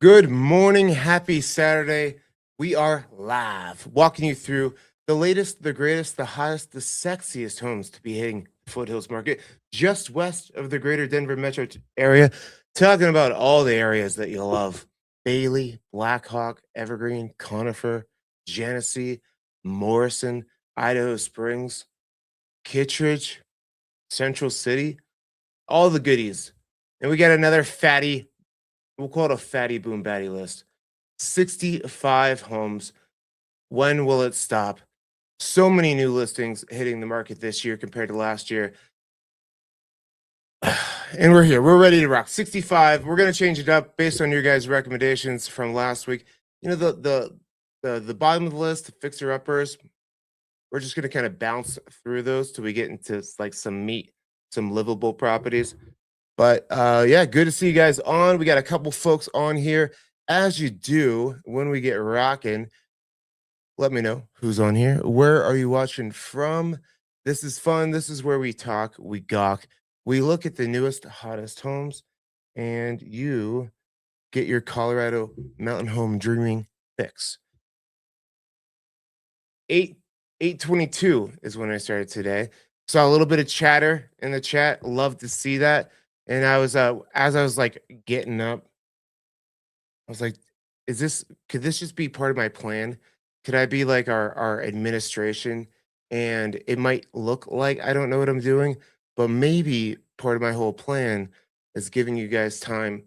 Good morning. Happy Saturday. We are live, walking you through the latest, the greatest, the hottest, the sexiest homes to be hitting the Foothills market just west of the greater Denver metro area. Talking about all the areas that you love: Bailey, Blackhawk, Evergreen, Conifer, Genesee, Morrison, Idaho Springs, Kittredge, Central City, all the goodies. And we got another fatty, we'll call it a fatty boom batty list. 65 homes. When will it stop? So many new listings hitting the market this year compared to last year. And we're here. We're ready to rock. 65. We're gonna change it up based on your guys' recommendations from last week. You know, the bottom of the list, the fixer uppers. We're just gonna kind of bounce through those till we get into like some meat, some livable properties. But yeah, good to see you guys on. We got a couple folks on here. As you do when we get rocking, let me know who's on here. Where are you watching from? This is fun. This is where we talk, we gawk, we look at the newest, hottest homes, and you get your Colorado mountain home dreaming fix. 8:22 is when I started today. Saw a little bit of chatter in the chat. Love to see that. And I was as I was like getting up, I was like, could this just be part of my plan? Could I be like our administration? And it might look like I don't know what I'm doing, but maybe part of my whole plan is giving you guys time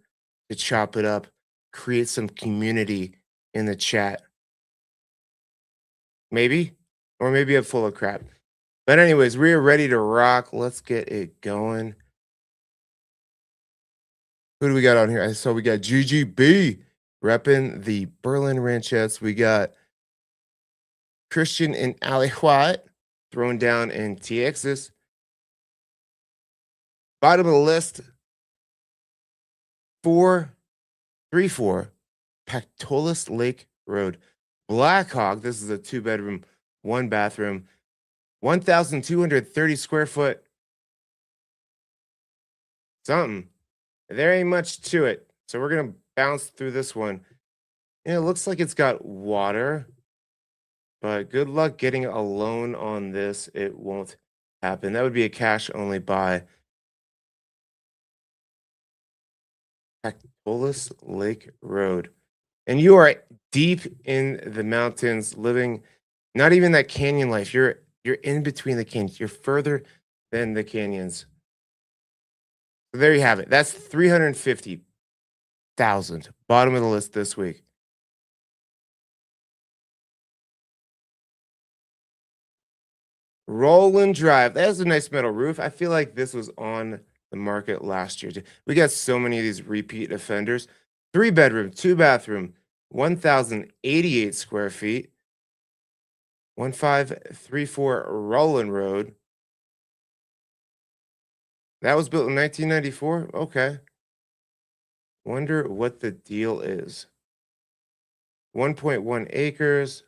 to chop it up, create some community in the chat. Maybe, or maybe I'm full of crap. But anyways, we are ready to rock. Let's get it going. Who do we got on here? I saw we got GGB repping the Berlin Ranchettes. We got Christian and Ali White thrown down in Texas. Bottom of the list, 434 Pactolus Lake Road. Blackhawk, this is a 2-bedroom, 1-bathroom, 1,230 square foot. Something. There ain't much to it. So we're going to bounce through this one. And it looks like it's got water, but good luck getting a loan on this. It won't happen. That would be a cash only buy. Pactolus Lake Road. And you are deep in the mountains, living not even that canyon life. You're in between the canyons. You're further than the canyons. So there you have it. That's 350,000. Bottom of the list this week. Roland Drive. That has a nice metal roof. I feel like this was on the market last year. We got so many of these repeat offenders. 3-bedroom, 2-bathroom, 1,088 square feet. 1534 Roland Road. That was built in 1994. Okay. Wonder what the deal is. 1.1 acres.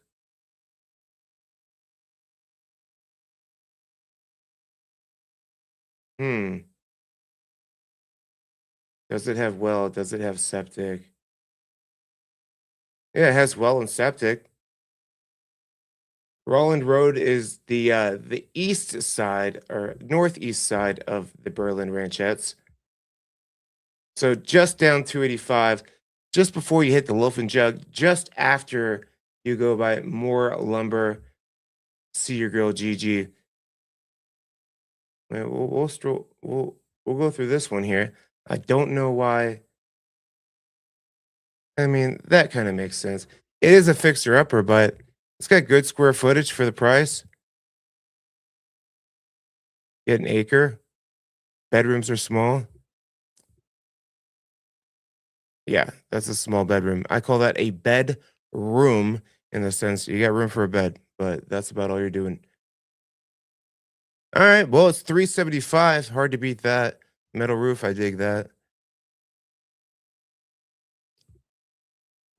Does it have well? Does it have septic? Yeah, it has well and septic. Roland Road is the east side or northeast side of the Berlin Ranchettes. So just down 285, just before you hit the Loaf and Jug, just after you go by More Lumber, see your girl Gigi. We'll go through this one here. I don't know why. I mean, that kind of makes sense. It is a fixer upper, but it's got good square footage for the price. Get an acre. Bedrooms are small. Yeah, that's a small bedroom. I call that a bedroom in the sense you got room for a bed, but that's about all you're doing. All right, well, it's 375. Hard to beat that. Metal roof, I dig that.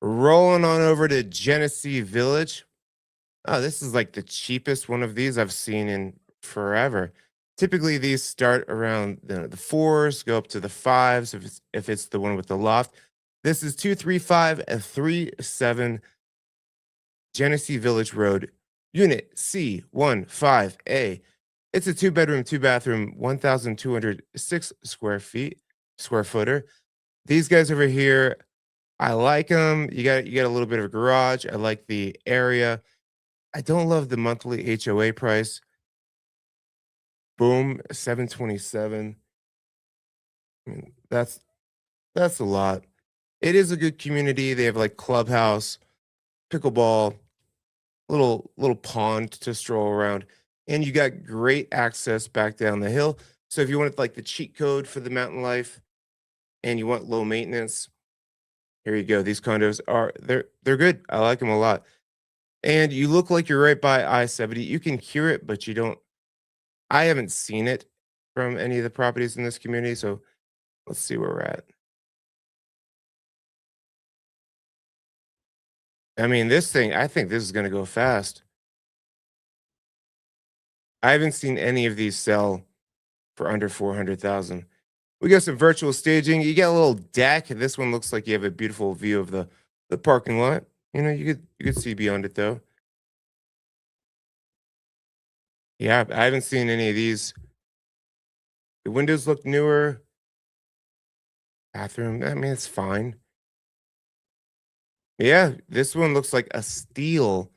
Rolling on over to Genesee Village. Oh, this is like the cheapest one of these I've seen in forever. Typically, these start around the fours, go up to the fives if it's the one with the loft. This is 23537 Genesee Village Road, Unit C15A. It's a two-bedroom, two-bathroom, 1,206 square footer. These guys over here, I like them. You got a little bit of a garage. I like the area. I don't love the monthly HOA price. Boom, 727. I mean, that's a lot. It is a good community. They have like clubhouse, pickleball, little pond to stroll around, and you got great access back down the hill. So if you want like the cheat code for the mountain life and you want low maintenance, here you go. These condos are they're good. I like them a lot. And you look like you're right by I-70. You can hear it, but you don't. I haven't seen it from any of the properties in this community. So let's see where we're at. I mean, this thing, I think this is going to go fast. I haven't seen any of these sell for under 400,000. We got some virtual staging. You get a little deck. This one looks like you have a beautiful view of the parking lot. You know, you could see beyond it though. Yeah, I haven't seen any of these. The windows look newer. Bathroom, I mean, it's fine. Yeah, this one looks like a steal.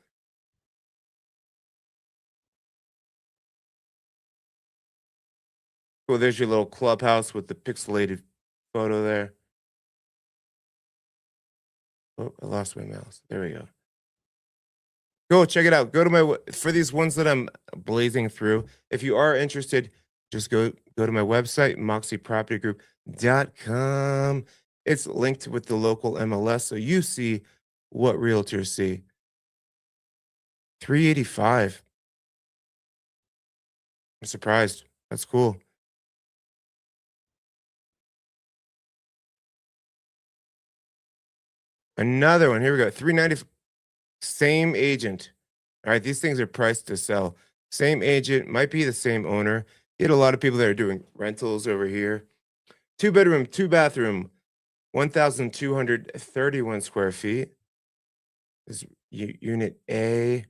Well, there's your little clubhouse with the pixelated photo there. Oh, I lost my mouse. There we go. Go check it out. Go to for these ones that I'm blazing through. If you are interested, just go to my website, moxiepropertygroup.com. It's linked with the local MLS, so you see what realtors see. 385. I'm surprised. That's cool. Another one. Here we go. 390. Same agent. All right, these things are priced to sell. Same agent, might be the same owner. You had a lot of people that are doing rentals over here. Two bedroom, two bathroom, 1,231 square feet. This is unit A.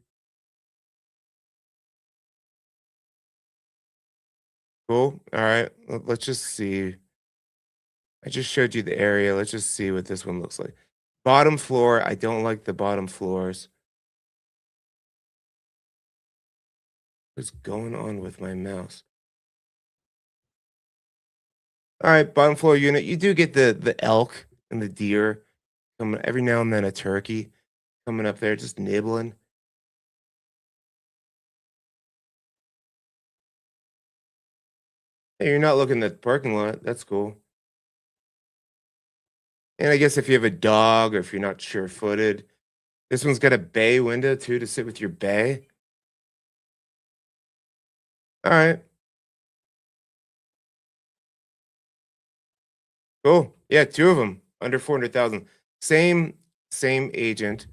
Cool. All right, let's just see. I just showed you the area. Let's just see what this one looks like. Bottom floor. I don't like the bottom floors. What's going on with my mouse? All right, bottom floor unit. You do get the elk and the deer coming every now and then, a turkey coming up there just nibbling. Hey, you're not looking at the parking lot. That's cool. And I guess if you have a dog or if you're not sure-footed, this one's got a bay window too to sit with your bay. All right, cool. Yeah, two of them under 400,000. Same agent.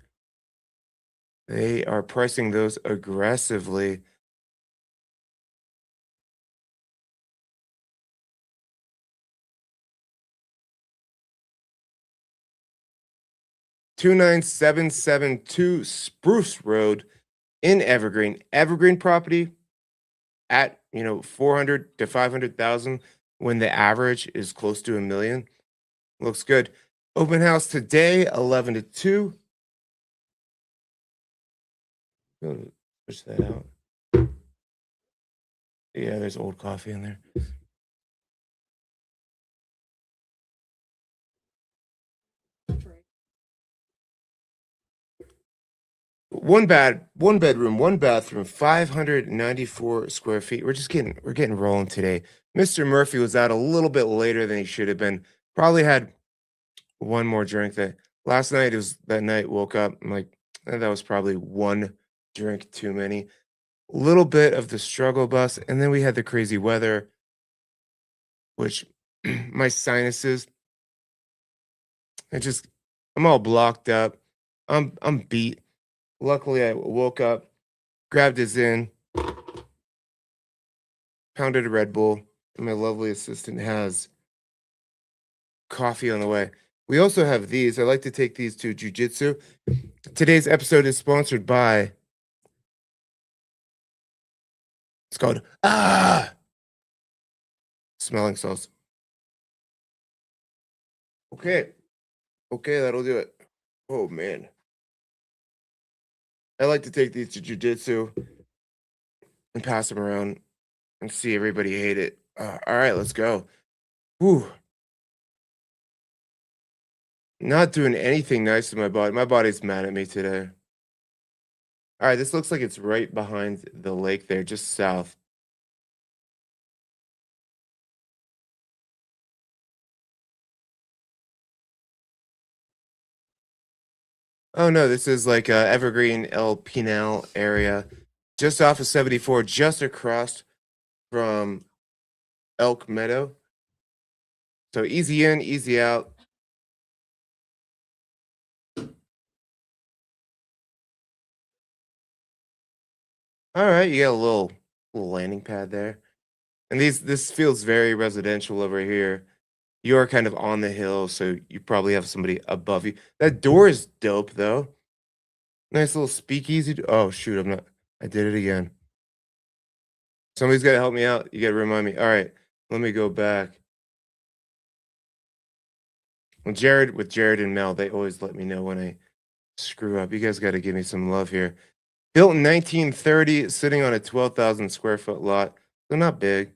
They are pricing those aggressively. Two nine seven seven two Spruce Road in Evergreen. Evergreen property at 400 to 500,000 when the average is close to a million. Looks good. Open house today, 11 to 2. Push that out. Yeah, there's old coffee in there. One bedroom, one bathroom, 594 square feet. We're getting rolling today. Mr. Murphy was out a little bit later than he should have been. Probably had one more drink. That last night was that night. Woke up, I'm like, that was probably one drink too many. Little bit of the struggle bus, and then we had the crazy weather, which my sinuses, I just, I'm all blocked up. I'm beat. Luckily, I woke up, grabbed his in, pounded a Red Bull, and my lovely assistant has coffee on the way. We also have these. I like to take these to jujitsu. Today's episode is sponsored by. It's called smelling salts. Okay, okay, that'll do it. Oh man, I like to take these to jujitsu and pass them around and see everybody hate it. All right, let's go. Whew. Not doing anything nice to my body. My body's mad at me today. All right, this looks like it's right behind the lake there, just south. Oh no, this is like Evergreen El Pinal area, just off of 74, just across from Elk Meadow. So easy in, easy out. All right, you got a little landing pad there. And this feels very residential over here. You're kind of on the hill, so you probably have somebody above you. That door is dope though. Nice little speakeasy. Oh shoot, I'm not. I did it again. Somebody's got to help me out. You got to remind me. All right, let me go back. With Jared and Mel, they always let me know when I screw up. You guys got to give me some love here. Built in 1930, sitting on a 12,000 square foot lot, so not big.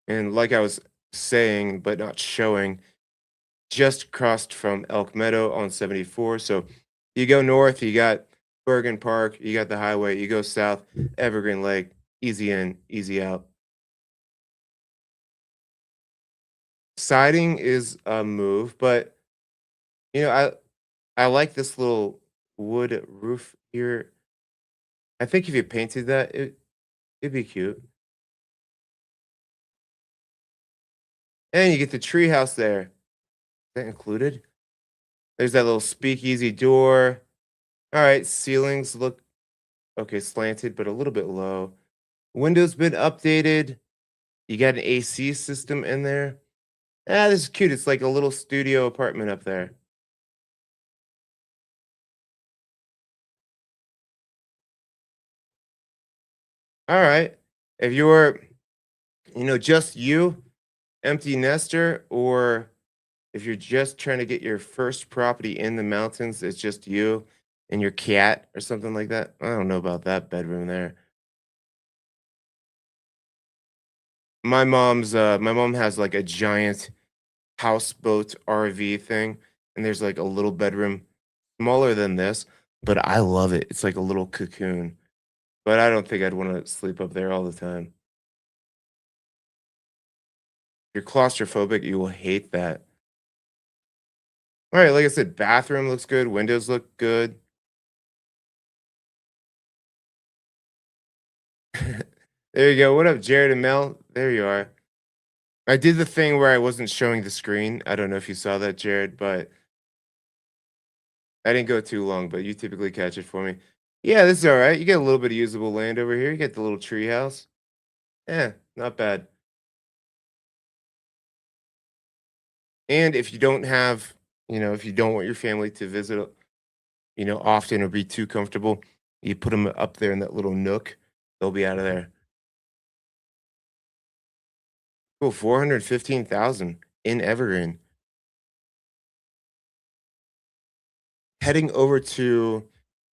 And like I was saying, but not showing, just crossed from Elk Meadow on 74. So you go north, you got Bergen Park, you got the highway, you go south, Evergreen Lake, easy in, easy out. Siding is a move, but you know, I like this little wood roof here. I think if you painted that, it'd be cute. And you get the treehouse there. Is that included? There's that little speakeasy door. All right, ceilings look okay, slanted, but a little bit low. Windows been updated. You got an AC system in there. Ah, this is cute. It's like a little studio apartment up there. All right. If you're, just you, empty nester, or if you're just trying to get your first property in the mountains, it's just you and your cat or something like that. I don't know about that bedroom there. My mom has like a giant houseboat RV thing, and there's like a little bedroom smaller than this, but I love it. It's like a little cocoon. But I don't think I'd want to sleep up there all the time. If you're claustrophobic, you will hate that. All right, like I said, bathroom looks good, windows look good. There you go. What up, Jared and Mel? There you are. I did the thing where I wasn't showing the screen. I don't know if you saw that, Jared, but I didn't go too long, but you typically catch it for me. Yeah, this is all right. You get a little bit of usable land over here. You get the little tree house. Yeah, not bad. And if you don't have, if you don't want your family to visit, often or be too comfortable, you put them up there in that little nook. They'll be out of there. Cool, 415,000 in Evergreen. Heading over to,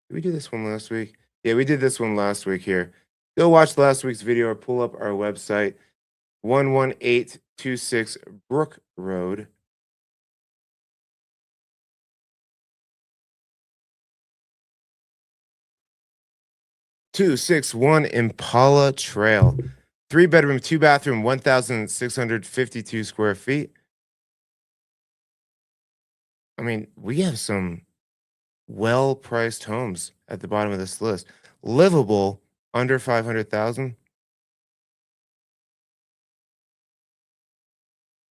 did we do this one last week? Yeah, we did this one last week here. Go watch last week's video or pull up our website, 11826 Brook Road. 261 Impala Trail. 3 bedroom, 2 bathroom, 1,652 square feet. I mean, we have some well priced homes at the bottom of this list. Livable under 500,000.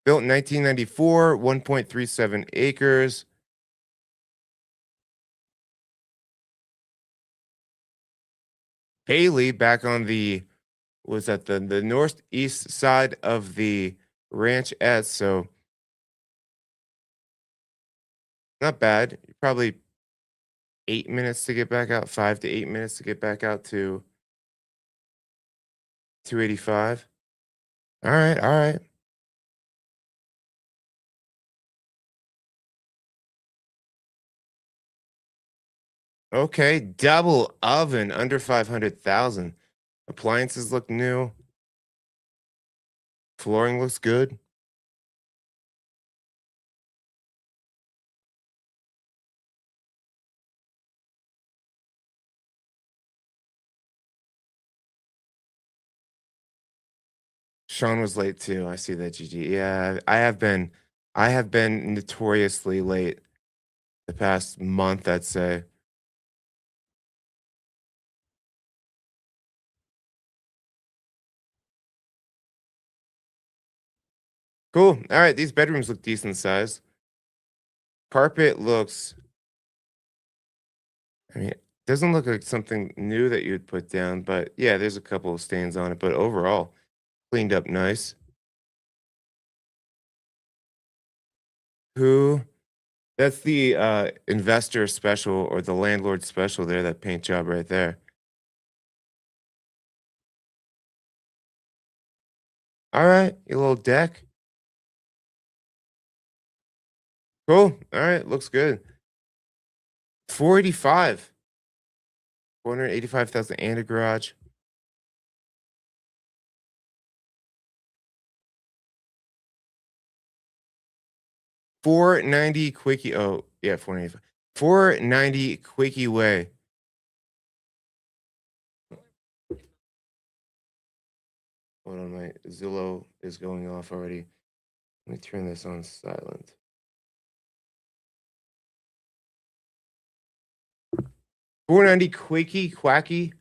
Built in 1994, 1.37 acres. Bailey back on was that the northeast side of the ranch. So Not bad. Probably 8 minutes to get back out, 5 to 8 minutes to get back out to 285. All right, all right. Okay, double oven under 500,000. Appliances look new. Flooring looks good. Sean was late too. I see that, GG. Yeah, I have been notoriously late the past month, I'd say. Cool. All right, these bedrooms look decent size. Carpet looks, I mean, doesn't look like something new that you'd put down, but yeah, there's a couple of stains on it, but overall, cleaned up nice. Who? That's the investor special or the landlord special there, that paint job right there. All right, your little deck. Cool. All right, looks good. 485. 485,000 and a garage. 490 quickie. Oh, yeah, 495. 490 quickie way. Hold on, my Zillow is going off already. Let me turn this on silent. 490 quickie, quacky.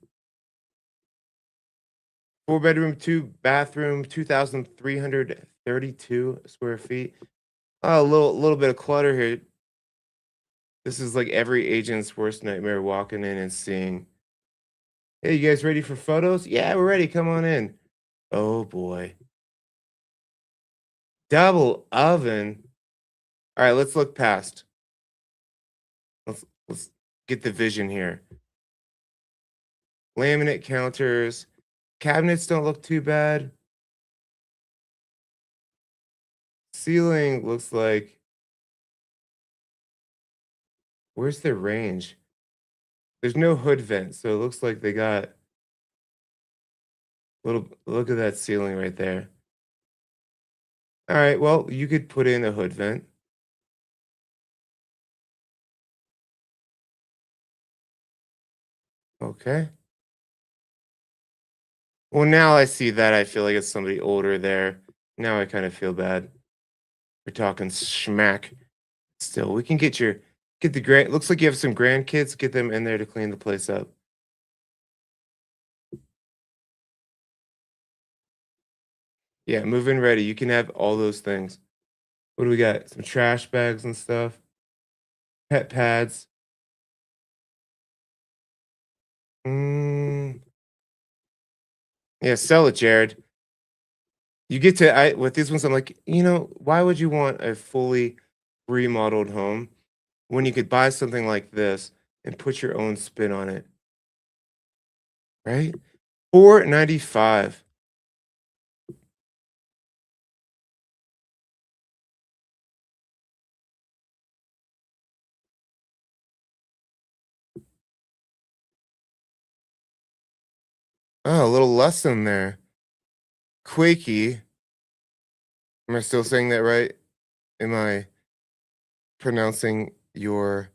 4 bedroom, 2 bathroom, 2,332 square feet. Oh, a little bit of clutter here. This is like every agent's worst nightmare, walking in and seeing, "Hey, you guys ready for photos?" "Yeah, we're ready. Come on in." Oh boy. Double oven. All right, let's look past. Let's get the vision here. Laminate counters. Cabinets don't look too bad. Ceiling looks like, where's the range? There's no hood vent, so it looks like they got little, look at that ceiling right there. All right, well, you could put in a hood vent. Okay. Well, now I see that. I feel like it's somebody older there. Now I kind of feel bad. We're talking smack. Still, we can get the grand. Looks like you have some grandkids. Get them in there to clean the place up. Yeah, move in ready. You can have all those things. What do we got? Some trash bags and stuff. Pet pads. Mm, yeah, sell it, Jared. You get to, I with these ones. I'm like, why would you want a fully remodeled home when you could buy something like this and put your own spin on it, right? 495. Oh, a little less than there. Quakey. Am I still saying that right? Am I pronouncing your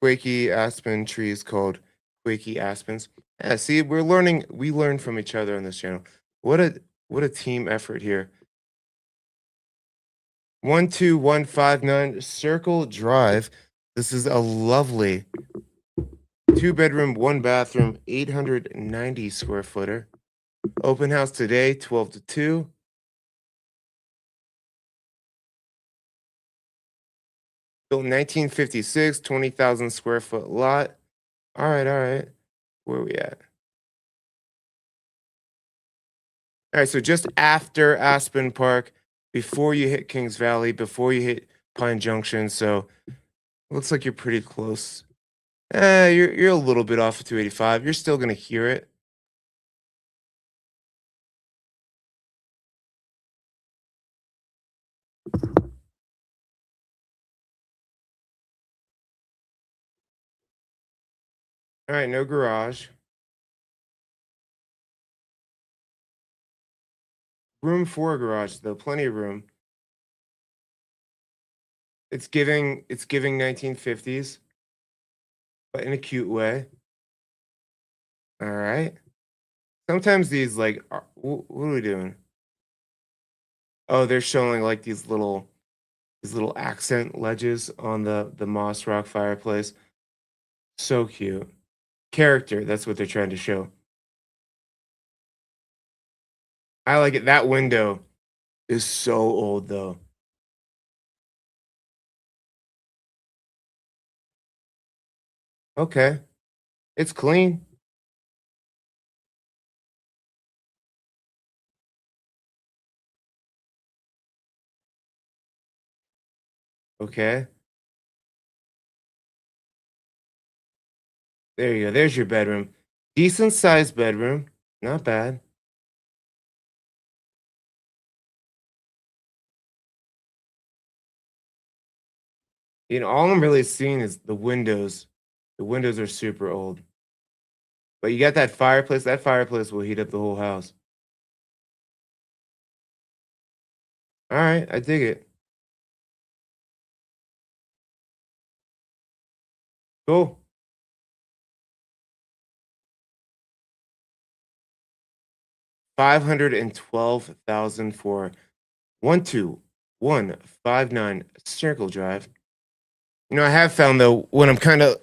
Quakey aspen trees called Quakey aspens? Yeah, see, we learn from each other on this channel. What a team effort here. 12159 Circle Drive. This is a lovely 2 bedroom, 1 bathroom, 890 square footer. Open house today, 12 to 2. Built in 1956, 20,000 square foot lot. All right, all right. Where are we at? All right, so just after Aspen Park, before you hit Kings Valley, before you hit Pine Junction. So looks like you're pretty close. You're a little bit off of 285. You're still gonna hear it. All right, no garage. Room for a garage though, plenty of room. It's giving 1950s, but in a cute way. All right. Sometimes these like, what are we doing? Oh, they're showing like these little accent ledges on the moss rock fireplace. So cute. Character, that's what they're trying to show. I like it. That window is so old though. Okay. It's clean. Okay. There you go. There's your bedroom. Decent sized bedroom. Not bad. All I'm really seeing is the windows. The windows are super old. But you got that fireplace. That fireplace will heat up the whole house. All right, I dig it. Cool. 512,000 for 12159 Circle Drive. I have found though when I'm kind of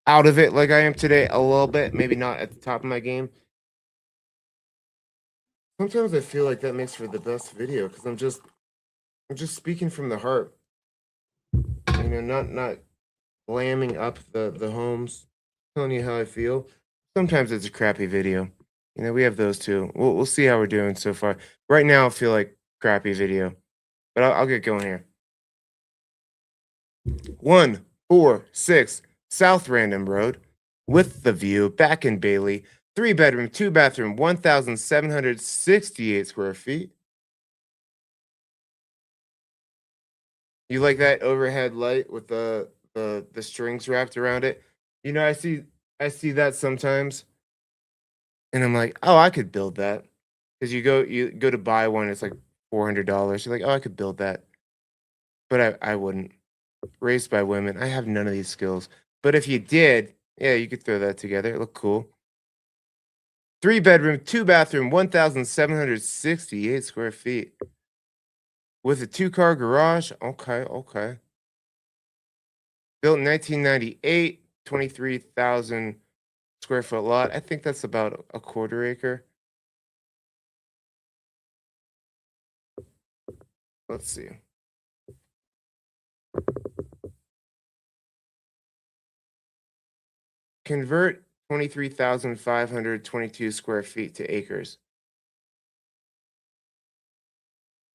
out of it like I am today a little bit, maybe not at the top of my game. Sometimes I feel like that makes for the best video because I'm just speaking from the heart. Not blamming up the homes, telling you how I feel. Sometimes it's a crappy video. We have those too. We'll see how we're doing so far. Right now, I feel like crappy video, but I'll get going here. 146 South Random Road, with the view, back in Bailey. 3 bedroom, 2 bathroom, 1,768 square feet. You like that overhead light with the strings wrapped around it? I see that sometimes, and I'm like, oh, I could build that. Because you go to buy one, it's like $400. You're like, oh, I could build that, but I wouldn't. Raised by women, I have none of these skills. But if you did, yeah, you could throw that together. It look cool. 3 bedroom, 2 bathroom, 1,768 square feet with a 2-car garage. Okay, okay. Built in 1998, 23,000 square foot lot. I think that's about a quarter acre. Let's see. Convert 23,522 square feet to acres.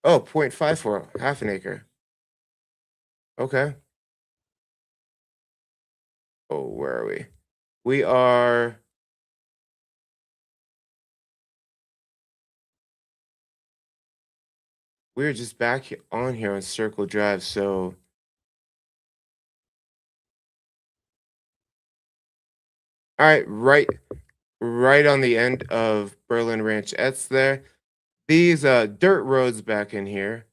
Oh, 0.54, half an acre. Okay. Oh, where are we? We are we're just back on here on Circle Drive. So, all right, right on the end of Berlin Ranchettes there. These dirt roads back in here,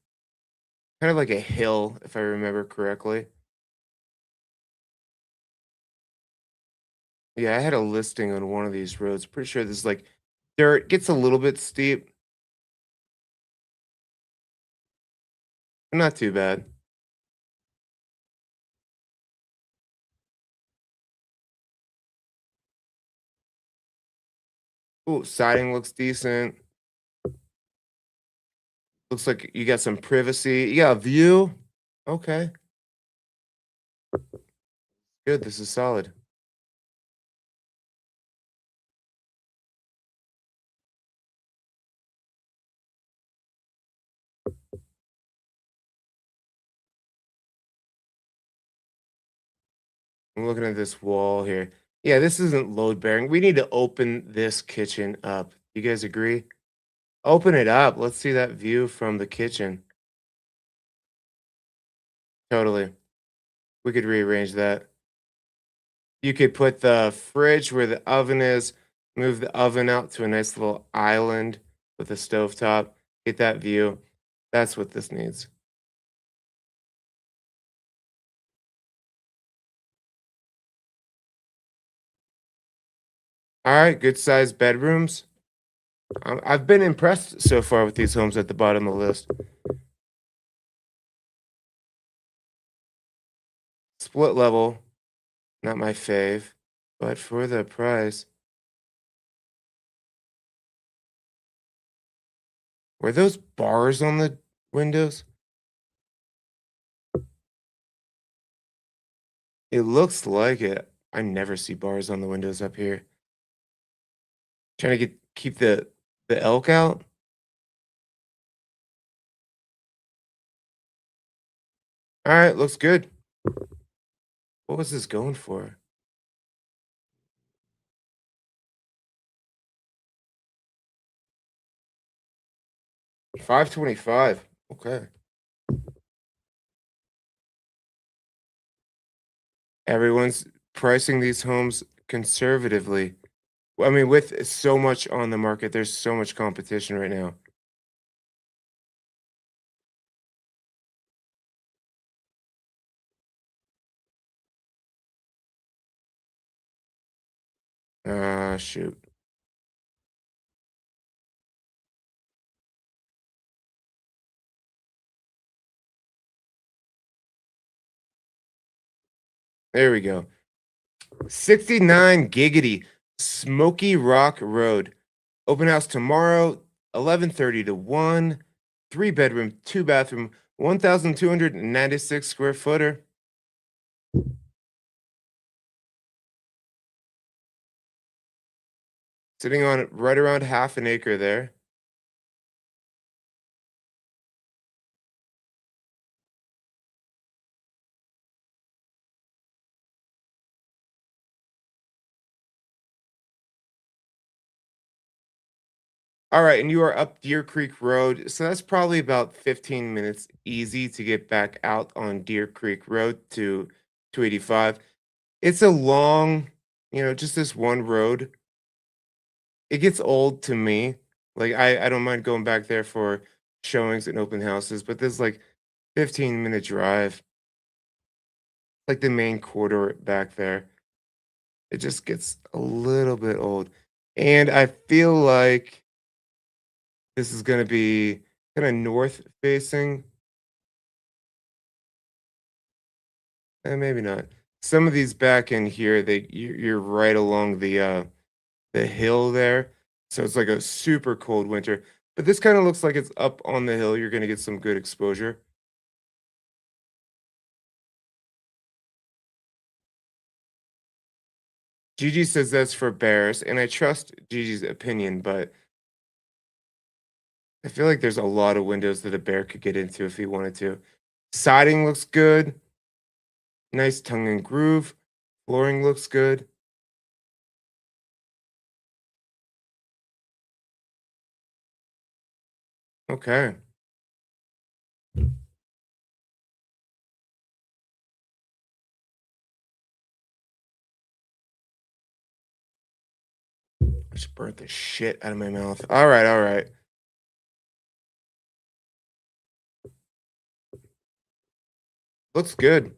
kind of like a hill, if I remember correctly. Yeah, I had a listing on one of these roads. Pretty sure this is like dirt, gets a little bit steep, but not too bad. Ooh, siding looks decent. Looks like you got some privacy. You got a view. Okay, good. This is solid. I'm looking at this wall here. Yeah, this isn't load bearing. We need to open this kitchen up. You guys agree? Open it up. Let's see that view from the kitchen. Totally. We could rearrange that. You could put the fridge where the oven is, move the oven out to a nice little island with a stovetop. Get that view. That's what this needs. All right, good sized bedrooms. I've been impressed so far with these homes at the bottom of the list. Split level, not my fave, but for the price, were those bars on the windows? It looks like it. I never see bars on the windows up here. Trying to keep the elk out. All right, looks good. What was this going for? 525. Okay. Everyone's pricing these homes conservatively. I mean, with so much on the market, there's so much competition right now. Ah, shoot. There we go. 69 Giggity, Smoky Rock Road. Open house tomorrow, 11:30 to 1. 3 bedroom, 2 bathroom, 1,296 square footer. Sitting on right around half an acre there. All right, and you are up Deer Creek Road. So that's probably about 15 minutes easy to get back out on Deer Creek Road to 285. It's a long, just this one road. It gets old to me. Like I don't mind going back there for showings and open houses, but this like 15-minute drive, like the main corridor back there. It just gets a little bit old. And I feel like this is gonna be kind of north facing. And maybe not. Some of these back in here, you're right along the hill there, so it's like a super cold winter. But this kind of looks like it's up on the hill. You're gonna get some good exposure. Gigi says that's for bears, and I trust Gigi's opinion, but I feel like there's a lot of windows that a bear could get into if he wanted to. Siding looks good. Nice tongue and groove. Flooring looks good. Okay. I just burnt the shit out of my mouth. All right, all right. Looks good.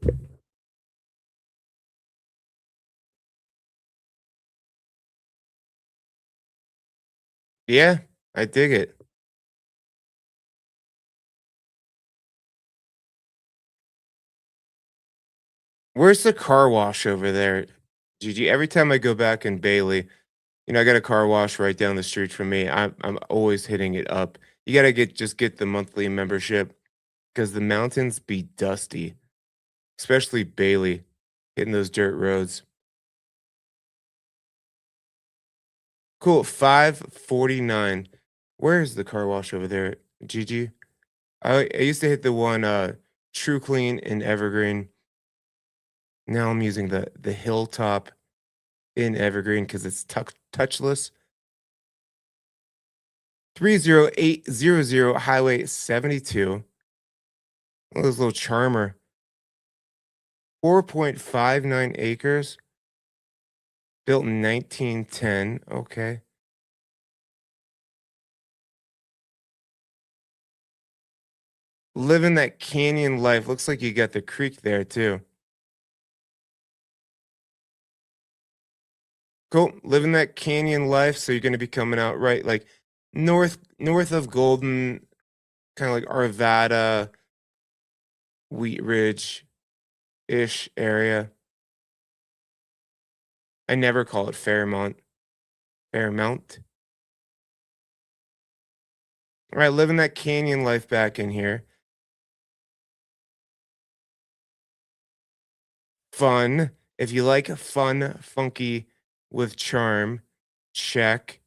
Yeah, I dig it. Where's the car wash over there, Gigi? Every time I go back in Bailey, I got a car wash right down the street from me. I'm always hitting it up. You gotta get the monthly membership because the mountains be dusty, especially Bailey, hitting those dirt roads. Cool, 549. Where's the car wash over there, Gigi? I used to hit the one True Clean in Evergreen. Now I'm using the hilltop in Evergreen because it's touchless. 30800 Highway 72. Oh, this little charmer. 4.59 acres, built in 1910. Okay. Living that canyon life. Looks like you got the creek there too. Cool. Living that canyon life. So you're going to be coming out right like north of Golden, kind of like Arvada, Wheat Ridge ish area. I never call it Fairmont. Fairmount. All right, living that canyon life back in here. Fun. If you like fun, funky with charm, check.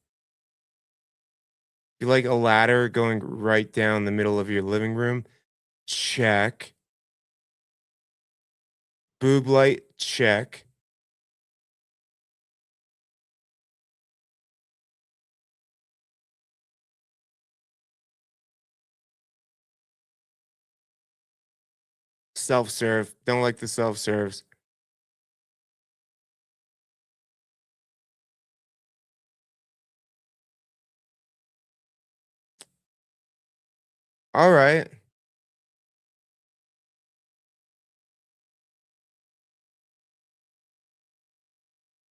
You like a ladder going right down the middle of your living room, check. Boob light, check. Self serve. Don't like the self serves. All right.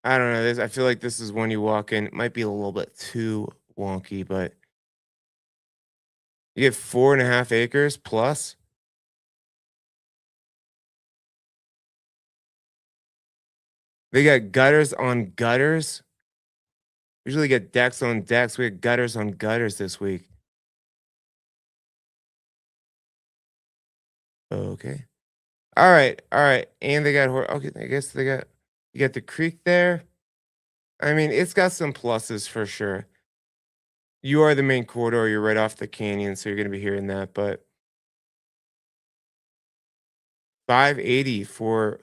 I don't know. This I feel like this is when you walk in. It might be a little bit too wonky, but you get 4.5 acres plus. They got gutters on gutters. Usually get decks on decks. We had gutters on gutters this week. Okay. All right. All right. And they got okay. I guess they got you got the creek there. I mean, it's got some pluses for sure. You are the main corridor. You're right off the canyon, so you're gonna be hearing that. But 580 for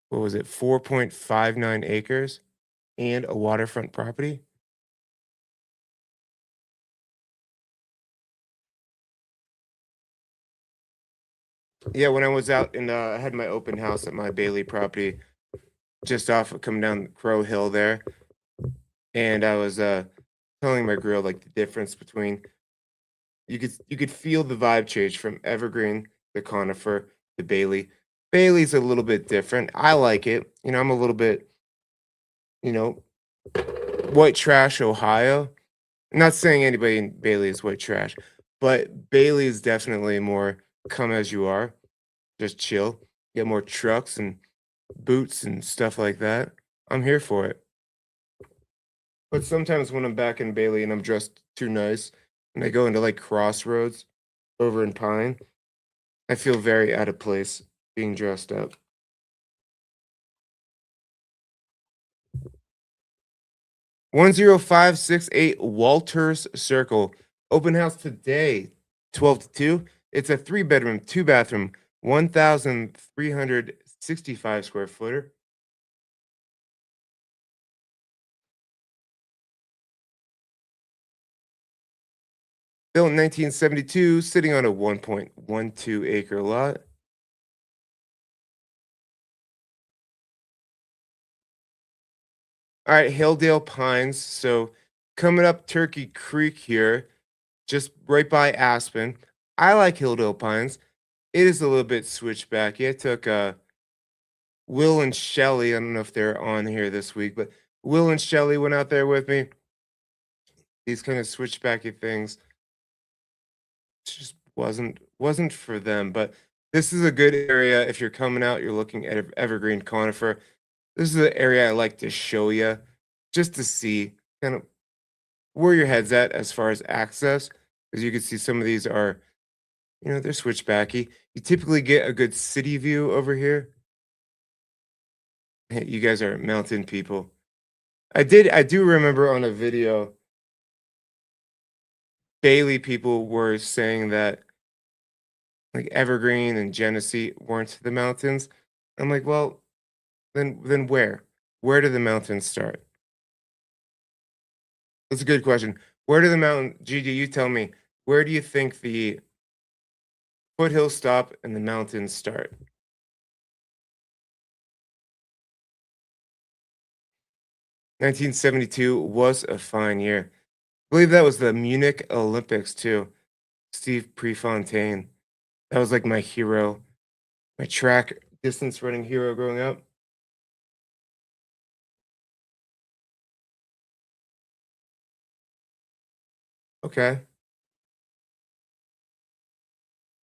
what was it? 4.59 acres and a waterfront property. Yeah, when I was out and I had my open house at my Bailey property, just off of coming down Crow Hill there, and I was telling my girl like the difference between you could feel the vibe change from Evergreen to Conifer to Bailey. Bailey's a little bit different. I like it. I'm a little bit, you know, white trash Ohio. Not saying anybody in Bailey is white trash, but Bailey is definitely more come as you are, just chill. Get more trucks and boots and stuff like that. I'm here for it. But sometimes when I'm back in Bailey and I'm dressed too nice and I go into like Crossroads over in Pine, I feel very out of place being dressed up. 10568 Walters Circle. Open house today, 12 to 2. It's a 3 bedroom, 2 bathroom, 1,365 square footer. Built in 1972, sitting on a 1.12 acre lot. All right, Hilldale Pines. So coming up Turkey Creek here, just right by Aspen. I like Hilldale Pines. It is a little bit switchback. It took Will and Shelly. I don't know if they're on here this week, but Will and Shelly went out there with me. These kind of switchbacky things just wasn't for them. But this is a good area if you're coming out. You're looking at Evergreen Conifer. This is the area I like to show you, just to see kind of where your head's at as far as access. As you can see, some of these are, they're switchbacky. You typically get a good city view over here. Hey, you guys are mountain people. I do remember on a video, Bailey people were saying that like Evergreen and Genesee weren't the mountains. I'm like, well, then where? Where do the mountains start? That's a good question. Where do the mountain Gigi, you tell me, where do you think the foothills stop and the mountains start? 1972 was a fine year. I believe that was the Munich Olympics too. Steve Prefontaine. That was like my hero, my track distance running hero growing up. Okay.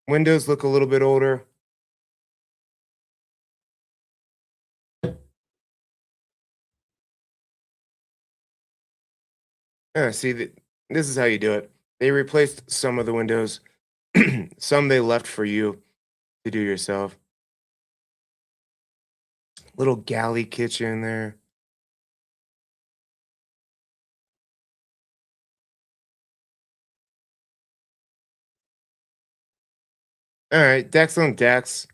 Windows look a little bit older. Yeah, see, this is how you do it. They replaced some of the windows, some they left for you to do yourself. Little galley kitchen there. All right, decks on decks.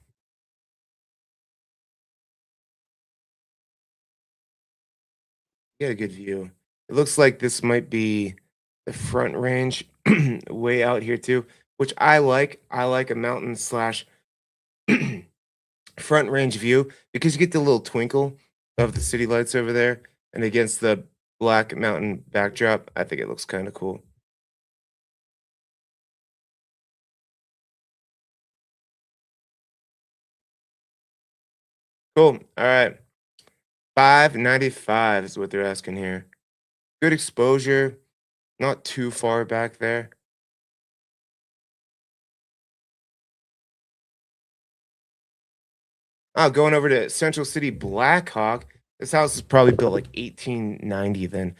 You got a good view. It looks like this might be the front range way out here too, which I like. I like a mountain slash front range view because you get the little twinkle of the city lights over there and against the black mountain backdrop. I think it looks kind of cool. Cool. All right. 595 is what they're asking here. Good exposure, not too far back there. Oh, going over to Central City Blackhawk. This house is probably built like 1890 then.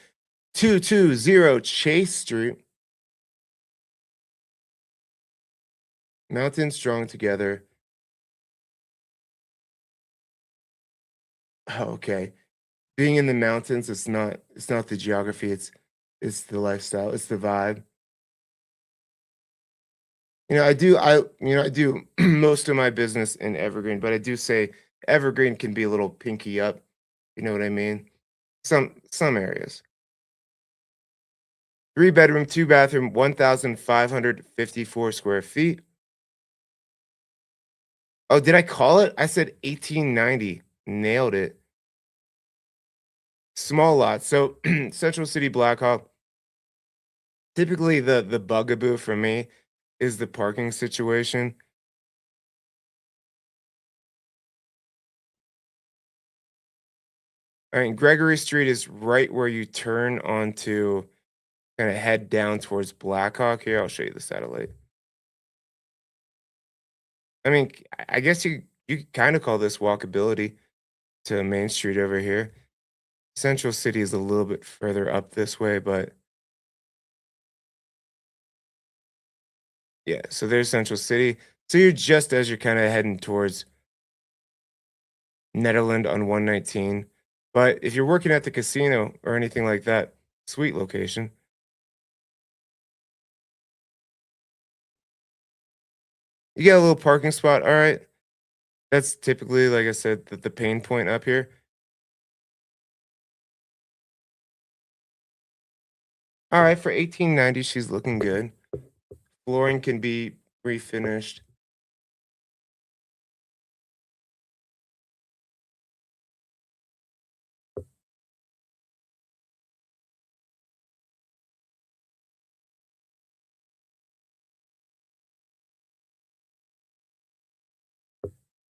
220 Chase Street. Mountains strong together. Oh, okay. Being in the mountains, it's not the geography, it's the lifestyle, it's the vibe. I do most of my business in Evergreen, but I do say Evergreen can be a little pinky up. You know what I mean? Some areas. 3 bedroom, 2 bathroom, 1,554 square feet. Oh, did I call it? I said 1890. Nailed it. Small lot. So Central City Blackhawk. Typically the bugaboo for me is the parking situation. I mean, Gregory Street is right where you turn onto kind of head down towards Blackhawk. Here, I'll show you the satellite. I mean, I guess you could kind of call this walkability to Main Street over here. Central City is a little bit further up this way, but yeah, so there's Central City. So you're just as you're kind of heading towards Netherland on 119. But if you're working at the casino or anything like that, sweet location. You get a little parking spot. All right. That's typically, like I said, the pain point up here. All right, for 1890, she's looking good. Flooring can be refinished.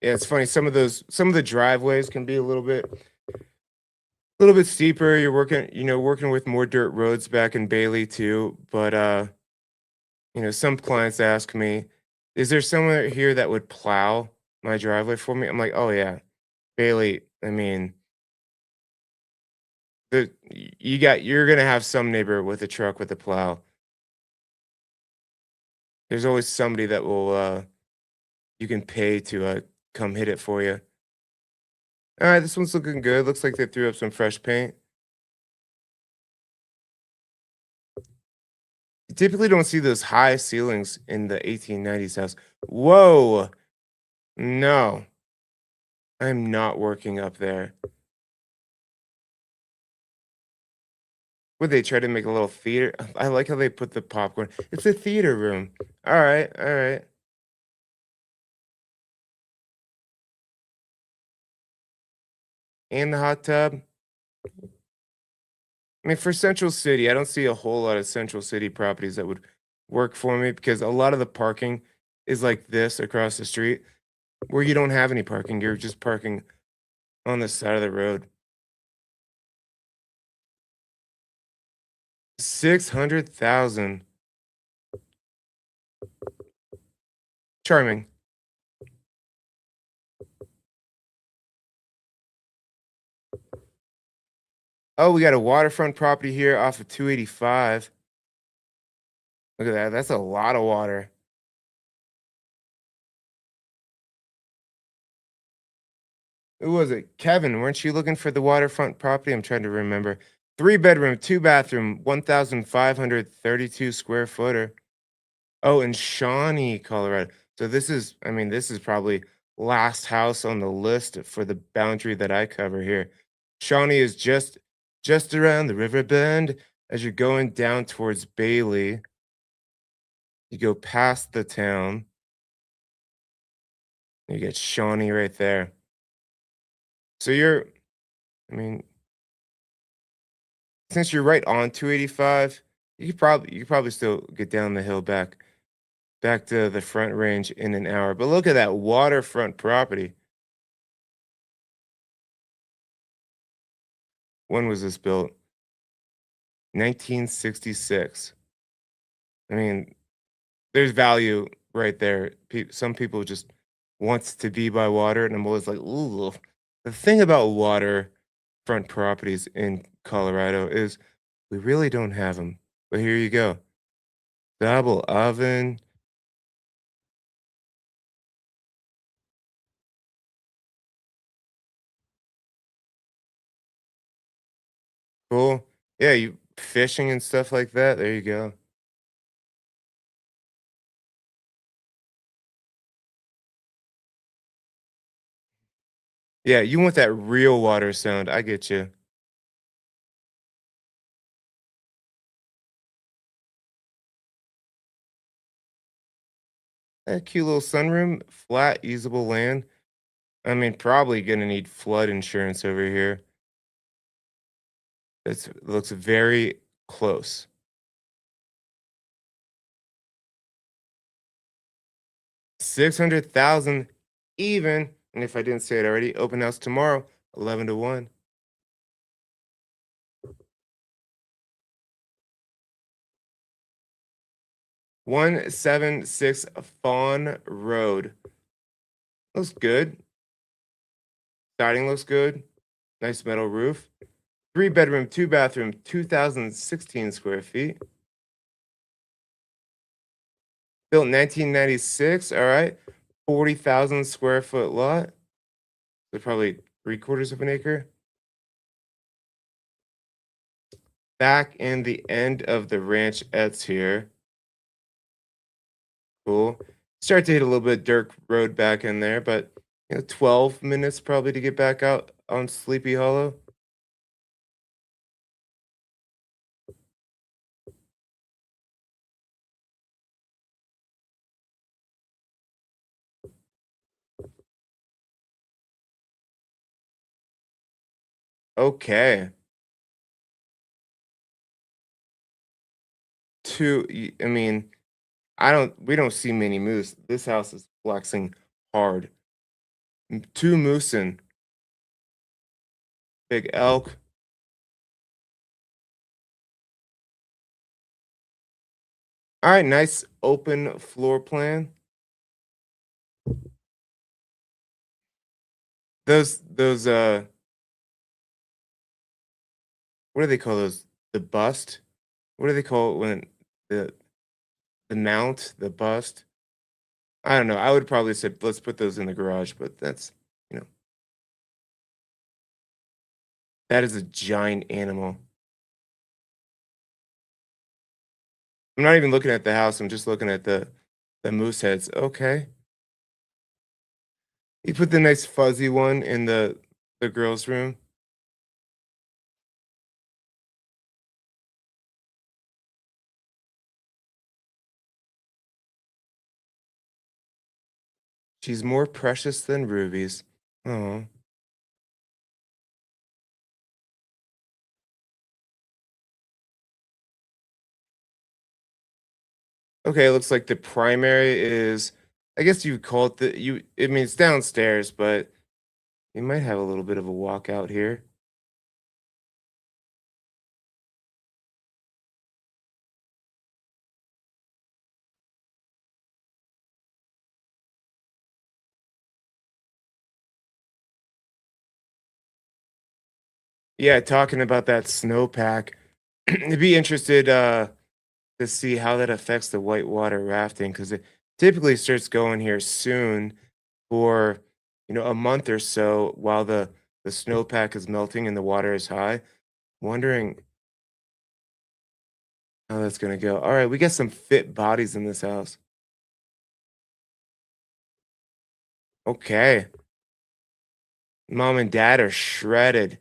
Yeah, it's funny. Some of the driveways can be a little bit steeper. You're working with more dirt roads back in Bailey too. But some clients ask me, is there someone here that would plow my driveway for me? I'm like, oh yeah, Bailey. I mean, you're gonna have some neighbor with a truck with a plow. There's always somebody that will you can pay to come hit it for you. All right, this one's looking good. Looks like they threw up some fresh paint. You typically don't see those high ceilings in the 1890s house. Whoa, no. I'm not working up there. Would they try to make a little theater? I like how they put the popcorn. It's a theater room. All right, all right. And the hot tub. I mean, for Central City, I don't see a whole lot of Central City properties that would work for me because a lot of the parking is like this across the street where you don't have any parking. You're just parking on the side of the road. 600,000. Charming. Oh, we got a waterfront property here off of 285. Look at that. That's a lot of water. Who was it? Kevin, weren't you looking for the waterfront property? I'm trying to remember. Three bedroom, two bathroom, 1,532 square footer. Oh, in Shawnee, Colorado. So this is, I mean, this is probably last house on the list for the boundary that I cover here. Shawnee is just around the river bend as you're going down towards Bailey. You go past the town, you get Shawnee right there. So you're, I mean, since you're right on 285, you could probably still get down the hill back to the front range in an hour. But look at that waterfront property. When was this built? 1966. I mean, there's value right there. Some people just wants to be by water, and I'm always like, ooh. The thing about waterfront properties in Colorado is we really don't have them. But here you go. Double oven. Cool. Yeah, you fishing and stuff like that. There you go. Yeah, you want that real water sound. I get you. A cute little sunroom, flat, usable land. I mean, probably gonna need flood insurance over here. It looks very close. 600,000 even. And if I didn't say it already, open house tomorrow, 11 to 1. 176 Fawn Road. Looks good. Siding looks good. Nice metal roof. Three bedroom, two bathroom, 2,016 square feet. Built in 1996. All right. 40,000 square foot lot. So probably three-quarters of an acre. Back in the end of the ranchettes here. Cool. Start to hit a little bit dirt road back in there, but 12 minutes probably to get back out on Sleepy Hollow. Okay. I mean, we don't see many moose. This house is flexing hard. Two moose and big elk. All right, nice open floor plan. Those what do they call those? The bust? What do they call it when the the mount, the bust? I don't know. I would probably say let's put those in the garage, but you know, that is a giant animal. I'm not even looking at the house. I'm just looking at the moose heads. Okay. You put the nice fuzzy one in the girls' room. She's more precious than rubies. Oh. Okay, it looks like the primary is I guess you would call it I mean it's downstairs, but you might have a little bit of a walkout here. Yeah, talking about that snowpack. I'd be interested to see how that affects the whitewater rafting because it typically starts going here soon for a month or so while the snowpack is melting and the water is high. Wondering how that's gonna go. All right, we got some fit bodies in this house. Okay, mom and dad are shredded.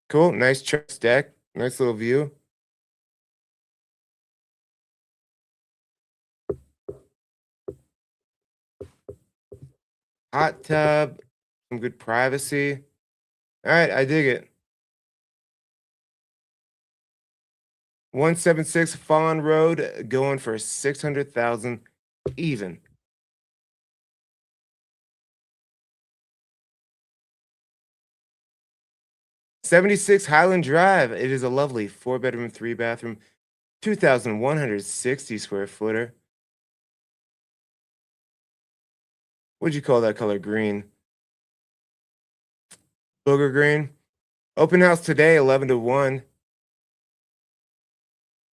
Cool, nice chest deck, nice little view. Hot tub, some good privacy. All right, I dig it. 176 Fawn Road, going for 600,000 even. 76 Highland Drive. It is a lovely four-bedroom, three-bathroom, 2,160 square footer. What'd you call that color? Green. Booger green. Open house today, 11 to 1.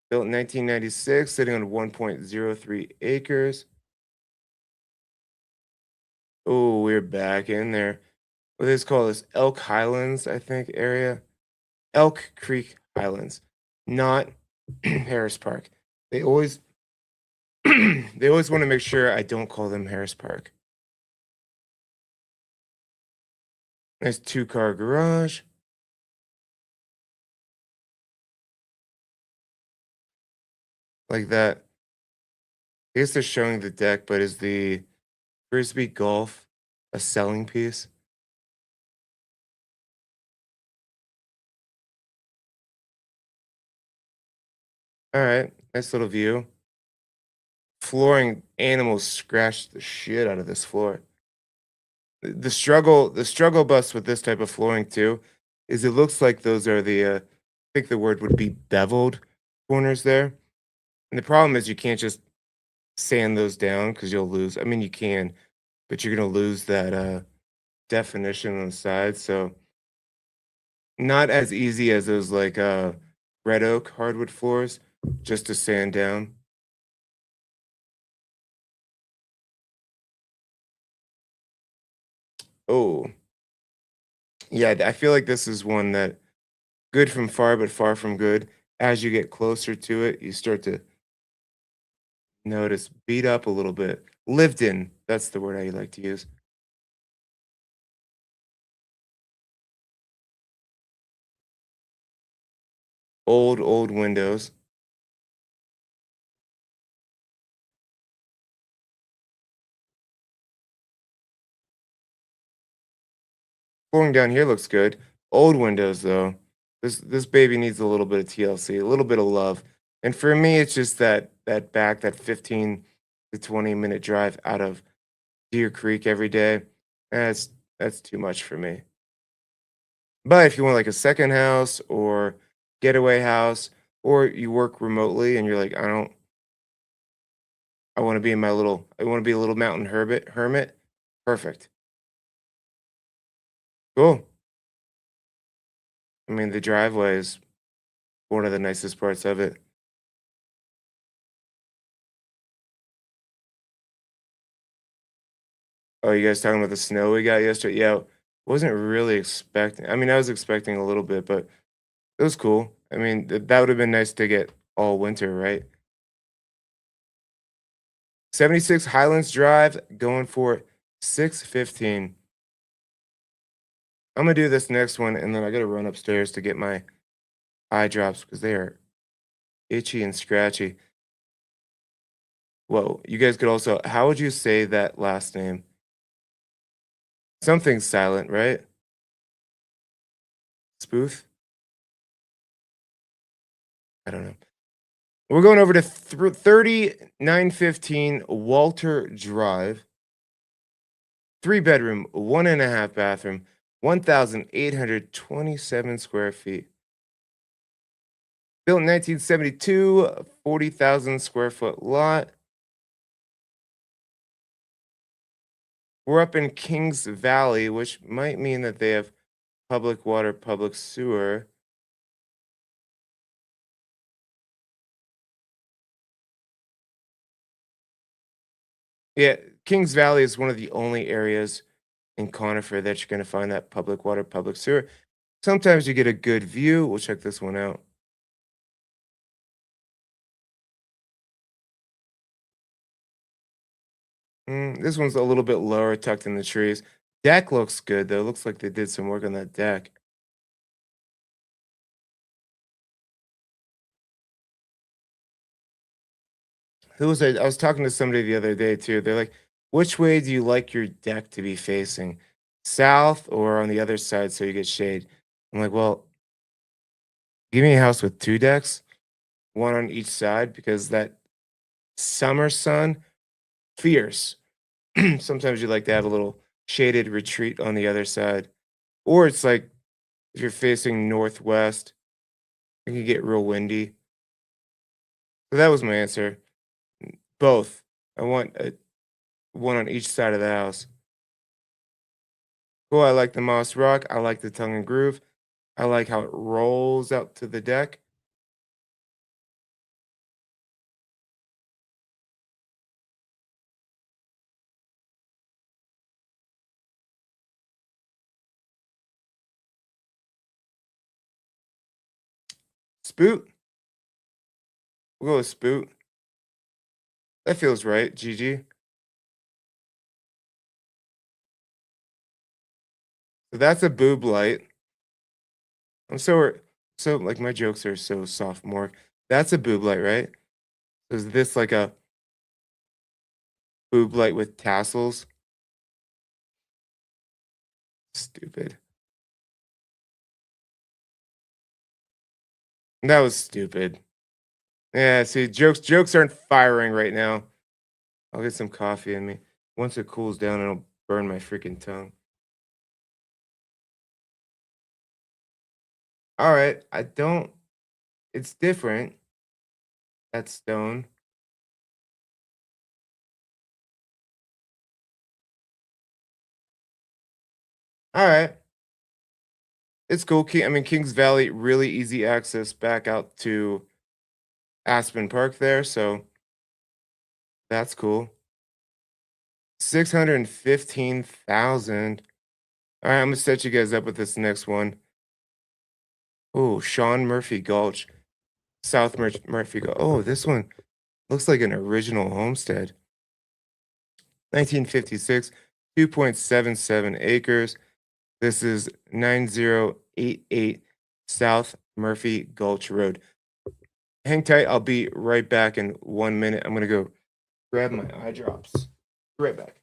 Built in 1996, sitting on 1.03 acres. Oh, we're back in there. What is called this Elk Highlands, I think, area. Elk Creek Highlands, not Harris Park. They always they always want to make sure I don't call them Harris Park. Nice two-car garage. Like that. I guess they're showing the deck, but is the Frisbee golf a selling piece? All right, nice little view. Flooring animals scratched the shit out of this floor. The struggle bus with this type of flooring too is it looks like those are I think the word would be beveled corners there. And the problem is you can't just sand those down because you'll lose. I mean, you can, but you're gonna lose that definition on the side. So not as easy as those like red oak hardwood floors just to sand down. Oh, yeah, I feel like this is one that good from far, but far from good. As you get closer to it, you start to notice beat up a little bit. Lived in, that's the word I like to use. Old windows. Flooring down here looks good. Old windows though. This baby needs a little bit of TLC, a little bit of love. And for me, it's just that back, that 15 to 20-minute drive out of Deer Creek every day. That's too much for me. But if you want like a second house or getaway house, or you work remotely and you're like, I want to be a little mountain hermit. Perfect. Cool. I mean, the driveway is one of the nicest parts of it. Oh, you guys talking about the snow we got yesterday? Yeah, wasn't really expecting. I mean, I was expecting a little bit, but it was cool. I mean, that would have been nice to get all winter, right? 76 Highlands Drive, going for 615. I'm gonna do this next one, and then I gotta run upstairs to get my eye drops because they are itchy and scratchy. Whoa, you guys could also, how would you say that last name? Something silent, right? Spoof? I don't know. We're going over to 3915 Walter Drive. 3 bedroom, 1.5 bathroom, 1,827 square feet. Built in 1972, 40,000 square foot lot. We're up in Kings Valley, which might mean that they have public water, public sewer. Yeah, Kings Valley is one of the only areas in Conifer that you're going to find that public water, public sewer. Sometimes you get a good view. We'll check this one out. This one's a little bit lower, tucked in the trees. Deck looks good, though. Looks like they did some work on that deck. I was talking to somebody the other day too. They're like, which way do you like your deck to be facing? South or on the other side so you get shade? I'm like, well, give me a house with 2 decks, one on each side, because that summer sun, fierce. Sometimes you like to have a little shaded retreat on the other side. Or it's like if you're facing northwest, it can get real windy. So that was my answer. Both. I want one on each side of the house. Cool. I like the moss rock. I like the tongue and groove. I like how it rolls out to the deck. Spoot. We'll go with Spoot. That feels right. GG. So that's a boob light. I'm so like my jokes are so sophomore. That's a boob light, right? Is this like a boob light with tassels? Stupid. That was stupid. Yeah, see, jokes aren't firing right now. I'll get some coffee in me. Once it cools down, it'll burn my freaking tongue. All right, I don't. It's different. That stone. All right, it's cool. I mean, Kings Valley, really easy access back out to Aspen Park there, so that's cool. 615,000. All right, I'm gonna set you guys up with this next one. Oh, Sean Murphy Gulch, Murphy Gulch. Oh, this one looks like an original homestead. 1956, 2.77 acres. This is 9088 South Murphy Gulch Road. Hang tight. I'll be right back in 1 minute. I'm going to go grab my eye drops. Be right back.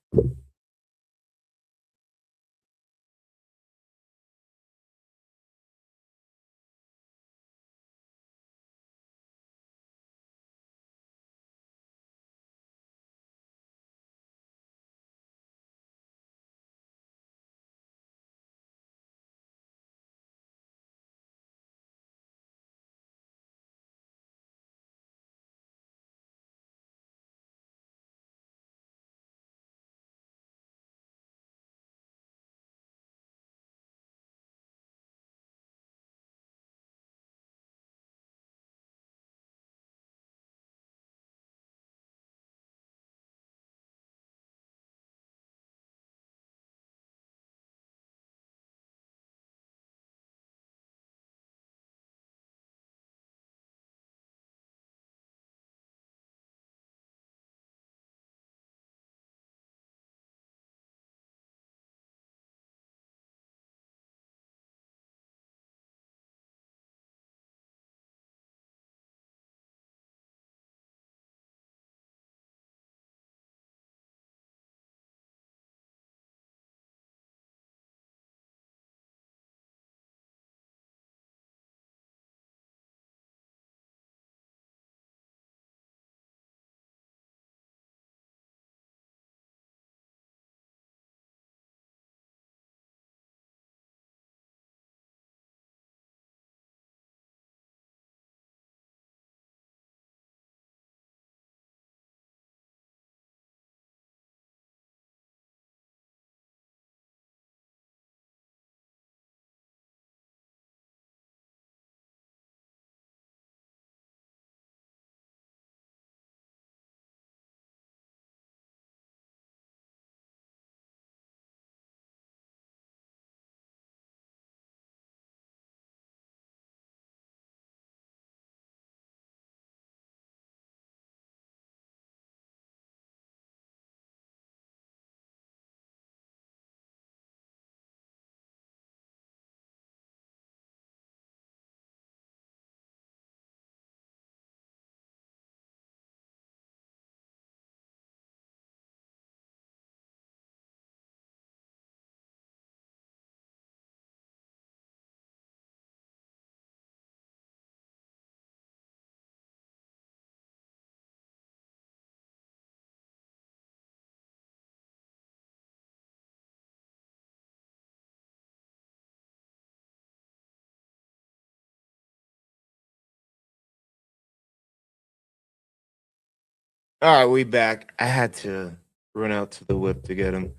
All right, we back. I had to run out to the whip to get him.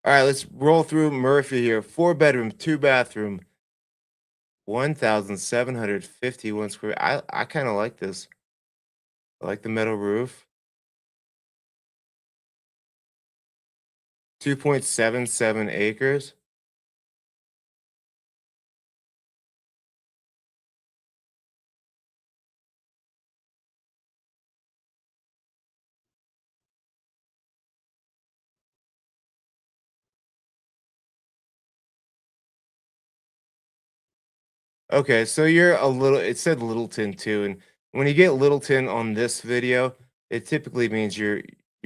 All right, let's roll through Murphy here. 4 bedroom, 2 bathroom, 1,751 square. I kind of like this. I like the metal roof. 2.77 acres. Okay, so you're a little, it said Littleton too. And when you get Littleton on this video, it typically means you're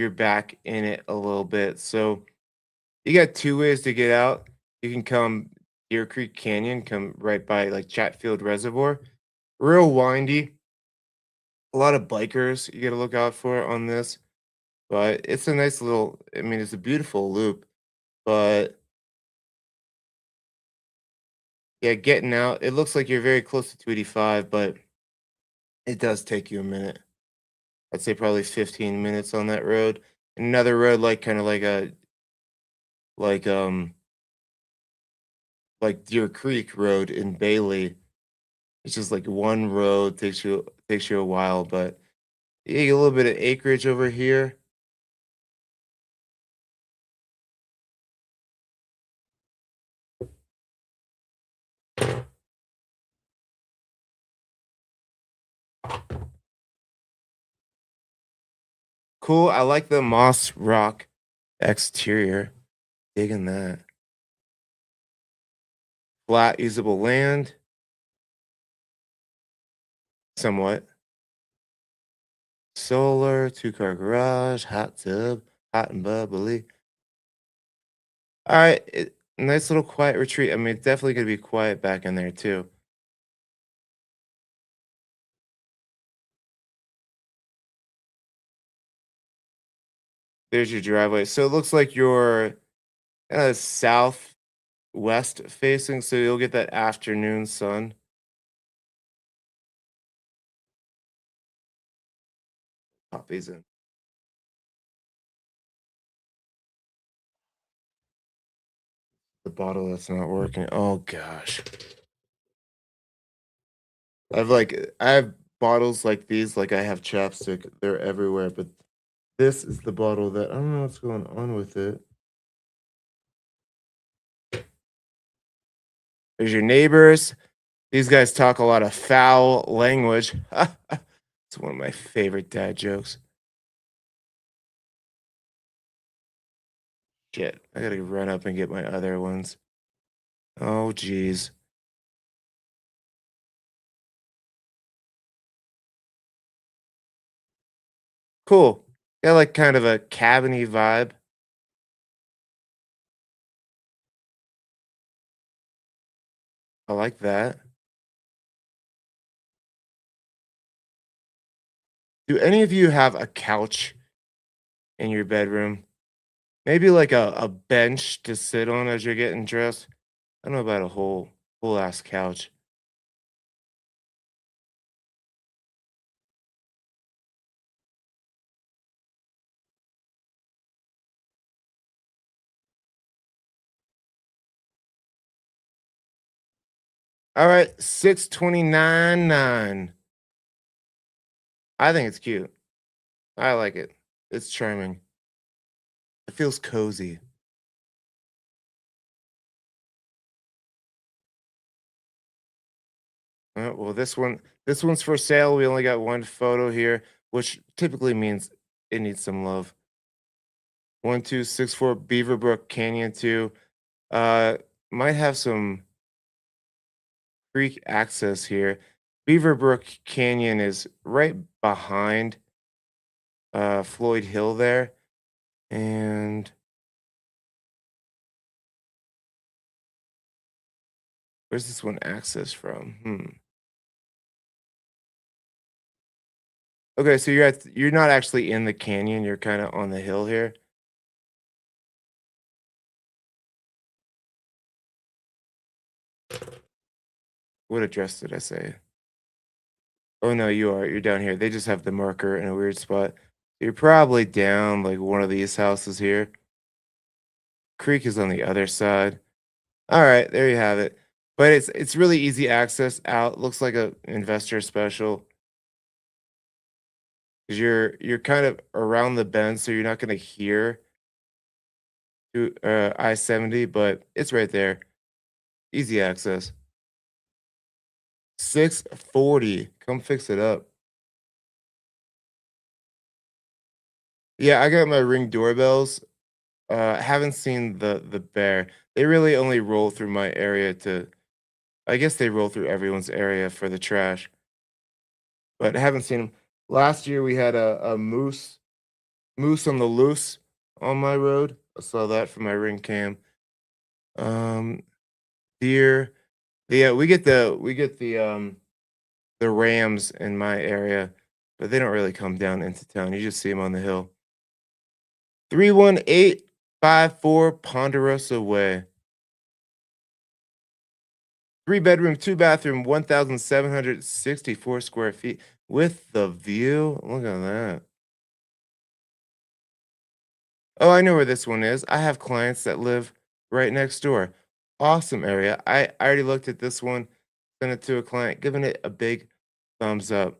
back in it a little bit. So you got two ways to get out. You can come Deer Creek Canyon, come right by like Chatfield Reservoir. Real windy. A lot of bikers you got to look out for on this, but it's a nice little. I mean, it's a beautiful loop, but yeah, getting out. It looks like you're very close to 285, but it does take you a minute. I'd say probably 15 minutes on that road. Another road like kind of like um like Deer Creek Road in Bailey. It's just like one road takes you a while, but yeah, you get a little bit of acreage over here. Cool. I like the moss rock exterior. Digging that. Flat usable land, somewhat. Solar, two-car garage, hot tub, hot and bubbly. All right, nice little quiet retreat. I mean, it's definitely gonna be quiet back in there too. There's your driveway. So it looks like you're southwest facing, so you'll get that afternoon sun. Pop these in. The bottle that's not working. Oh gosh. I have bottles like these, like I have chapstick. They're everywhere, but this is the bottle that I don't know what's going on with it. There's your neighbors. These guys talk a lot of foul language. It's one of my favorite dad jokes. Shit, I gotta run up and get my other ones. Oh, geez. Cool. Got like kind of a cabiny vibe. I like that. Do any of you have a couch in your bedroom? Maybe like a bench to sit on as you're getting dressed? I don't know about a whole ass couch. All right, 629.9. I think it's cute. I like it. It's charming. It feels cozy. Well, this one's for sale. We only got one photo here, which typically means it needs some love. 1264 Beaverbrook Canyon 2. Uh, might have some creek access here. Beaverbrook Canyon is right behind Floyd Hill there. And where's this one access from? Okay, so you're not actually in the canyon, you're kind of on the hill here. What address did I say? Oh no, you are. You're down here. They just have the marker in a weird spot. You're probably down like one of these houses here. Creek is on the other side. All right, there you have it. But it's really easy access out. Looks like a investor special because you're kind of around the bend, so you're not gonna hear to I-70, but it's right there. Easy access. 640. Come fix it up. Yeah, I got my Ring doorbells. Haven't seen the bear. They really only roll through my area to I guess they roll through everyone's area for the trash, but haven't seen them. Last year we had a moose on the loose on my road. I saw that from my Ring cam. Um, deer. Yeah, we get the rams in my area, but they don't really come down into town. You just see them on the hill. 31854 Ponderosa Way. 3 bedroom, 2 bathroom, 1,764 square feet with the view. Look at that. Oh, I know where this one is. I have clients that live right next door. Awesome area. I already looked at this one, sent it to a client, giving it a big thumbs up.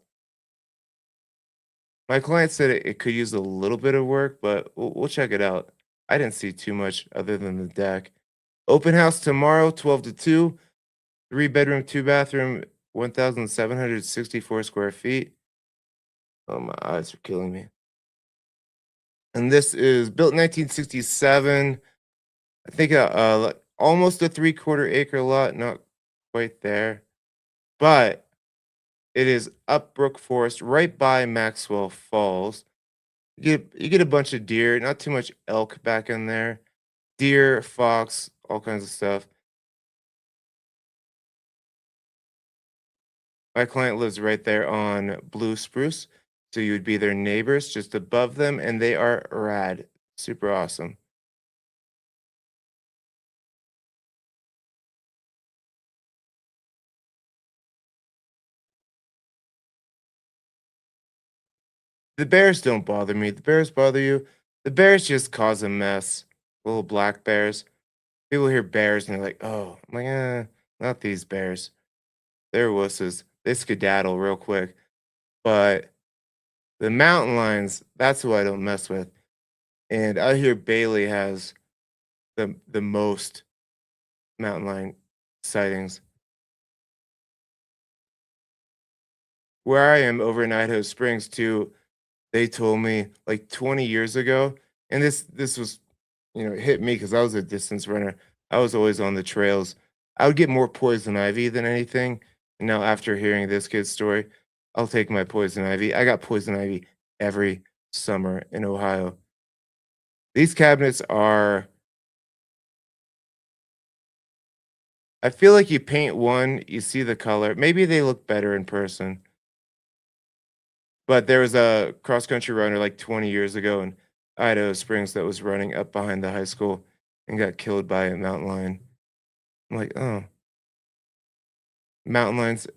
My client said it could use a little bit of work, but we'll check it out. I didn't see too much other than the deck. Open house tomorrow, 12 to 2. 3 bedroom, 2 bathroom, 1,764 square feet. Oh, my eyes are killing me. And this is built 1967. I think like almost a 3/4 acre lot, not quite there, but it is up Brook Forest, right by Maxwell Falls. You get a bunch of deer, not too much elk back in there. Deer, fox, all kinds of stuff. My client lives right there on Blue Spruce, so you would be their neighbors just above them, and they are rad, super awesome. The bears don't bother me. The bears bother you. The bears just cause a mess. Little black bears. People hear bears and they're like, "Oh," I'm like, not these bears. They're wusses. They skedaddle real quick. But the mountain lions, that's who I don't mess with. And I hear Bailey has the most mountain lion sightings. Where I am over in Idaho Springs too, they told me like 20 years ago, and this was, hit me because I was a distance runner. I was always on the trails. I would get more poison ivy than anything. And now after hearing this kid's story, I'll take my poison ivy. I got poison ivy every summer in Ohio. These cabinets are I feel like you paint one, you see the color. Maybe they look better in person. But there was a cross country runner like 20 years ago in Idaho Springs that was running up behind the high school and got killed by a mountain lion. I'm like, oh, mountain lions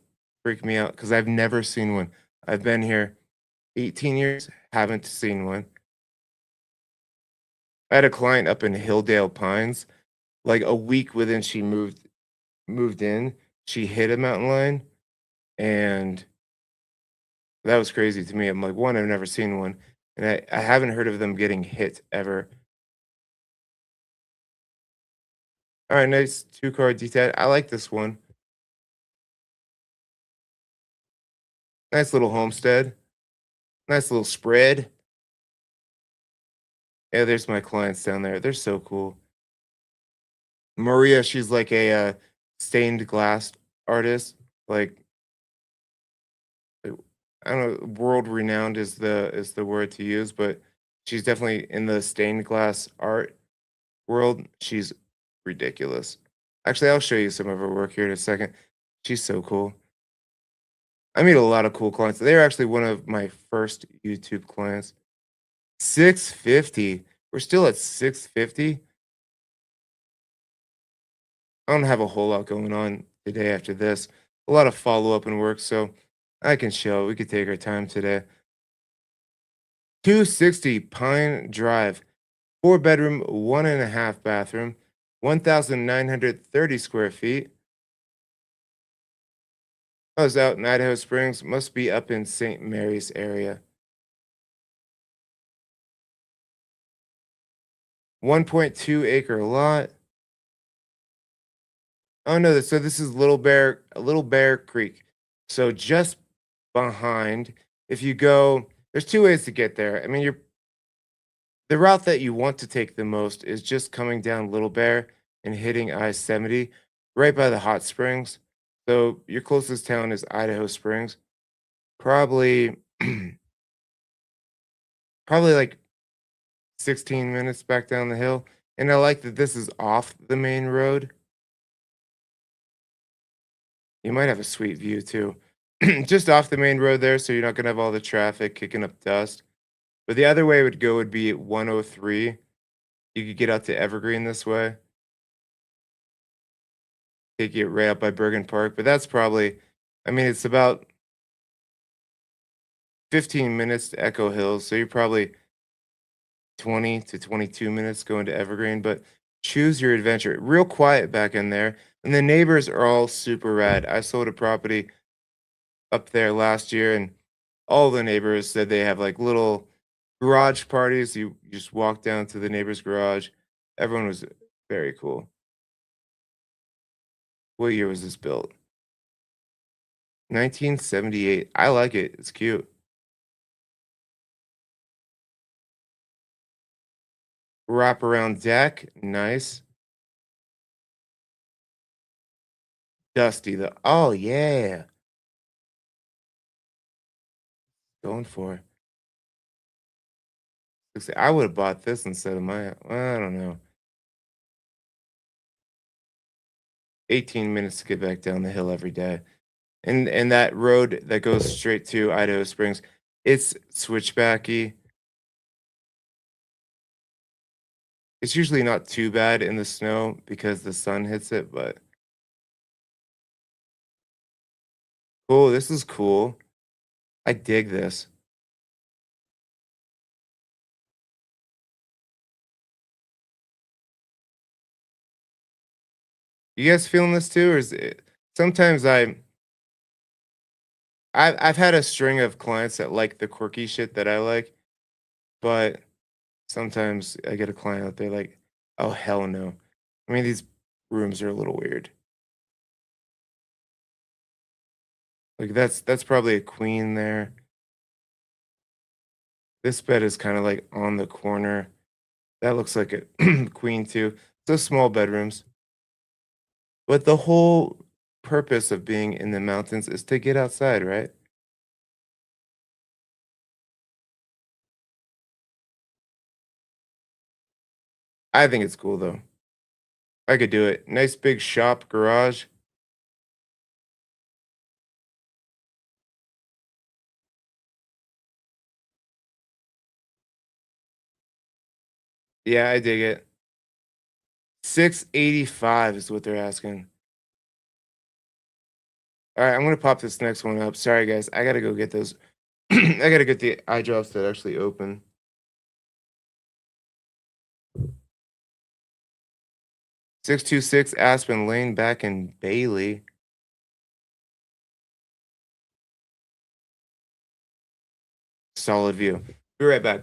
freak me out because I've never seen one. I've been here 18 years, haven't seen one. I had a client up in Hilldale Pines, like a week within she moved in, she hit a mountain lion, and that was crazy to me. I'm like, one, I've never seen one, and I haven't heard of them getting hit ever. All right, nice two-car detached. I like this one. Nice little homestead. Nice little spread. Yeah, there's my clients down there. They're so cool. Maria, she's like a stained glass artist. Like uh, I don't know, world renowned is the word to use, but she's definitely in the stained glass art world. She's ridiculous. Actually, I'll show you some of her work here in a second. She's so cool. I meet a lot of cool clients. They're actually one of my first YouTube clients. 650. We're still at 650. I don't have a whole lot going on today after this. A lot of follow up and work. So I can chill. We could take our time today. 260 Pine Drive, four bedroom, one and a half bathroom, 1,930 square feet. I was out in Idaho Springs, must be up in St. Mary's area. 1.2 acre lot. Oh no, so this is Little Bear Creek. So just behind, if you go, there's two ways to get there. I mean, the route that you want to take the most is just coming down Little Bear and hitting I-70 right by the hot springs. So your closest town is Idaho Springs. Probably probably like 16 minutes back down the hill. And I like that this is off the main road. You might have a sweet view too. Just off the main road there, so you're not gonna have all the traffic kicking up dust. But the other way would be 103. You could get out to Evergreen this way, take you right up by Bergen Park. But that's probably, I mean, it's about 15 minutes to Echo Hills, so you're probably 20 to 22 minutes going to Evergreen. But choose your adventure. Real quiet back in there, and the neighbors are all super rad. I sold a property up there last year, and all the neighbors said they have like little garage parties. You just walk down to the neighbor's garage. Everyone was very cool. What year was this built? 1978. I like it. It's cute. Wraparound deck. Nice. Dusty though. Oh yeah. Going for it. I would have bought this instead of my, I don't know. 18 minutes to get back down the hill every day. And that road that goes straight to Idaho Springs, it's switchbacky. It's usually not too bad in the snow because the sun hits it, but cool. This is cool. I dig this. You guys feeling this too, or is it? Sometimes I've had a string of clients that like the quirky shit that I like, but sometimes I get a client out there like, oh hell no. I mean, these rooms are a little weird. Like that's probably a queen there. This bed is kind of like on the corner. That looks like a queen too. So small bedrooms. But the whole purpose of being in the mountains is to get outside, right? I think it's cool though. I could do it. Nice big shop garage. Yeah, I dig it. 685 is what they're asking. All right, I'm gonna pop this next one up. Sorry guys, I gotta go get those. I gotta get the eye drops that actually open. 626 Aspen Lane back in Bailey. Solid view. Be right back.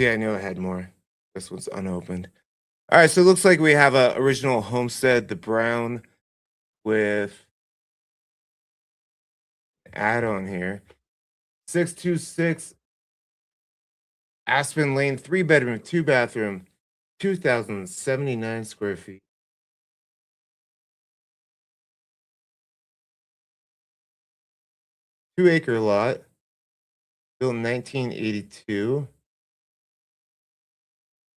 See, I knew I had more. This one's unopened. All right, so it looks like we have a original homestead, the brown with add-on here. 626 Aspen Lane, 3 bedroom, 2 bathroom, 2,079 square feet. 2 acre lot, built in 1982.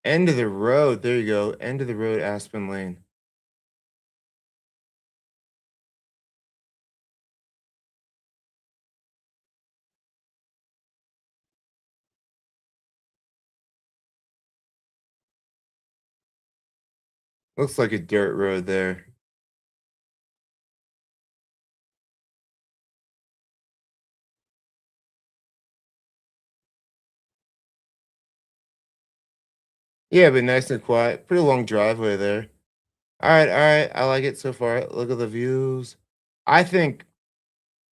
End of the road. There you go. End of the road, Aspen Lane. Looks like a dirt road there. Yeah, but nice and quiet. Pretty long driveway there. All right, all right. I like it so far. Look at the views. I think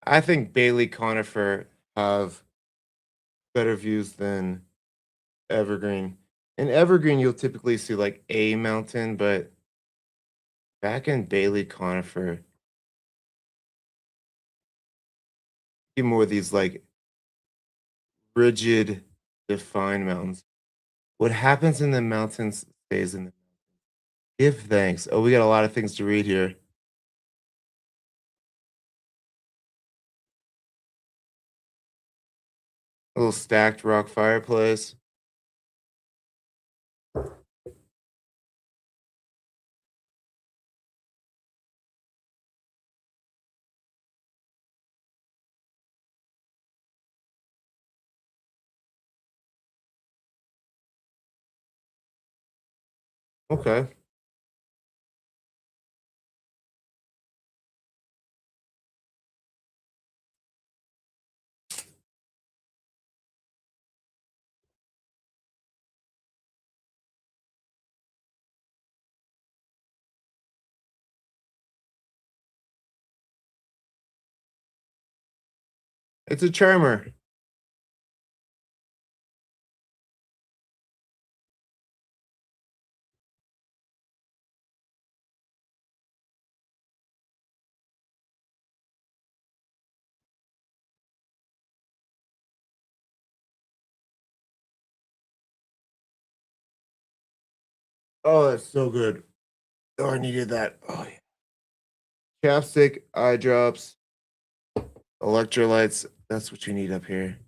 I think Bailey Conifer have better views than Evergreen. In Evergreen, you'll typically see like a mountain, but back in Bailey Conifer, you more of these like rigid, defined mountains. What happens in the mountains stays in the give thanks. Oh, we got a lot of things to read here. A little stacked rock fireplace. Okay. It's a charmer. Oh, that's so good. Oh, I needed that. Oh, yeah. Chapstick, eye drops, electrolytes. That's what you need up here.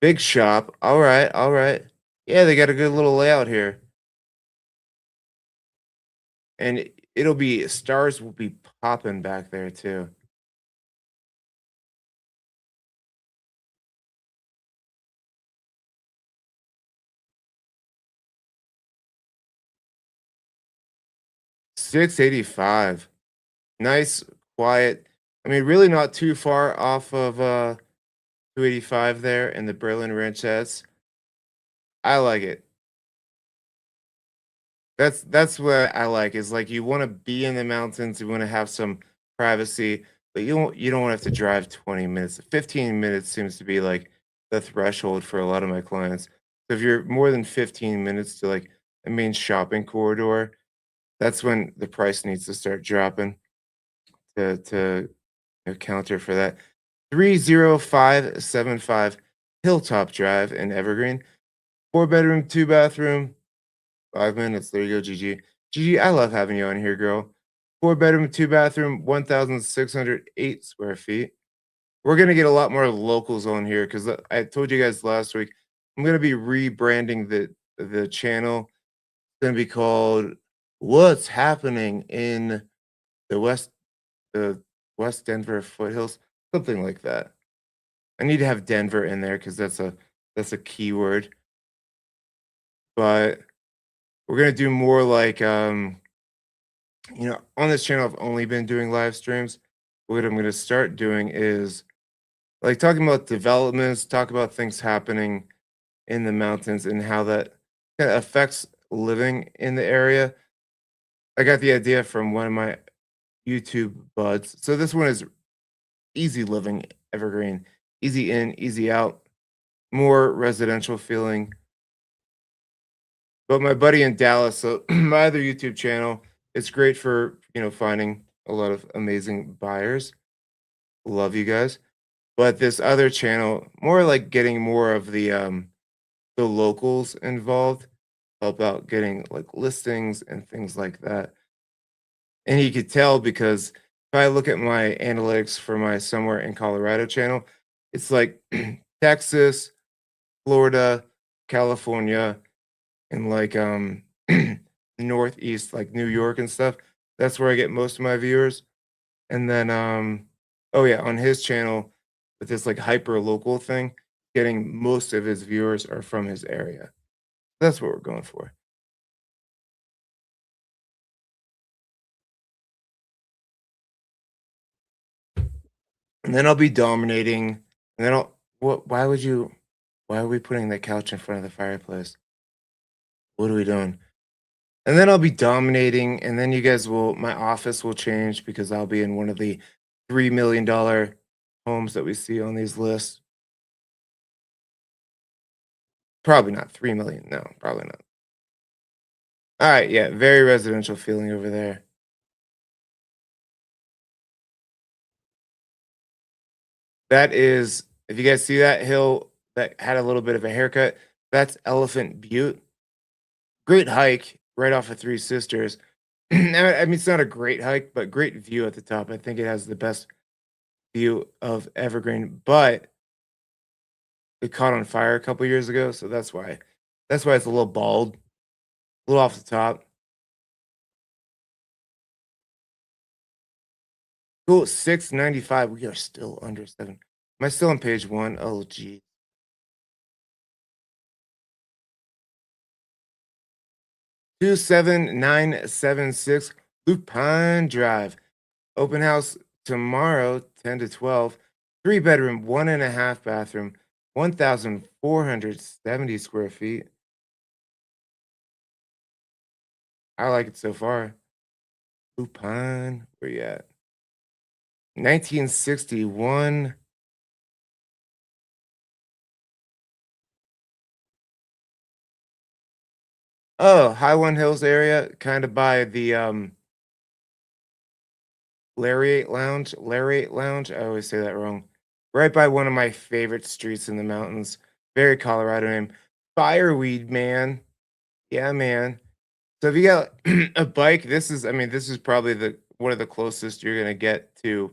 Big shop. All right, all right. Yeah, they got a good little layout here. And it'll be stars will be popping back there too. 685. Nice, quiet. I mean, really not too far off of 285 there in the Berlin Ranchettes. I like it. That's what I like is like you want to be in the mountains, you want to have some privacy, but you don't want to have to drive 20 minutes. 15 minutes seems to be like the threshold for a lot of my clients. So if you're more than 15 minutes to like a main shopping corridor, that's when the price needs to start dropping to counter for that. 30575 Hilltop Drive in Evergreen. 4 bedroom, 2 bathroom, 5 minutes. There you go, Gigi. Gigi, I love having you on here, girl. 4 bedroom, 2 bathroom, 1,608 square feet. We're gonna get a lot more locals on here because I told you guys last week I'm gonna be rebranding the channel. It's gonna be called "What's Happening in the West the West Denver Foothills," something like that. I need to have Denver in there because that's a keyword. But we're gonna do more like on this channel, I've only been doing live streams. What I'm gonna start doing is like talking about developments, talk about things happening in the mountains and how that kind of affects living in the area. I got the idea from one of my YouTube buds. So this one is easy living evergreen, easy in, easy out. more residential feeling. But my buddy in Dallas, so my other YouTube channel, it's great for, finding a lot of amazing buyers. Love you guys. But this other channel, more like getting more of the locals involved, help out getting like listings and things like that. And you could tell because if I look at my analytics for my Somewhere in Colorado channel, it's like Texas, Florida, California, and like Northeast, like New York and stuff. That's where I get most of my viewers. And then oh yeah, on his channel with this like hyper local thing, getting most of his viewers are from his area. That's what we're going for. And then I'll be dominating. And then I'll what why are we putting the couch in front of the fireplace? What are we doing? And then I'll be dominating, and then you guys will my office will change because I'll be in one of the $3 million homes that we see on these lists. Probably not 3 million. No, probably not. All right, yeah, very residential feeling over there. That is, if you guys see that hill that had a little bit of a haircut, that's Elephant Butte. Great hike right off of Three Sisters. I mean, it's not a great hike, but great view at the top. I think it has the best view of Evergreen, but it caught on fire a couple years ago, so that's why. That's why it's a little bald, a little off the top. Cool, 695. We are still under 7. Am I still on page 1? Oh, gee. 27976 Lupine Drive. Open house tomorrow, 10 to 12. 3 bedroom, 1.5 bathroom, 1,470 square feet. I like it so far. Lupine, where you at? 1961. Oh, Highland Hills area, kind of by the Lariat Lounge. I always say that wrong. Right by one of my favorite streets in the mountains. Very Colorado name. Fireweed Man. Yeah, man. So if you got a bike, I mean, this is probably the one of the closest you're gonna get to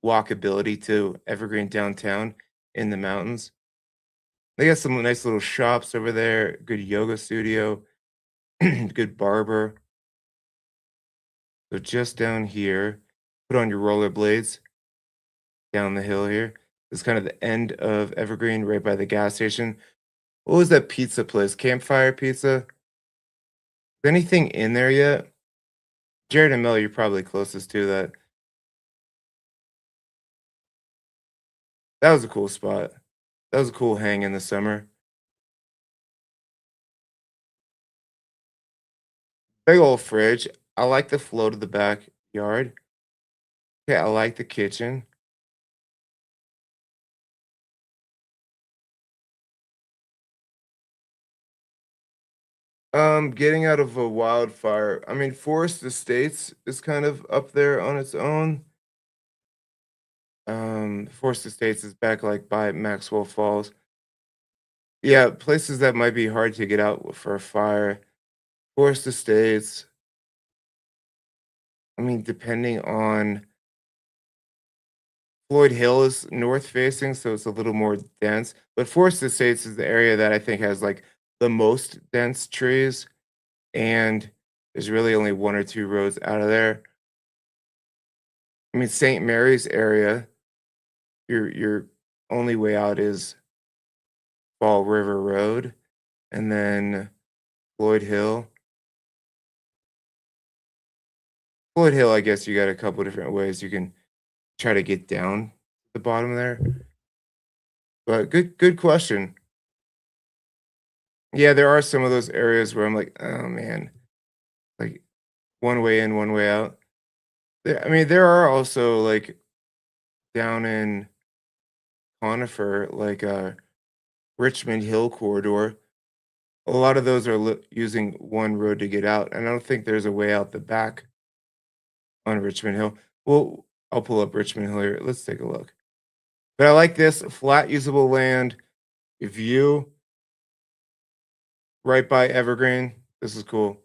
walkability to Evergreen downtown in the mountains. They got some nice little shops over there, good yoga studio, good barber. So just down here, put on your rollerblades down the hill here. It's kind of the end of Evergreen, right by the gas station. What was that pizza place? Campfire Pizza? Is anything in there yet? Jared and Mel, you're probably closest to that. That was a cool spot. That was a cool hang in the summer. Big old fridge. I like the flow to the backyard. Okay, I like the kitchen. Getting out of a wildfire. I mean, Forest Estates is kind of up there on its own. Forest Estates is back like by Maxwell Falls. Yeah, places that might be hard to get out for a fire. Forest Estates. I mean, depending on Floyd Hill is north facing, so it's a little more dense. But Forest Estates is the area that I think has like the most dense trees, and there's really only one or two roads out of there. I mean, St. Mary's area, your only way out is Fall River Road, and then Floyd Hill. Floyd Hill, I guess you got a couple different ways you can try to get down the bottom there. But good question. Yeah, there are some of those areas where I'm like, oh man, like one way in, one way out. I mean, there are also like down in Conifer, like Richmond Hill corridor. A lot of those are using one road to get out, and I don't think there's a way out the back on Richmond Hill. Well, I'll pull up Richmond Hill here. Let's take a look. But I like this flat usable land view right by Evergreen. This is cool.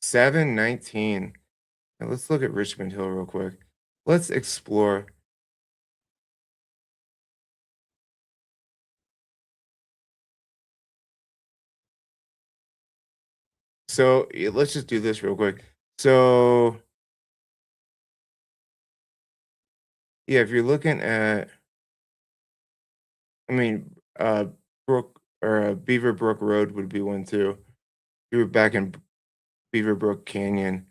719. Now let's look at Richmond Hill real quick. Let's explore. So let's just do this real quick. So yeah, if you're looking at, I mean, Brook or Beaver Brook Road would be one too. You were back in Beaver Brook Canyon.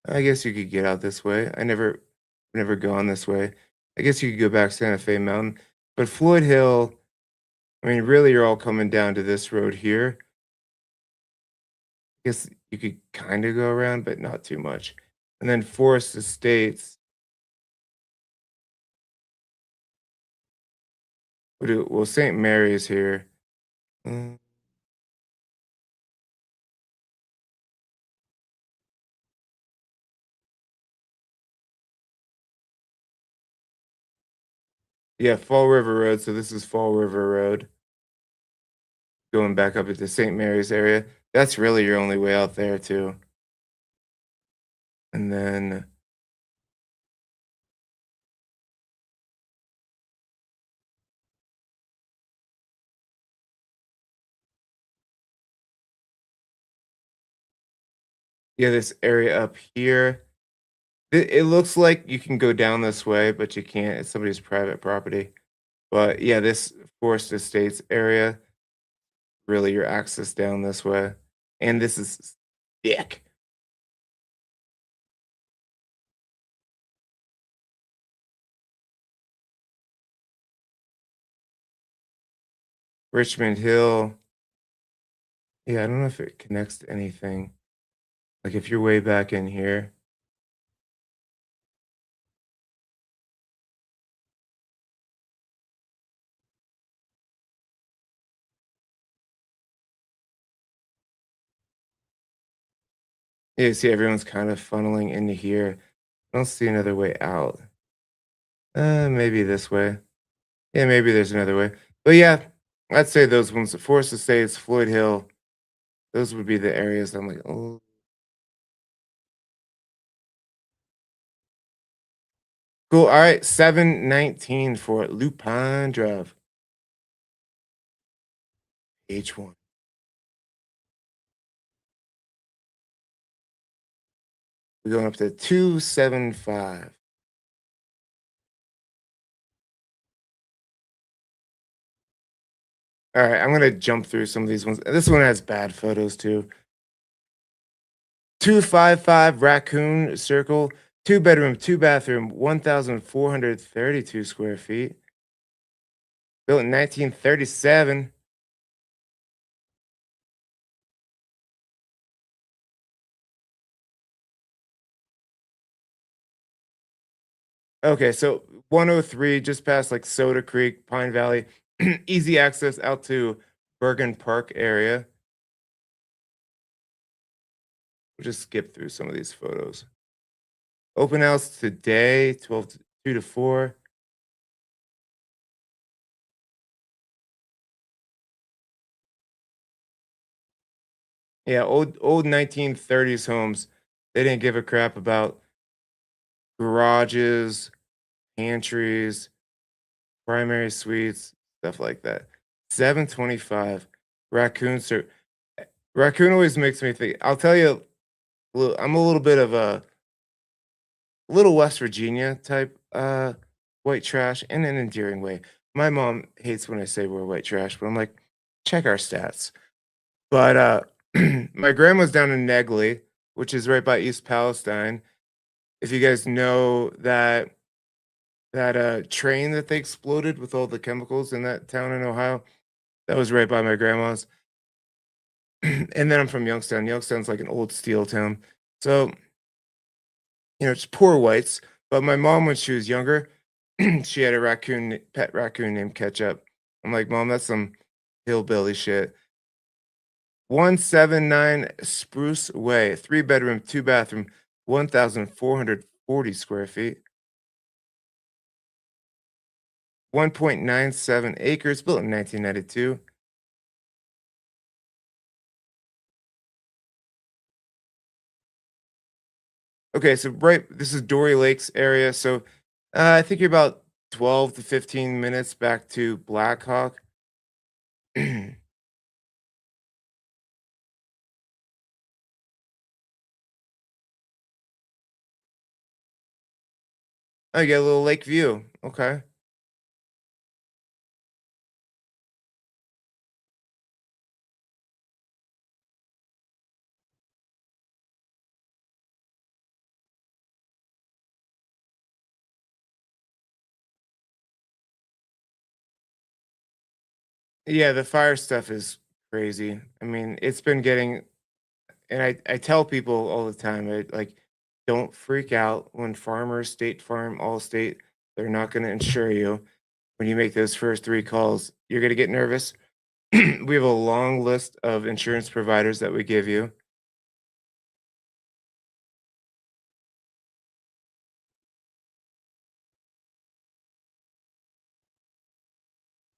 I guess you could get out this way. Never gone this way. I guess you could go back Santa Fe Mountain, but Floyd Hill. I mean, really, you're all coming down to this road here. I guess you could kind of go around, but not too much. And then Forest Estates. Well, St. Mary's here. Mm, yeah, Fall River Road. So this is Fall River Road. Going back up into St. Mary's area. That's really your only way out there too. And then yeah, this area up here. It looks like you can go down this way, but you can't. It's somebody's private property. But yeah, this Forest Estates area, really your access down this way. And this is thick. Richmond Hill. Yeah, I don't know if it connects to anything. Like if you're way back in here. Yeah, see everyone's kind of funneling into here. I don't see another way out. Maybe this way. Yeah, maybe there's another way. But yeah, I'd say those ones. Forest Estates, Floyd Hill, those would be the areas I'm like, oh, cool. All right, 719 for Lupine Drive. H1. We're going up to 275. All right, I'm gonna jump through some of these ones. This one has bad photos too. 255 Raccoon Circle, 2 bedroom, 2 bathroom, 1,432 square feet. Built in 1937. Okay, so 103 just past like Soda Creek, Pine Valley, easy access out to Bergen Park area. We'll just skip through some of these photos. Open house today, 2 to 4. Yeah, old 1930s homes. They didn't give a crap about garages, pantries, primary suites, stuff like that. 725. Raccoon sir. Raccoon always makes me think. I'll tell you, I'm a little bit of a little West Virginia type white trash in an endearing way. My mom hates when I say we're white trash, but I'm like, check our stats. But my grandma's down in Negley, which is right by East Palestine. If you guys know that train that they exploded with all the chemicals in that town in Ohio, that was right by my grandma's. And then I'm from Youngstown. Youngstown's like an old steel town. So, it's poor whites. But my mom, when she was younger, she had a pet raccoon named Ketchup. I'm like, Mom, that's some hillbilly shit. 179 Spruce Way, 3 bedroom, 2 bathroom, 1,440 square feet, 1.97 acres, built in 1992. Okay, so this is Dory Lakes area. So I think you're about 12 to 15 minutes back to Blackhawk. Oh, you get a little lake view. Okay. Yeah, the fire stuff is crazy. I mean, it's been getting, and I tell people all the time, like, don't freak out when Farmers, State Farm, Allstate, they're not going to insure you. When you make those first three calls, you're going to get nervous. We have a long list of insurance providers that we give you.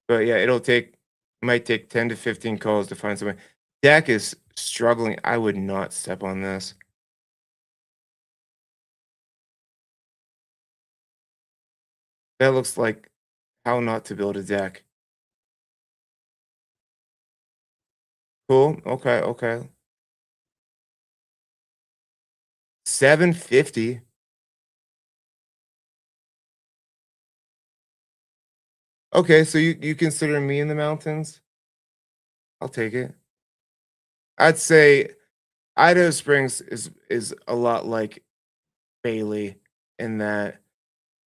But yeah, might take 10 to 15 calls to find someone. Dak is struggling. I would not step on this. That looks like how not to build a deck. Cool. Okay. Okay. 750. Okay. So you consider me in the mountains? I'll take it. I'd say Idaho Springs is a lot like Bailey in that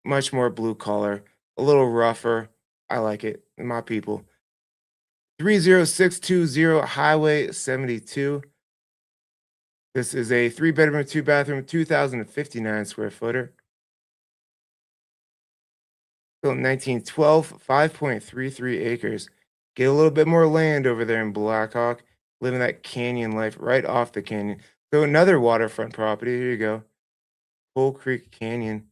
much more blue collar, a little rougher. I like it. My people. 30620 Highway 72. This is a 3 bedroom, 2 bathroom, 2,059 square footer. Built in 1912, 5.33 acres. Get a little bit more land over there in Blackhawk, living that canyon life right off the canyon. So another waterfront property. Here you go. Coal Creek Canyon.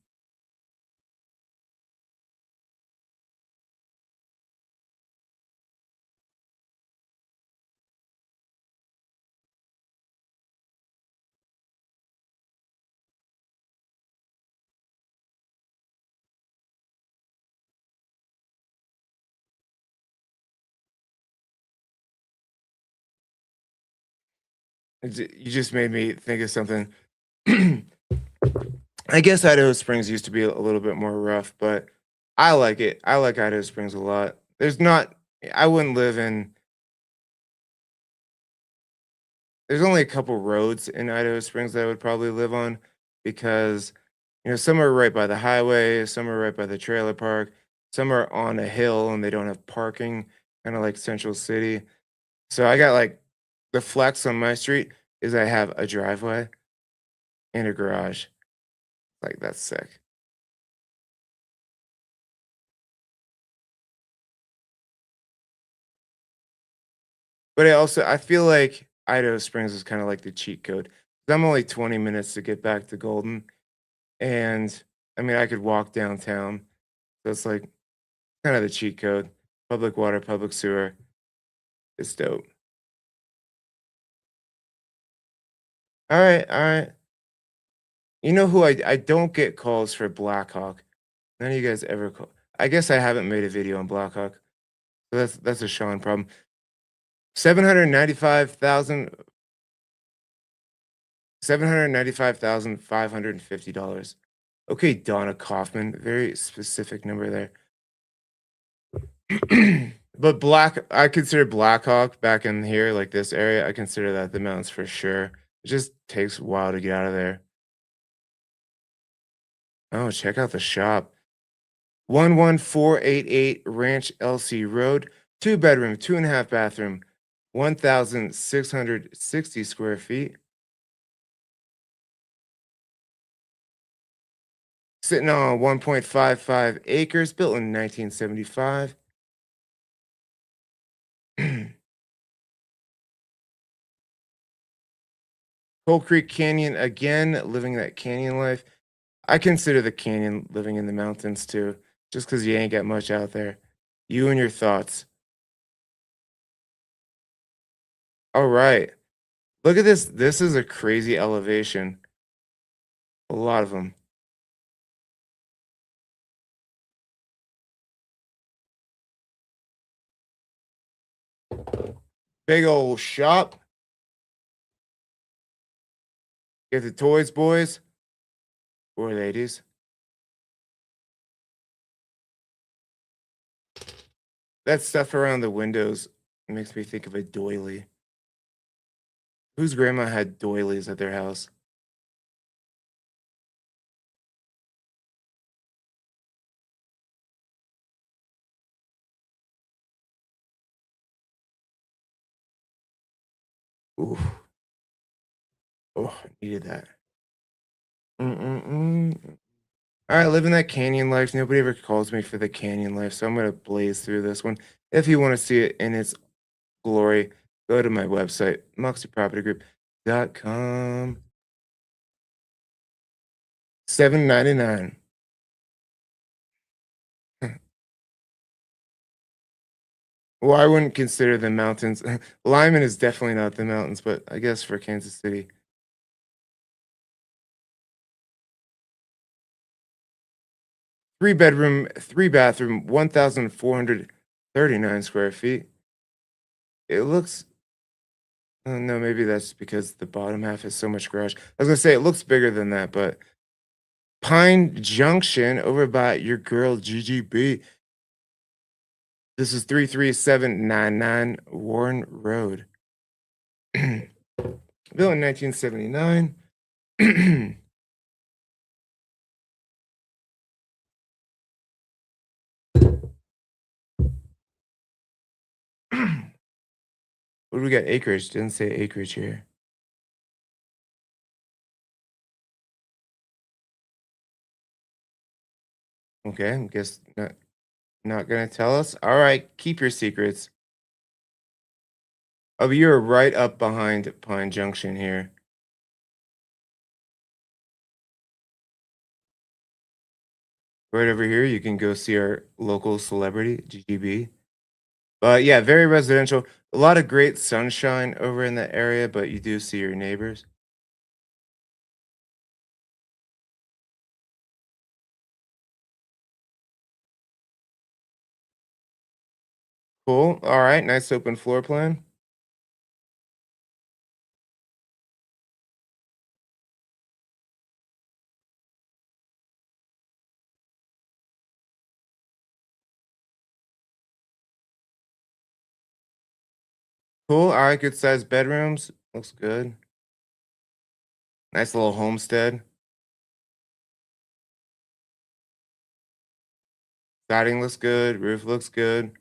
You just made me think of something. I guess Idaho Springs used to be a little bit more rough, but I like it. I like Idaho Springs a lot. There's not, I wouldn't live in, there's only a couple roads in Idaho Springs that I would probably live on because, some are right by the highway, some are right by the trailer park, some are on a hill and they don't have parking, kind of like Central City. So I got like the flex on my street is I have a driveway and a garage. Like that's sick. But I feel like Idaho Springs is kind of like the cheat code. 'Cause I'm only 20 minutes to get back to Golden, and I mean I could walk downtown. So it's like kind of the cheat code. Public water, public sewer. It's dope. All right, all right. You know who I don't get calls for Blackhawk. None of you guys ever call. I guess I haven't made a video on Blackhawk. So that's a Sean problem. 795,000 $795,550. Okay, Donna Kaufman, very specific number there. But I consider Blackhawk back in here, like this area. I consider that the mountains for sure. It just takes a while to get out of there. Oh, check out the shop. 11488 Ranch LC Road, 2 bedroom, 2.5 bathroom, 1,660 square feet, Sitting on 1.55 acres, built in 1975. Coal Creek Canyon, again, living that canyon life. I consider the canyon living in the mountains too, just because you ain't got much out there. You and your thoughts. All right. Look at this. This is a crazy elevation. A lot of them. Big old shop. Get the toys, boys or ladies. That stuff around the windows makes me think of a doily. Whose grandma had doilies at their house? Ooh, oh, I needed that. Mm-mm-mm. All right, living that canyon life. Nobody ever calls me for the canyon life, so I'm gonna blaze through this one. If you want to see it in its glory, go to my website, moxiepropertygroup.com. 7.99. Well, I wouldn't consider the mountains. Lyman is definitely not the mountains, but I guess for Kansas City. Three bedroom, three bathroom, 1,439 square feet. It looks, no, maybe that's because the bottom half is so much garage. I was gonna say it looks bigger than that, but Pine Junction over by your girl GGB. This is 33799 Warren Road. Built in 1979. What do we got? Acreage. Didn't say acreage here. Okay, I guess not gonna tell us. All right, keep your secrets. Oh, you're right up behind Pine Junction here. Right over here, you can go see our local celebrity, GGB. But yeah, very residential. A lot of great sunshine over in the area, but you do see your neighbors. Cool. All right, nice open floor plan. 'Cool, alright, good sized bedrooms, looks good. Nice little homestead. Siding looks good, roof looks good.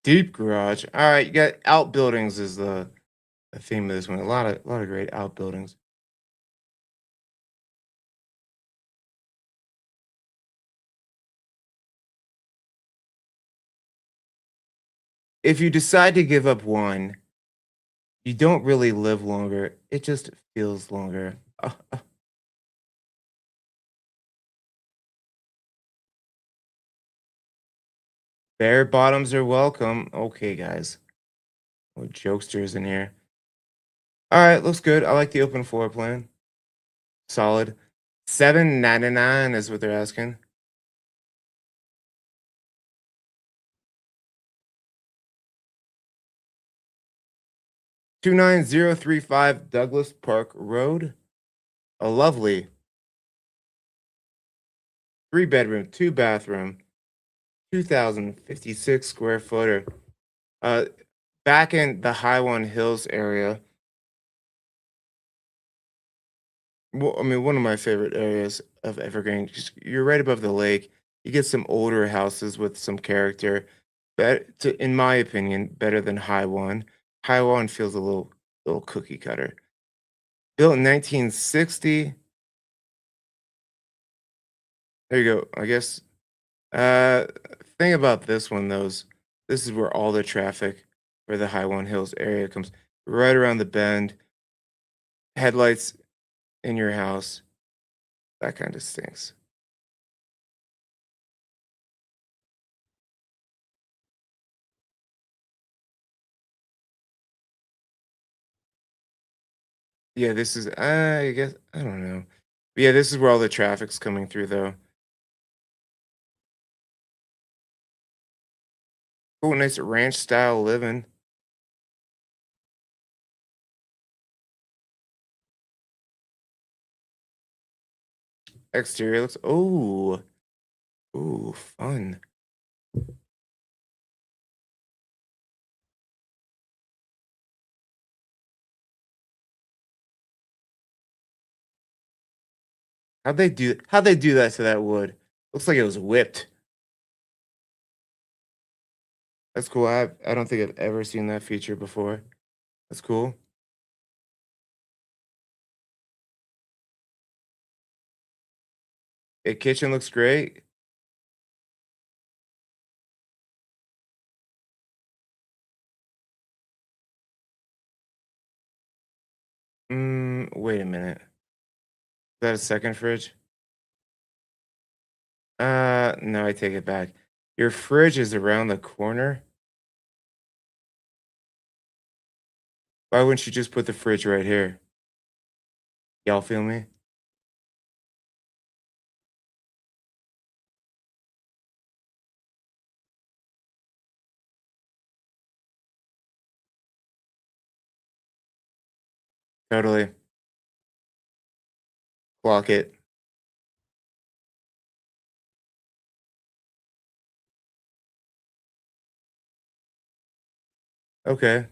Deep garage. Alright, you got outbuildings is the theme of this one. A lot of great outbuildings. If you decide to give up one, you don't really live longer, it just feels longer. Bare bottoms are welcome. Okay, guys. No jokesters in here. Alright, looks good. I like the open floor plan. Solid. 7.99 is what they're asking. 29035 Douglas Park Road. A lovely three bedroom, two bathroom, 2,056 square footer. Uh, back in the High One Hills area. Well, I mean, one of my favorite areas of Evergreen, just you're right above the lake. You get some older houses with some character. In my opinion, better than High One. High One feels a little cookie cutter. Built in 1960. There you go. I guess. Uh, thing about this one, though, is this is where all the traffic for the High One Hills area comes right around the bend. Headlights in your house. That kind of stinks. Yeah, this is I guess I don't know. But yeah, this is where all the traffic's coming through though. Oh, nice ranch style living. Exterior looks fun. How'd they do that to that wood? Looks like it was whipped. That's cool. I don't think I've ever seen that feature before. That's cool. The kitchen looks great. Wait a minute. Is that a second fridge? No, I take it back. Your fridge is around the corner. Why wouldn't you just put the fridge right here? Y'all feel me? Totally. Clock it. Okay.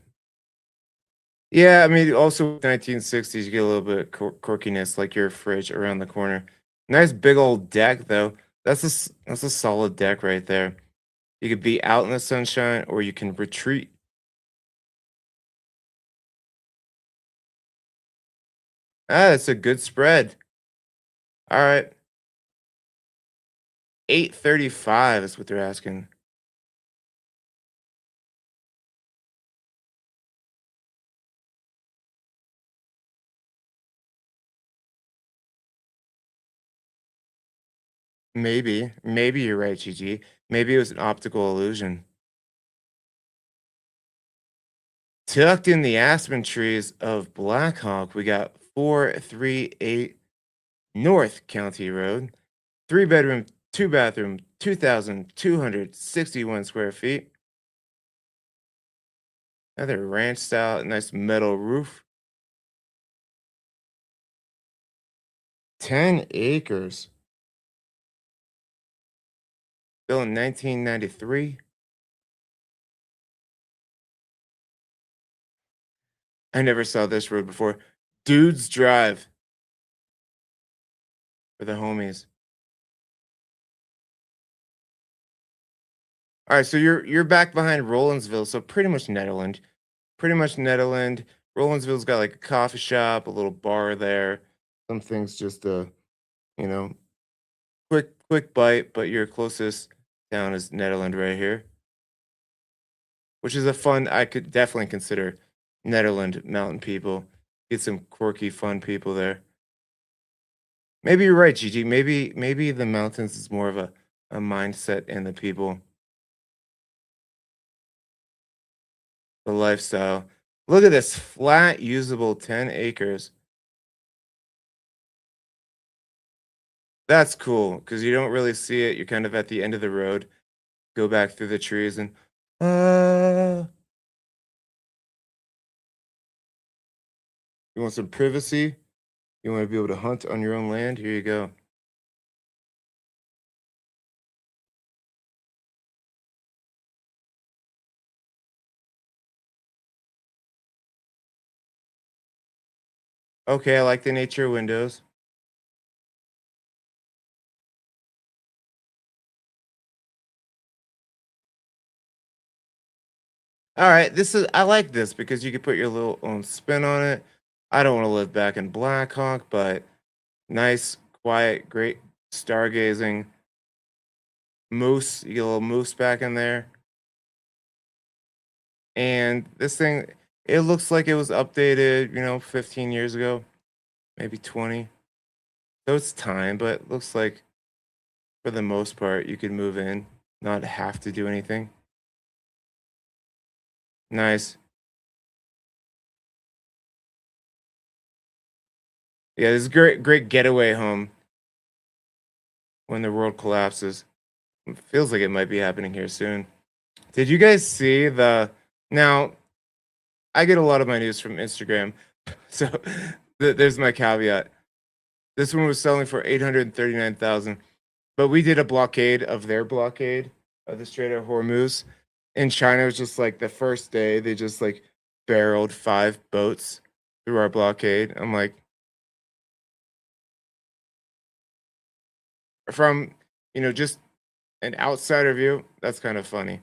Yeah, I mean, also with 1960s, you get a little bit of quirkiness, like your fridge around the corner. Nice big old deck, though. That's a solid deck right there. You could be out in the sunshine, or you can retreat. Ah, that's a good spread. All right, 835 is what they're asking. Maybe you're right, GG. Maybe it was an optical illusion. Tucked in the aspen trees of Blackhawk, we got 438 North County Road. Three bedroom, two bathroom, 2,261 square feet. Another ranch style, nice metal roof. 10 acres. Built in 1993. I never saw this road before. Dude's Drive for the homies. All right, so you're back behind Rollinsville, so pretty much Netherland. Pretty much Netherland. Rollinsville's got like a coffee shop, a little bar there. Some things just you know, quick bite, but your closest town is Netherland right here, which is a fun I could definitely consider Netherland mountain people. Get some quirky, fun people there. Maybe you're right, Gigi. Maybe the mountains is more of a mindset and the people, the lifestyle. Look at this flat, usable 10 acres. That's cool because you don't really see it. You're kind of at the end of the road. Go back through the trees and uh you want some privacy? You want to be able to hunt on your own land? Here you go. Okay, I like the nature windows. All right, this is I like this because you can put your little own spin on it. I don't want to live back in Blackhawk, but nice, quiet, great stargazing. Moose, you get a little moose back in there. And this thing, it looks like it was updated, 15 years ago, maybe 20. So it's time, but it looks like for the most part, you could move in, not have to do anything. Nice. Yeah, this is great, great getaway home when the world collapses. It feels like it might be happening here soon. Did you guys see the? Now, I get a lot of my news from Instagram, so there's my caveat. This one was selling for 839,000, but we did a blockade of their blockade of the Strait of Hormuz in China. It was just like the first day they just like barreled 5 boats through our blockade. I'm like, from just an outsider view, that's kind of funny.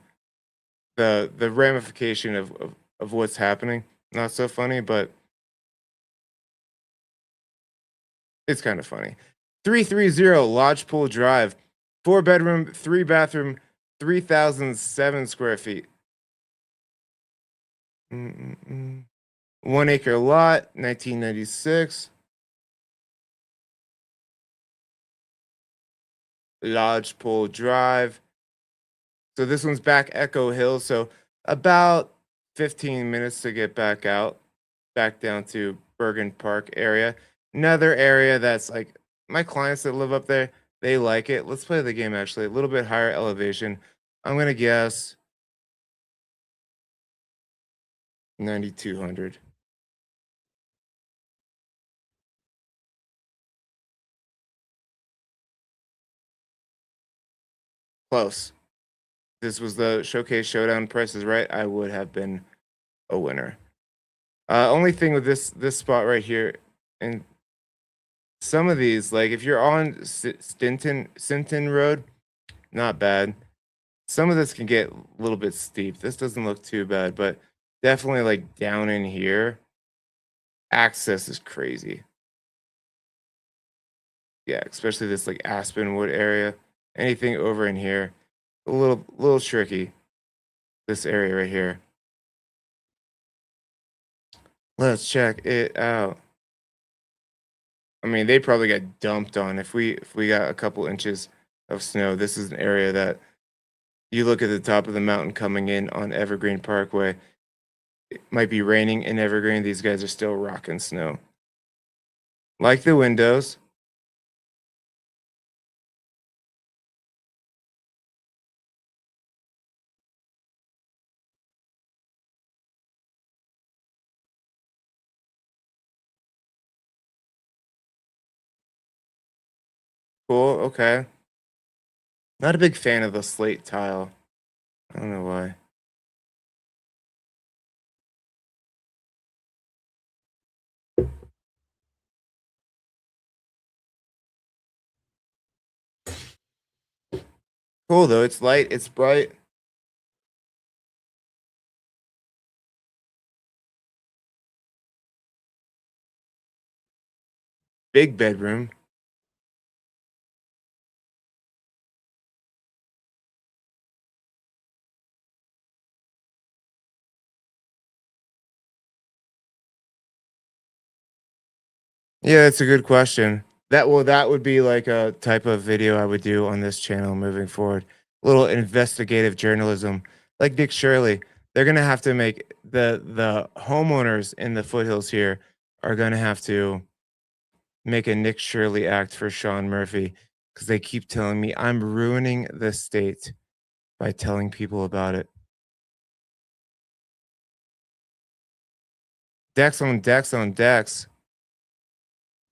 The ramification of what's happening, not so funny, but it's kind of funny. 330 Lodgepole Drive, 4 bedroom, 3 bathroom, 3,007 square feet. 1 acre lot, 1996. Lodgepole Drive. So this one's back Echo Hill. So about 15 minutes to get back out, back down to Bergen Park area. Another area that's like my clients that live up there, they like it. Let's play the game actually. A little bit higher elevation. I'm going to guess 9,200. Close. This was the showcase showdown prices, right? I would have been a winner. Only thing with this spot right here, and some of these, like if you're on Sinton Road, not bad. Some of this can get a little bit steep. This doesn't look too bad, but definitely like down in here, access is crazy. Yeah, especially this like Aspenwood area. Anything over in here, a little tricky. This area right here. Let's check it out. I mean, they probably got dumped on if we got a couple inches of snow. This is an area that you look at the top of the mountain coming in on Evergreen Parkway. It might be raining in Evergreen. These guys are still rocking snow. Like the windows. Cool. Okay. Not a big fan of the slate tile. I don't know why. Cool though. It's light. It's bright. Big bedroom. Yeah, that's a good question. That would be like a type of video I would do on this channel moving forward. A little investigative journalism, like Dick Shirley. They're gonna have to make the homeowners in the foothills here are gonna have to make a Nick Shirley act for Sean Murphy because they keep telling me I'm ruining the state by telling people about it. Decks on decks on decks.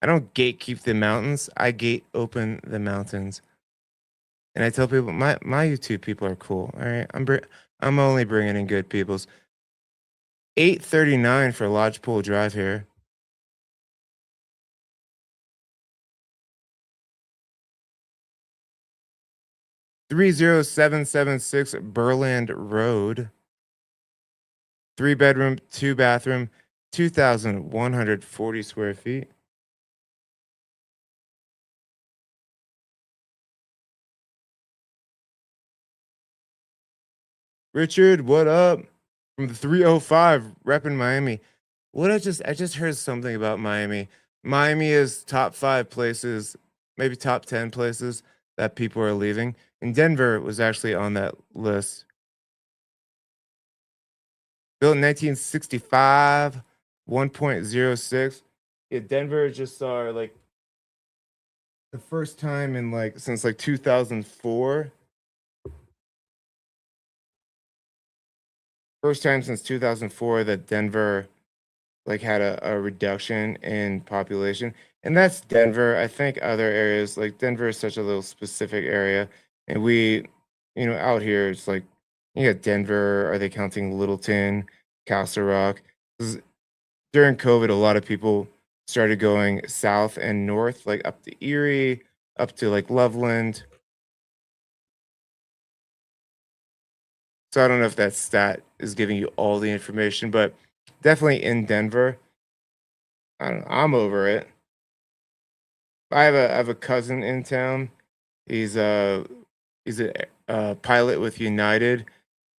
I don't gatekeep the mountains. I gate open the mountains. And I tell people my YouTube people are cool. All right, I'm only bringing in good people's. 839 for Lodgepole Drive here. 30776 Burland Road. 3 bedroom, 2 bathroom, 2,140 square feet. Richard, what up? From the 305, repping Miami. I just heard something about Miami. Miami is top 5 places, maybe top 10 places that people are leaving. And Denver was actually on that list. Built in 1965, 1.06. Yeah, Denver just saw like the first time in like since like 2004. First time since 2004 that Denver like had a reduction in population. And that's Denver. I think other areas like Denver is such a little specific area. And out here it's like you got Denver. Are they counting Littleton, Castle Rock? 'Cause during COVID, a lot of people started going south and north, like up to Erie, up to like Loveland. So I don't know if that stat is giving you all the information, but definitely in Denver, I don't know, I'm over it. I have a cousin in town. He's a he's a pilot with United,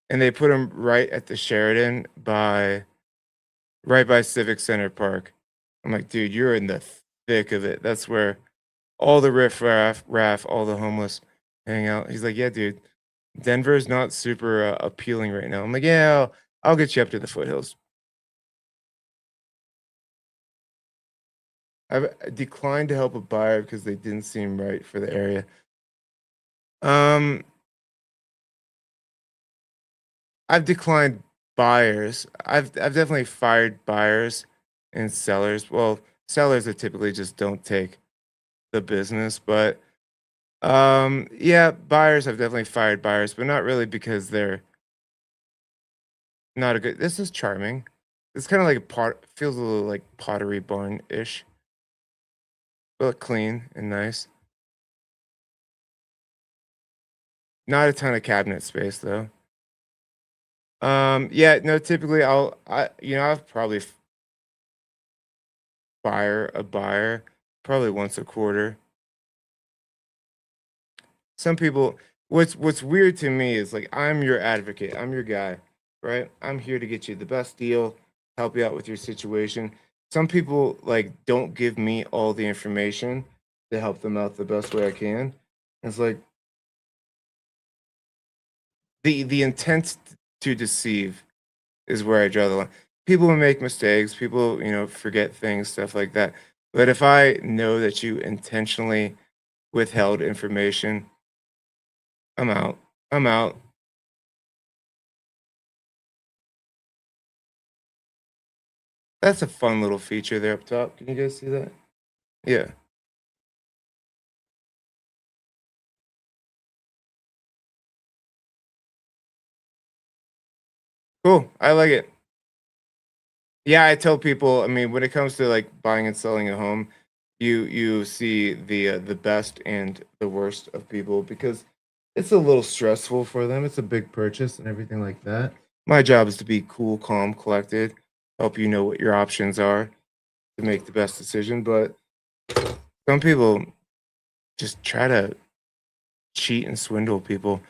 and they put him right at the Sheridan right by Civic Center Park. I'm like, dude, you're in the thick of it. That's where all the riff raff, all the homeless hang out. He's like, yeah, dude, Denver's not super appealing right now. I'm like, yeah, I'll get you up to the foothills. I've declined to help a buyer because they didn't seem right for the area. Um, I've declined buyers. I've definitely fired buyers and sellers. Well, sellers that typically just don't take the business, but yeah, buyers I've definitely fired buyers, but not really because they're not a good. This is charming. It's kind of like a pot. Feels a little like Pottery Barn ish, but clean and nice. Not a ton of cabinet space though. Yeah, no, typically I'll probably fire a buyer probably once a quarter. Some people what's weird to me is like I'm your advocate. I'm your guy, right? I'm here to get you the best deal, help you out with your situation. Some people like don't give me all the information to help them out the best way I can. It's like the intent to deceive is where I draw the line. People will make mistakes, people, forget things, stuff like that. But if I know that you intentionally withheld information, I'm out. I'm out. That's a fun little feature there up top. Can you guys see that? Yeah. Cool. I like it. Yeah, I tell people, I mean, when it comes to like buying and selling a home, you see the best and the worst of people because it's a little stressful for them. It's a big purchase and everything like that. My job is to be cool, calm, collected, help you know what your options are to make the best decision. But some people just try to cheat and swindle people.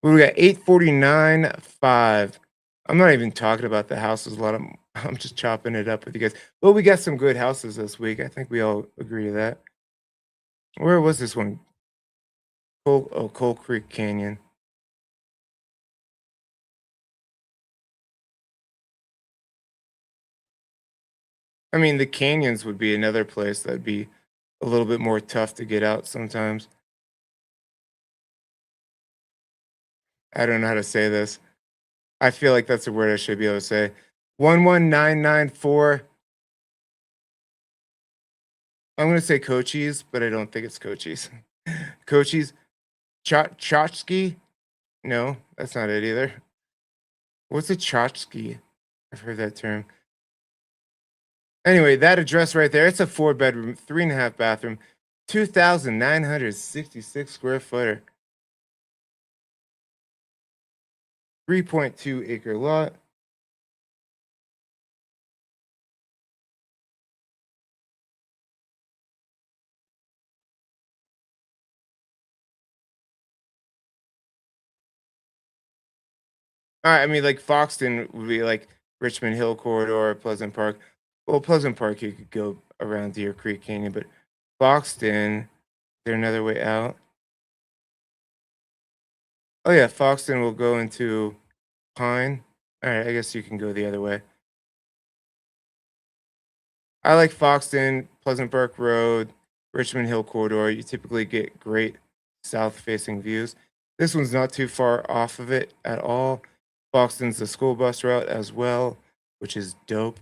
We got 849.5. I'm not even talking about the houses a lot. I'm just chopping it up with you guys. Well, we got some good houses this week. I think we all agree to that. Where was this one? Coal Creek Canyon. I mean, the canyons would be another place that'd be a little bit more tough to get out sometimes. I don't know how to say this. I feel like that's a word I should be able to say. 11994. I'm gonna say Cochise, but I don't think it's Cochise. Cochise. Tchotchke? No, that's not it either. What's a tchotchke? I've heard that term. Anyway, that address right there, it's a 4 bedroom, 3.5 bathroom, 2,966 square footer, 3.2 acre lot. I mean, like Foxton would be like Richmond Hill corridor, Pleasant Park. Well, Pleasant Park you could go around Deer Creek Canyon, but Foxton, is there another way out? Oh yeah, Foxton will go into Pine. All right, I guess you can go the other way. I like Foxton, Pleasant Park Road, Richmond Hill corridor. You typically get great south-facing views. This one's not too far off of it at all. Foxton's the school bus route as well, which is dope.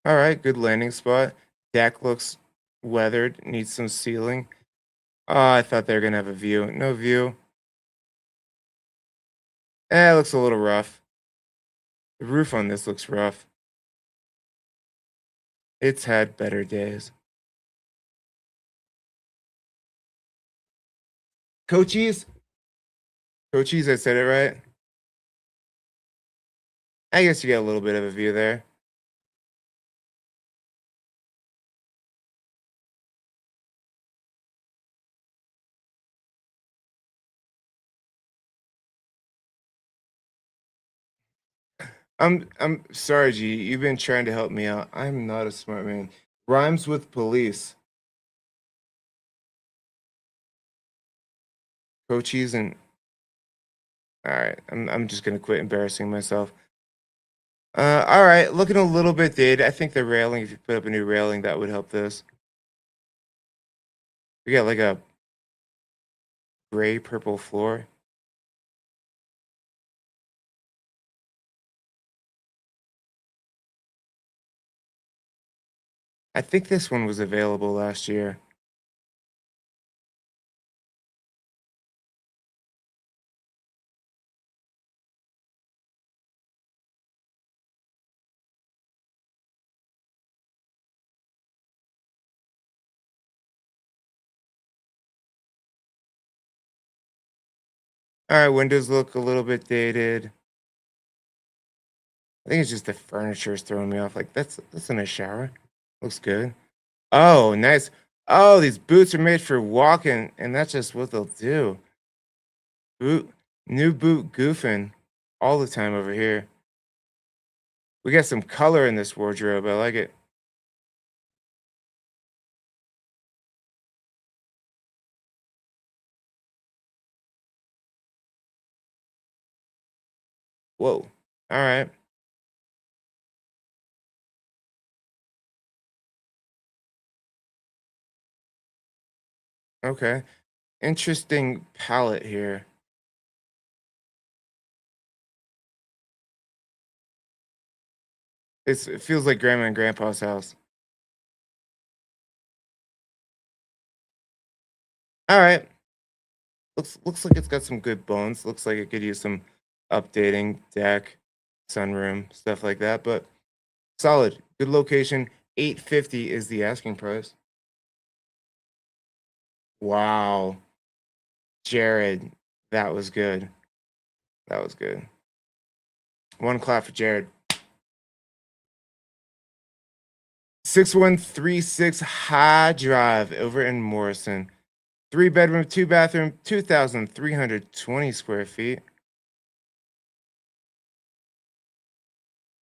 All right, good landing spot. Deck looks weathered, needs some sealing. Oh, I thought they were gonna have a view. No view. It looks a little rough. The roof on this looks rough. It's had better days. Coaches? Coaches, I said it right. I guess you get a little bit of a view there. I'm sorry, G. You've been trying to help me out. I'm not a smart man. Rhymes with police. Coaches and all right. I'm just gonna quit embarrassing myself. All right. Looking a little bit dated. I think the railing. If you put up a new railing, that would help this. We got like a gray purple floor. I think this one was available last year. All right. Windows look a little bit dated. I think it's just the furniture is throwing me off. Like that's in a shower. Looks good. Oh, nice. Oh, these boots are made for walking, and that's just what they'll do. Boot, new boot goofing all the time over here. We got some color in this wardrobe. I like it. Whoa. All right. Okay. Interesting palette here. It feels like grandma and grandpa's house. All right. Looks like it's got some good bones. Looks like it could use some updating, deck, sunroom, stuff like that. But solid. Good location. 850 is the asking price. Wow. Jared, that was good. That was good. One clap for Jared. 6136 High Drive over in Morrison. 3 bedroom, 2 bathroom, 2,320 square feet.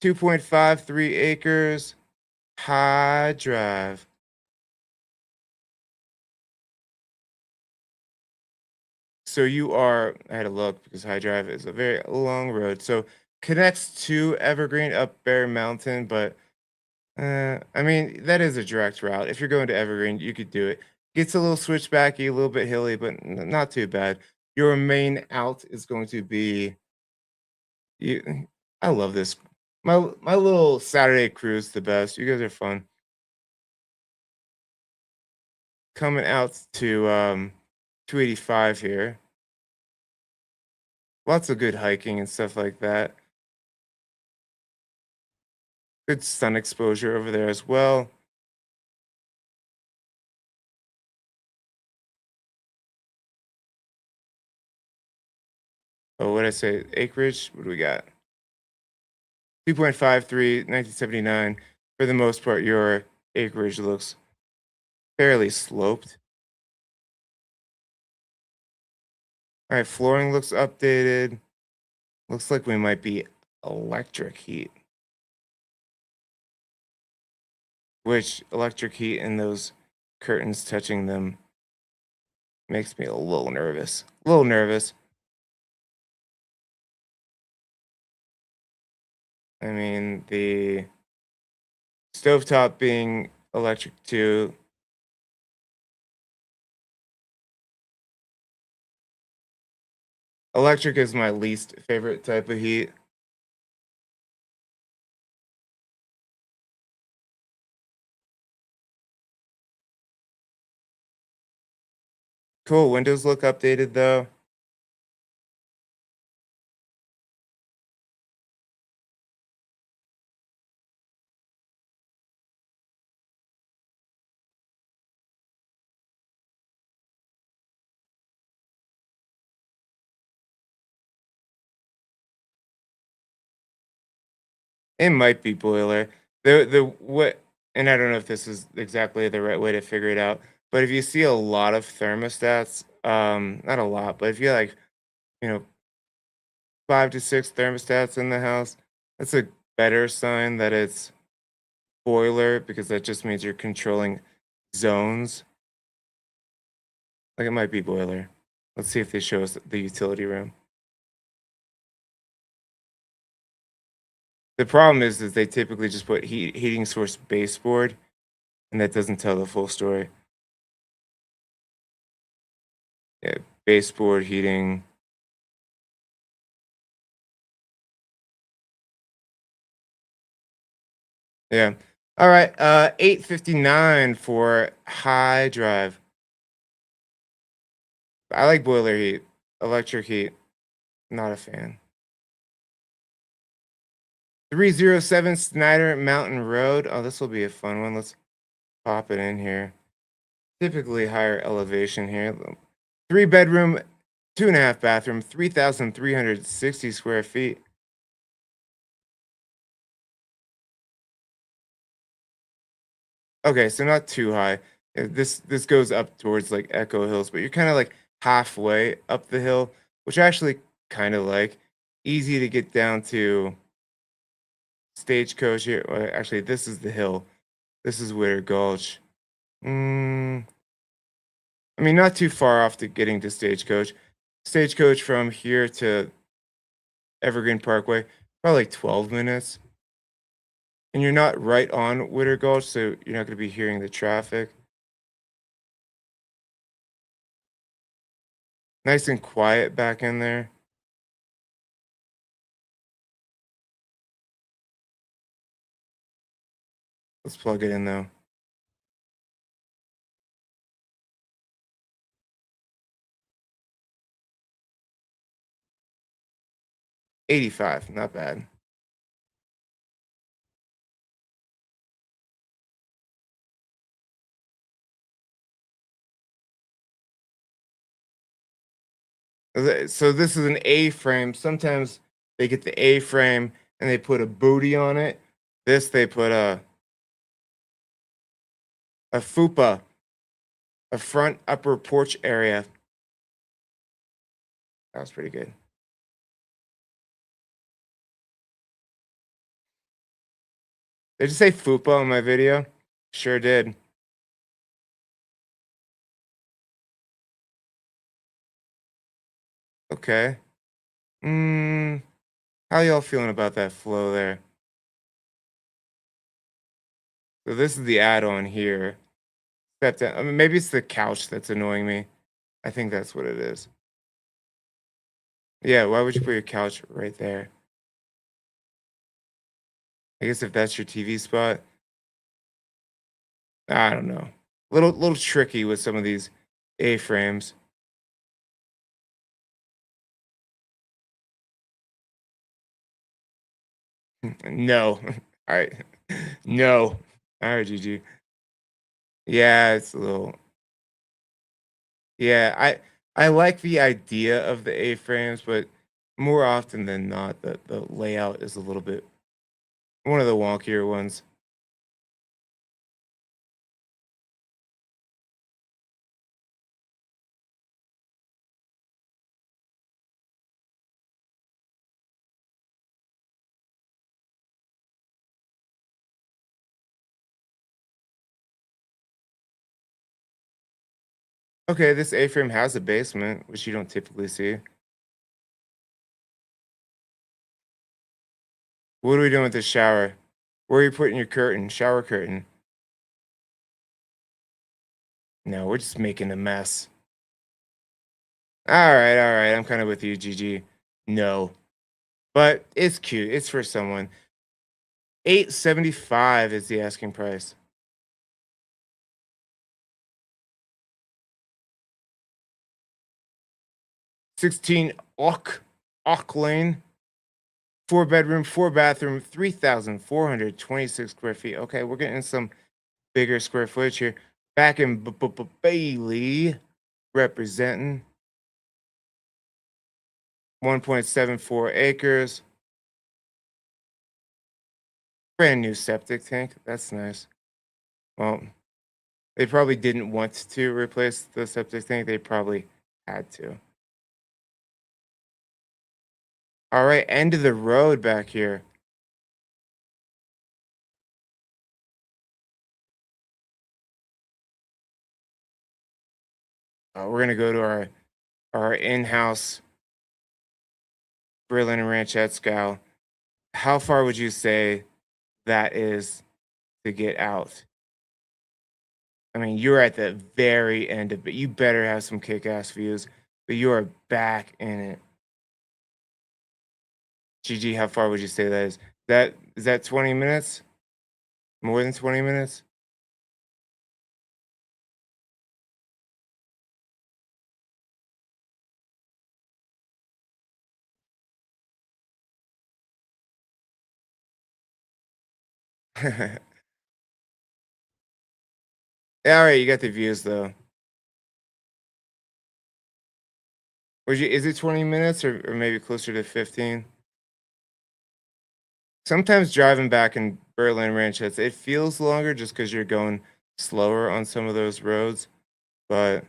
2.53 acres. High Drive. So you are, I had to look because High Drive is a very long road. So connects to Evergreen up Bear Mountain, but I mean, that is a direct route. If you're going to Evergreen, you could do it. Gets a little switchbacky, a little bit hilly, but not too bad. Your main out is going to be you. I love this. My little Saturday cruise, the best. You guys are fun. Coming out to 285 here. Lots of good hiking and stuff like that. Good sun exposure over there as well. Oh, what did I say? Acreage? What do we got? 2.53, 1979. For the most part, your acreage looks fairly sloped. All right, flooring looks updated. Looks like we might be electric heat, which electric heat and those curtains touching them makes me a little nervous. A little nervous. I mean, the stovetop being electric too. Electric is my least favorite type of heat. Cool. Windows look updated though. It might be boiler. The what and I don't know if this is exactly the right way to figure it out, but if you see a lot of thermostats, not a lot, but if you like, you know, 5 to 6 thermostats in the house, that's a better sign that it's boiler because that just means you're controlling zones. Like it might be boiler. Let's see if they show us the utility room. The problem is they typically just put heating source baseboard, and that doesn't tell the full story. Yeah, baseboard heating. Yeah. All right. 859 for high drive. I like boiler heat. Electric heat. Not a fan. 307 Snyder Mountain Road. Oh, this will be a fun one. Let's pop it in here. Typically higher elevation here. 3 bedroom, 2.5 bathroom, 3,360 square feet. Okay, so not too high. This goes up towards like Echo Hills, but you're kind of like halfway up the hill, which I actually kind of like. Easy to get down to Stagecoach here. Or actually, this is the hill. This is Witter Gulch. Mm, I mean, not too far off to getting to Stagecoach. Stagecoach from here to Evergreen Parkway, probably like 12 minutes. And you're not right on Witter Gulch, so you're not going to be hearing the traffic. Nice and quiet back in there. Let's plug it in though. 85, not bad. So this is an A-frame. Sometimes they get the A-frame and they put a booty on it. This they put a fupa, a front upper porch area. That was pretty good. Did you say fupa on my video? Sure did. Okay. Mm, how y'all feeling about that flow there? So this is the add-on here. Step down. I mean, maybe it's the couch that's annoying me. I think that's what it is. Yeah, why would you put your couch right there? I guess if that's your TV spot, I don't know. Little tricky with some of these A-frames. No. All right. No. All right, GG. Yeah, it's a little. Yeah, I like the idea of the A-frames, but more often than not, the layout is a little bit one of the wonkier ones. Okay, this A-frame has a basement, which you don't typically see. What are we doing with the shower? Where are you putting your curtain? Shower curtain. No, we're just making a mess. All right. I'm kind of with you, GG. No, but it's cute. It's for someone. 875 is the asking price. 16 Oak Lane. Four bedroom, four bathroom, 3,426 square feet. Okay, we're getting some bigger square footage here. Back in Bailey, representing 1.74 acres. Brand new septic tank. That's nice. Well, they probably didn't want to replace the septic tank. They probably had to. All right, end of the road back here. We're gonna go to our in-house Berlin and Ranchette Scow. How far would you say that is to get out? I mean, you're at the very end of it. You better have some kick-ass views, but you are back in it. GG, how far would you say that is? That 20 minutes? More than 20 minutes? Yeah, all right, you got the views though. Is it 20 minutes or maybe closer to 15? Sometimes driving back in Berlin Ranchettes, it feels longer just because you're going slower on some of those roads, but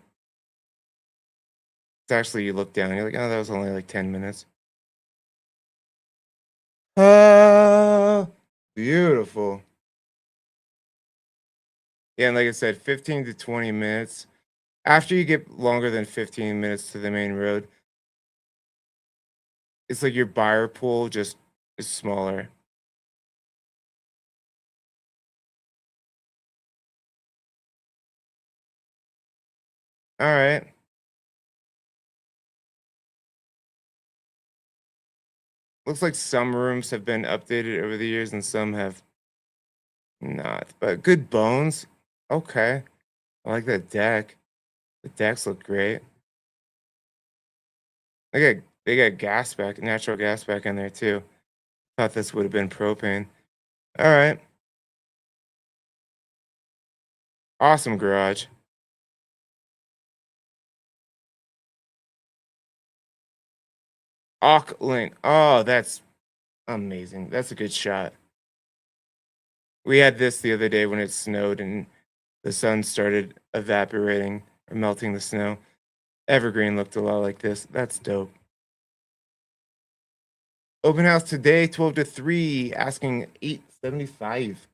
it's actually you look down, you're like, oh, that was only like 10 minutes. Oh, beautiful. Yeah, and like I said, 15 to 20 minutes. After you get longer than 15 minutes to the main road, it's like your buyer pool just is smaller. All right. Looks like some rooms have been updated over the years and some have not. But good bones. Okay. I like that deck. The decks look great. They got gas back, natural gas back in there too. Thought this would have been propane. All right. Awesome garage. Auckland. Oh, that's amazing. That's a good shot. We had this the other day when it snowed and the sun started evaporating or melting the snow. Evergreen looked a lot like this. That's dope. Open house today, 12 to 3, asking 875.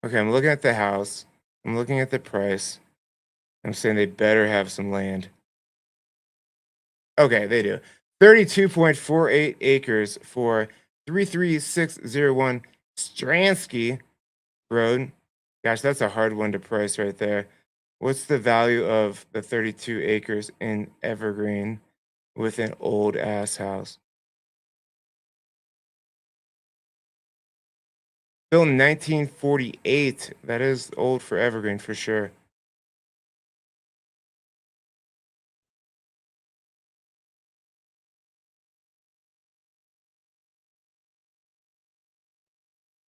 Okay, I'm looking at the house. I'm looking at the price. I'm saying they better have some land. Okay, they do. 32.48 acres for 33601 Stransky Road. Gosh, that's a hard one to price right there. What's the value of the 32 acres in Evergreen with an old ass house? Built in 1948. That is old for Evergreen for sure.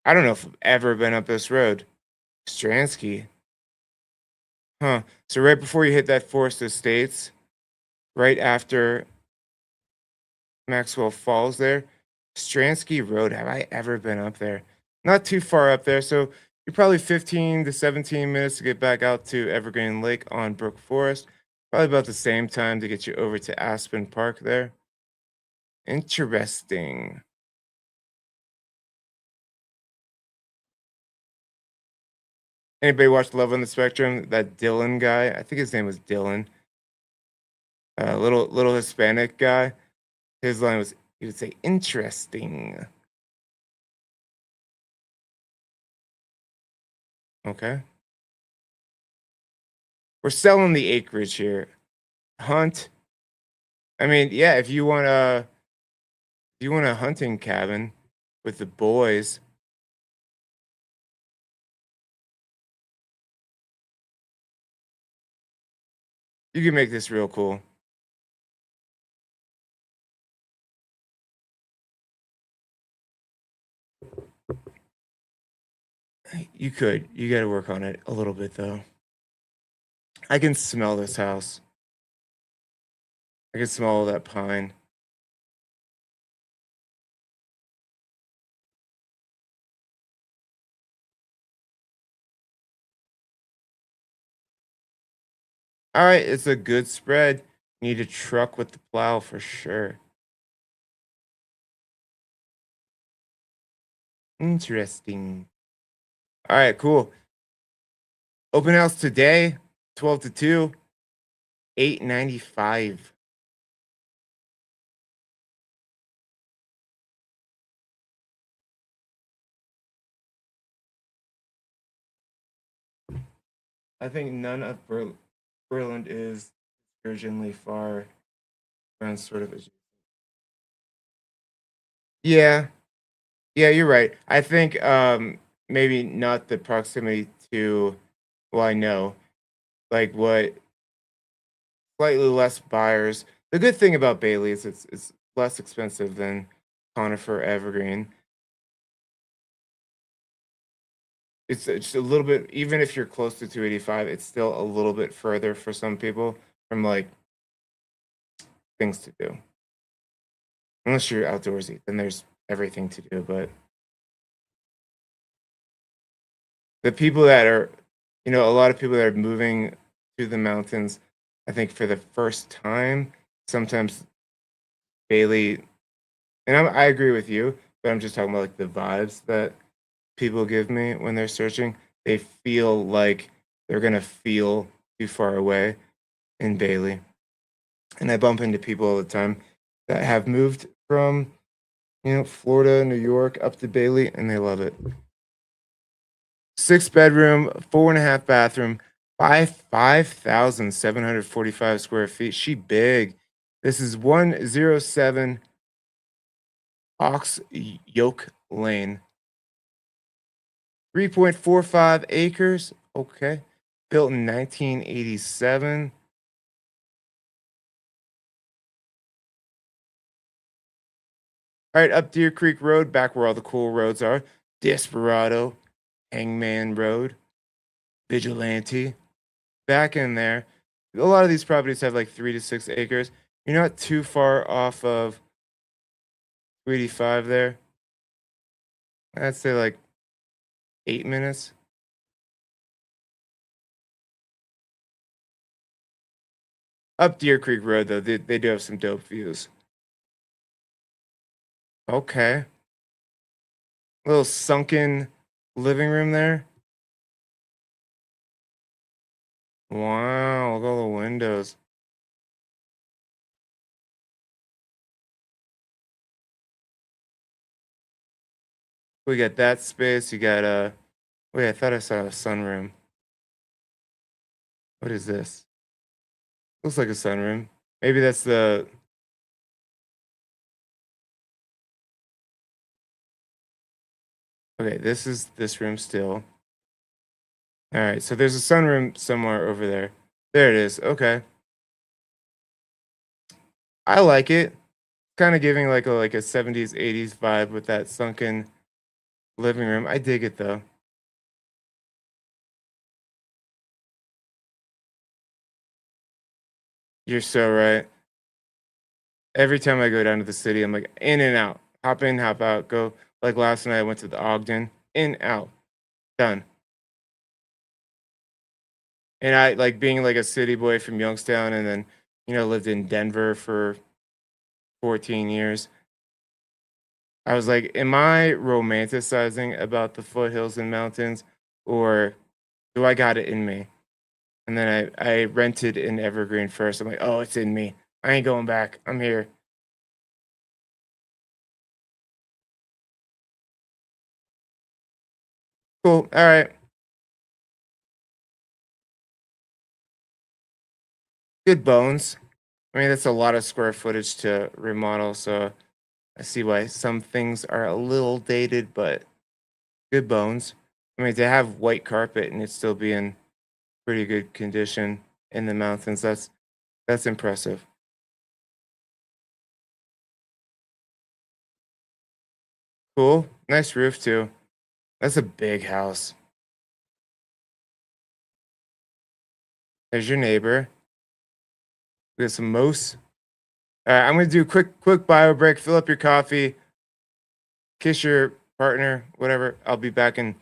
I don't know if I've ever been up this road. Stransky. Huh. So right before you hit that Forest Estates, right after Maxwell Falls there, Stransky Road. Have I ever been up there? Not too far up there. So you're probably 15 to 17 minutes to get back out to Evergreen Lake on Brook Forest. Probably about the same time to get you over to Aspen Park there. Interesting. Anybody watch Love on the Spectrum? That Dylan guy, I think his name was Dylan, little Hispanic guy. His line was he would say, "Interesting." Okay, we're selling the acreage here. Hunt. I mean, yeah, if you want a hunting cabin with the boys, you can make this real cool. You could. You got to work on it a little bit though. I can smell this house. I can smell all that pine. All right, it's a good spread. Need a truck with the plow for sure. Interesting. All right, cool. Open house today, 12 to 2, 895. I think none of Berlin is urgently far from sort of yeah. Yeah, you're right. I think maybe not the proximity to well, I know. Like what slightly less buyers. The good thing about Bailey is it's less expensive than Conifer Evergreen. It's a little bit even if you're close to 285, it's still a little bit further for some people from like things to do. Unless you're outdoorsy, then there's everything to do. But the people that are, a lot of people that are moving to the mountains, I think for the first time, sometimes Bailey, and I agree with you, but I'm just talking about like the vibes that people give me when they're searching. They feel like they're gonna feel too far away in Bailey, and I bump into people all the time that have moved from Florida, New York up to Bailey, and they love it. 6 bedroom, 4.5 bathroom, 5,745 square feet. She big. This is 107 Ox Yoke Lane. 3.45 acres. Okay. Built in 1987. All right, up Deer Creek Road, back where all the cool roads are. Desperado, Hangman Road, Vigilante. Back in there. A lot of these properties have like 3 to 6 acres. You're not too far off of 285 there. I'd say like 8 minutes. Up Deer Creek Road, though, they do have some dope views. Okay. Little sunken living room there. Wow, look at all the windows. We got that space. You got wait, I thought I saw a sunroom. What is this? Looks like a sunroom. Maybe that's the okay, this is this room still. All right, so there's a sunroom somewhere over there. There it is. Okay. I like it. Kind of giving like a 70s, 80s vibe with that sunken living room. I dig it though. You're so right. Every time I go down to the city, I'm like in and out. Hop in, hop out, go. Like last night I went to the Ogden. In, out. Done. And I like being like a city boy from Youngstown and then, lived in Denver for 14 years. I was like, am I romanticizing about the foothills and mountains? Or So I got it in me. And then I rented in Evergreen first. I'm like, oh, it's in me. I ain't going back. I'm here. Cool. All right. Good bones. I mean, that's a lot of square footage to remodel. So I see why some things are a little dated, but good bones. I mean, to have white carpet and it still be in pretty good condition in the mountains, that's impressive. Cool. Nice roof too. That's a big house. There's your neighbor. We got some moose. All right, I'm gonna do a quick bio break. Fill up your coffee. Kiss your partner. Whatever. I'll be back in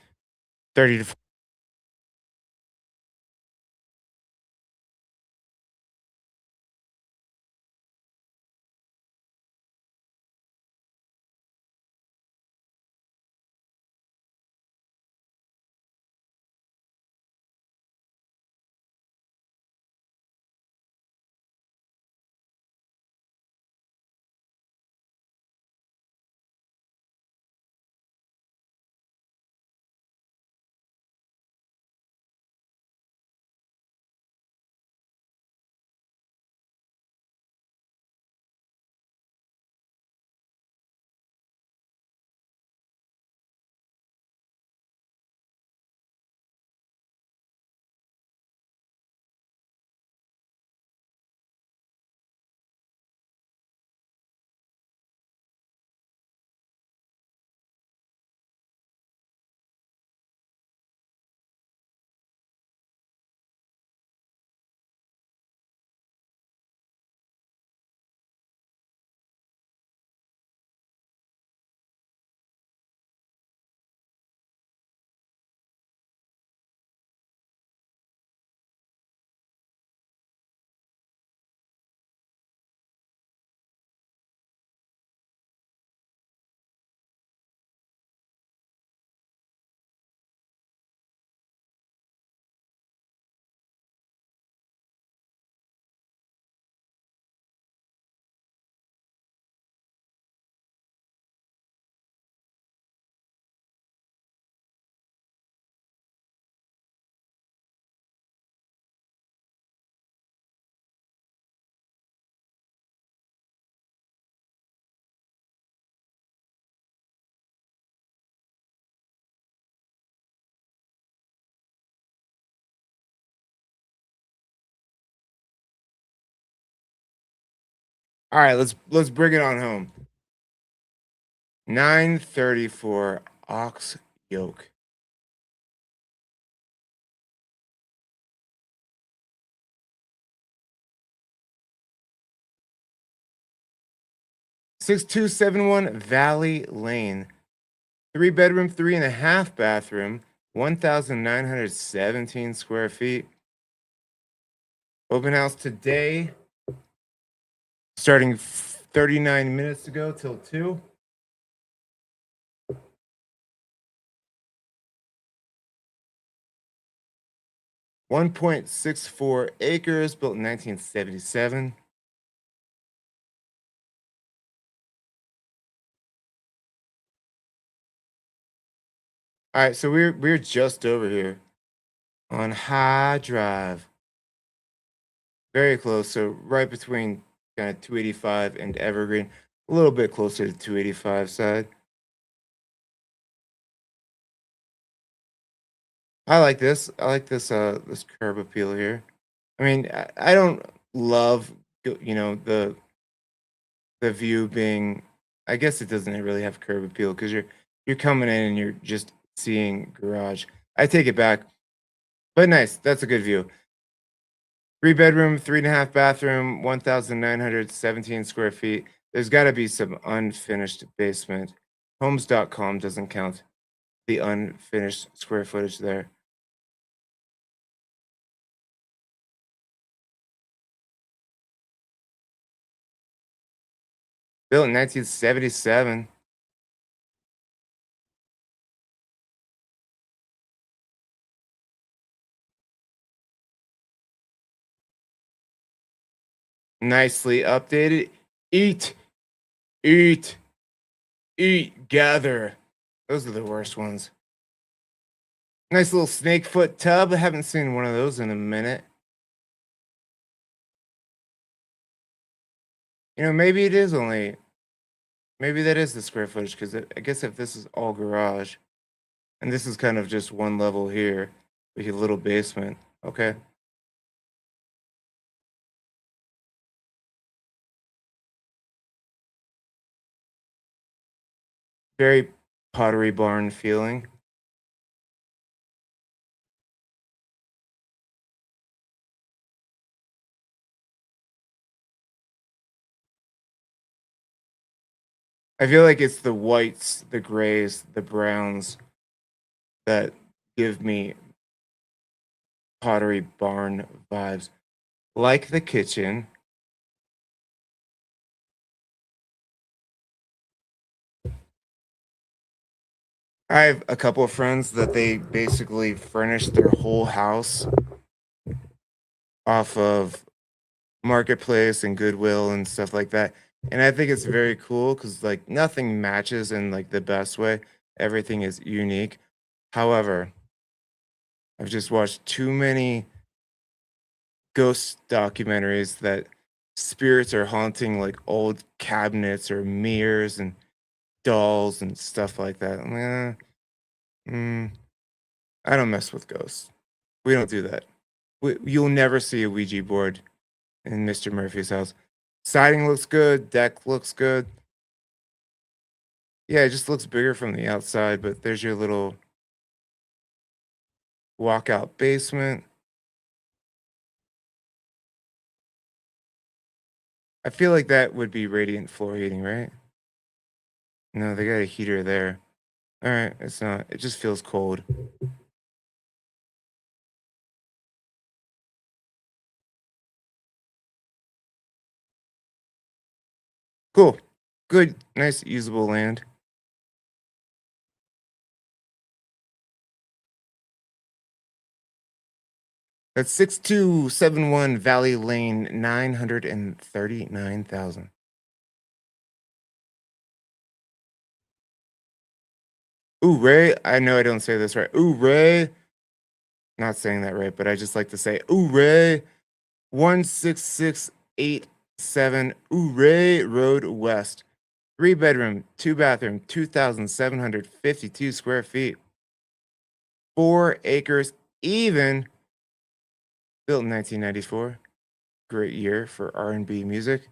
30 to. All right, let's bring it on home. 934 ox yoke. 6271 Valley Lane. 3 bedroom, 3.5 bathroom, 1,917 square feet. Open house today, starting 39 minutes ago till 2. 1.64 acres, built in 1977. All right, so we're just over here on High Drive, very close. So right between kind of 285 and Evergreen, a little bit closer to 285 side. I like this. I like this curb appeal here. I mean, I don't love the view being. I guess it doesn't really have curb appeal because you're coming in and you're just seeing garage. I take it back, but nice. That's a good view. 3 bedroom, 3.5 bathroom, 1,917 square feet. There's got to be some unfinished basement. Homes.com doesn't count the unfinished square footage there. Built in 1977. Nicely updated. Eat, eat, eat, gather. Those are the worst ones. Nice little snake foot tub. I haven't seen one of those in a minute. You know, maybe it is only, maybe that is the square footage because I guess if this is all garage and this is kind of just one level here with a little basement. Okay. Very Pottery Barn feeling. I feel like it's the whites, the grays, the browns that give me Pottery Barn vibes. Like the kitchen. I have a couple of friends that they basically furnished their whole house off of Marketplace and Goodwill and stuff like that. And I think it's very cool because like nothing matches in like the best way. Everything is unique. However, I've just watched too many ghost documentaries that spirits are haunting like old cabinets or mirrors and dolls and stuff like that. I'm like, I don't mess with ghosts. We don't do that. You'll never see a Ouija board in Mr. Murphy's house. Siding looks good. Deck looks good. Yeah, it just looks bigger from the outside, but there's your little walkout basement. I feel like that would be radiant floor heating, right? No, they got a heater there. All right, it's not. It just feels cold. Cool. Good, nice, usable land. That's 6271 Valley Lane, 939,000. Ooh, Ray. I know I don't say this right. Ooh, Ray. Not saying that right, but I just like to say, ooh, Ray. 16687 Ouray Road West. 3 bedroom, 2 bathroom, 2,752 square feet. 4 acres, even. Built in 1994. Great year for R&B music.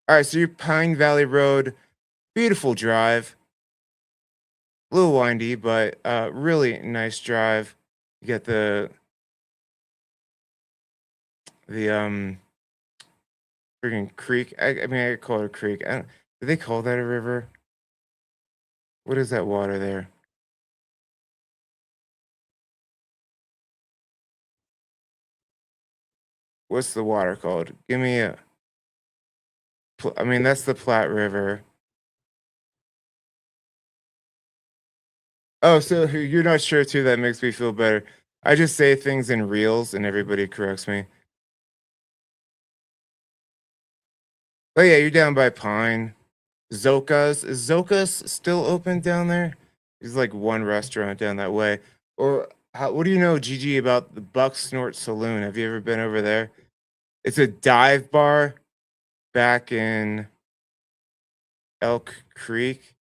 All right, so you're Pine Valley Road. Beautiful drive. A little windy, but really nice drive. You get the freaking creek. I mean, I call it a creek. Do they call that a river? What is that water there? What's the water called? Give me a. I mean, that's the Platte River. Oh, so you're not sure too? That makes me feel better. I just say things in reels and everybody corrects me. Oh yeah, you're down by Pine. Zoka's. Is Zoka's still open down there? There's like one restaurant down that way. Or what do you know, Gigi, about the Buck Snort Saloon? Have you ever been over there? It's a dive bar back in Elk Creek.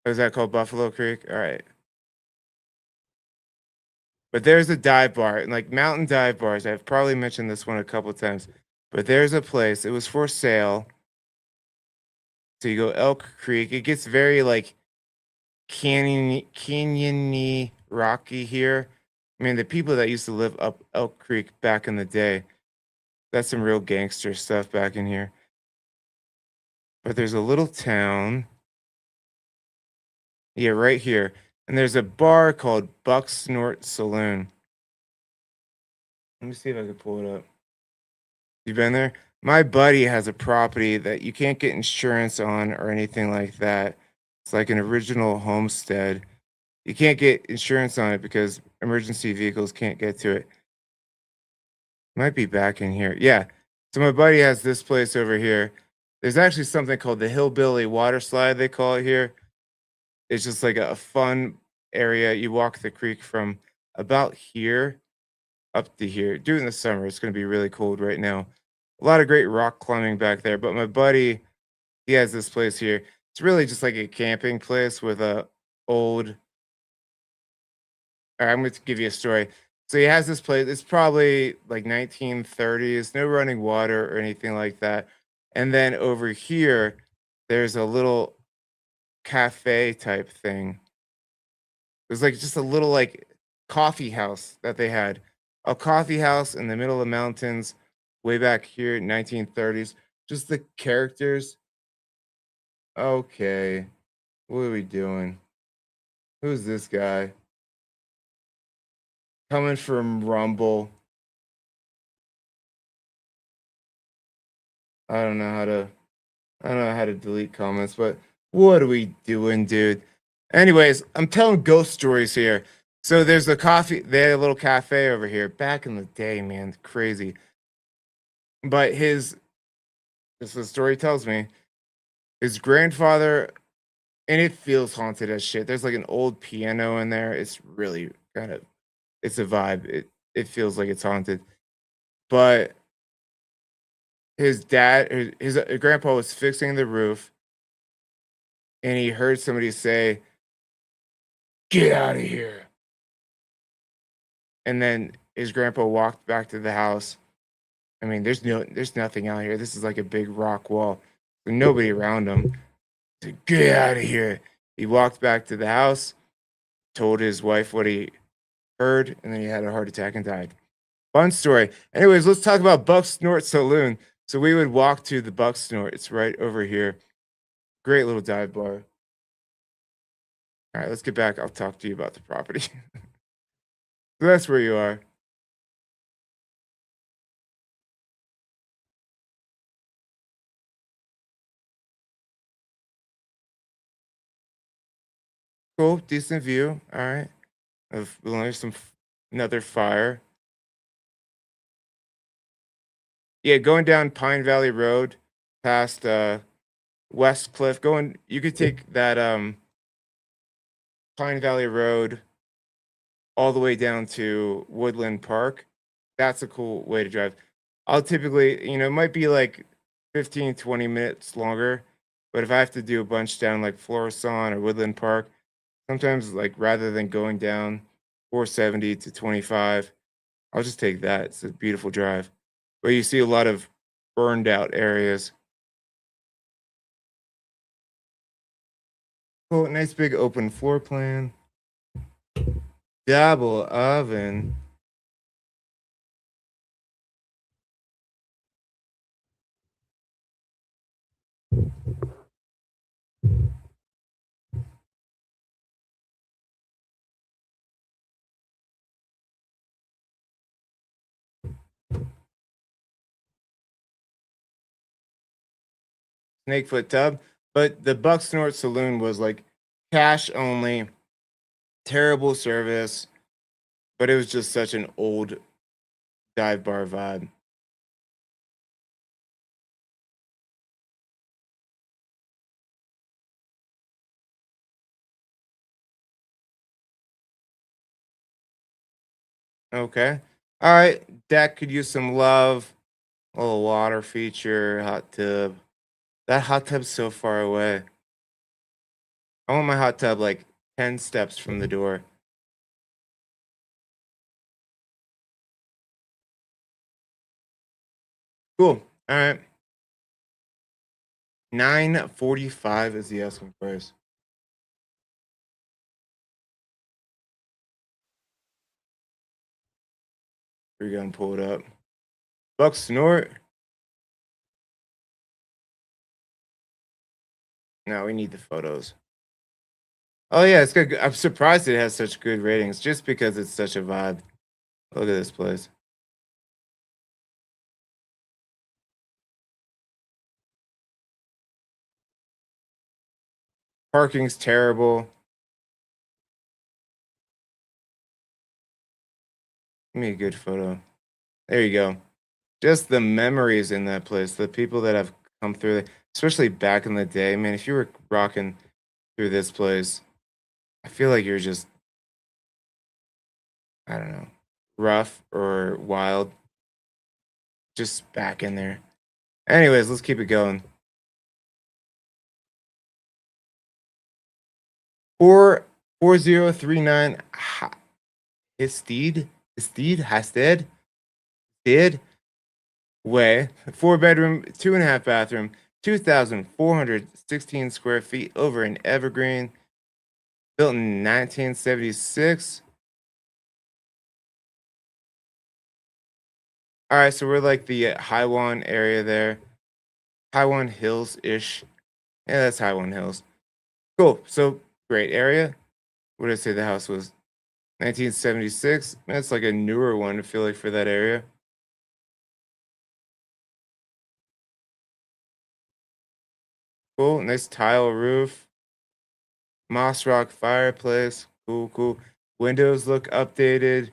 Or is that called Buffalo Creek? All right. But there's a dive bar, and like mountain dive bars. I've probably mentioned this one a couple of times, but there's a place. It was for sale. So you go Elk Creek. It gets very like canyony, rocky here. I mean, the people that used to live up Elk Creek back in the day, that's some real gangster stuff back in here. But there's a little town. Yeah, right here. And there's a bar called Buck Snort Saloon. Let me see if I can pull it up. You been there? My buddy has a property that you can't get insurance on or anything like that. It's like an original homestead. You can't get insurance on it because emergency vehicles can't get to it. Might be back in here. Yeah. So my buddy has this place over here. There's actually something called the Hillbilly Water Slide, they call it here. It's just like a fun area. You walk the creek from about here up to here. During the summer, it's going to be really cold right now. A lot of great rock climbing back there. But my buddy, he has this place here. It's really just like a camping place with a old. I'm going to give you a story. So he has this place. It's probably like 1930s. No running water or anything like that. And then over here, there's a little cafe type thing. It was like just a little like coffee house that they had. A coffee house in the middle of the mountains way back here in 1930s. Just the characters. Okay. What are we doing? Who's this guy? Coming from Rumble. I don't know how to I don't know how to delete comments, but what are we doing, dude? Anyways, I'm telling ghost stories here. So there's a coffee, they had a little cafe over here back in the day, man. Crazy. But this the story tells me, his grandfather, and it feels haunted as shit. There's like an old piano in there. It's really kind of it's a vibe. It feels like it's haunted. But his grandpa was fixing the roof and he heard somebody say, "Get out of here." And then his grandpa walked back to the house. I mean, there's nothing out here. This is like a big rock wall. There's nobody around him. He said, "Get out of here." He walked back to the house, told his wife what he heard, and then he had a heart attack and died. Fun story. Anyways, let's talk about Buck Snort Saloon. So we would walk to the Buck Snort. It's right over here. Great little dive bar. All right, let's get back. I'll talk to you about the property. So that's where you are. Cool, decent view. All right. Well, there's another fire. Yeah, going down Pine Valley Road past West Cliff. Going, you could take that Pine Valley Road all the way down to Woodland Park. That's a cool way to drive. I'll typically, it might be like 15, 20 minutes longer, but if I have to do a bunch down like Florissant or Woodland Park, sometimes like rather than going down 470 to 25, I'll just take that. It's a beautiful drive. But you see a lot of burned out areas. Cool, nice big open floor plan. Double oven. Snakefoot tub. But the Buck Snort Saloon was like cash only, terrible service, but it was just such an old dive bar vibe. Okay. All right. Deck could use some love. A little water feature, hot tub. That hot tub's so far away. I want my hot tub like 10 steps from the door. Cool. All right. 945 is the asking price. We're gonna pull it up. Buck Snort. No, we need the photos. Oh yeah, it's good. I'm surprised it has such good ratings just because it's such a vibe. Look at this place. Parking's terrible. Give me a good photo. There you go. Just the memories in that place, the people that have come through, especially back in the day. Man, if you were rocking through this place, I feel like you're just, I don't know, rough or wild, just back in there. Anyways, let's keep it going. 4039 Hasted did way, 4 bedroom, 2.5 bathroom, 2,416 square feet over in Evergreen, built in 1976. All right, so we're like the Highwan area there, Highwan Hills ish. Yeah, that's Highwan Hills. Cool. So great area. What did I say the house was? 1976. That's like a newer one, I feel like, for that area. Cool. Nice tile roof. Moss rock fireplace. Cool, cool. Windows look updated.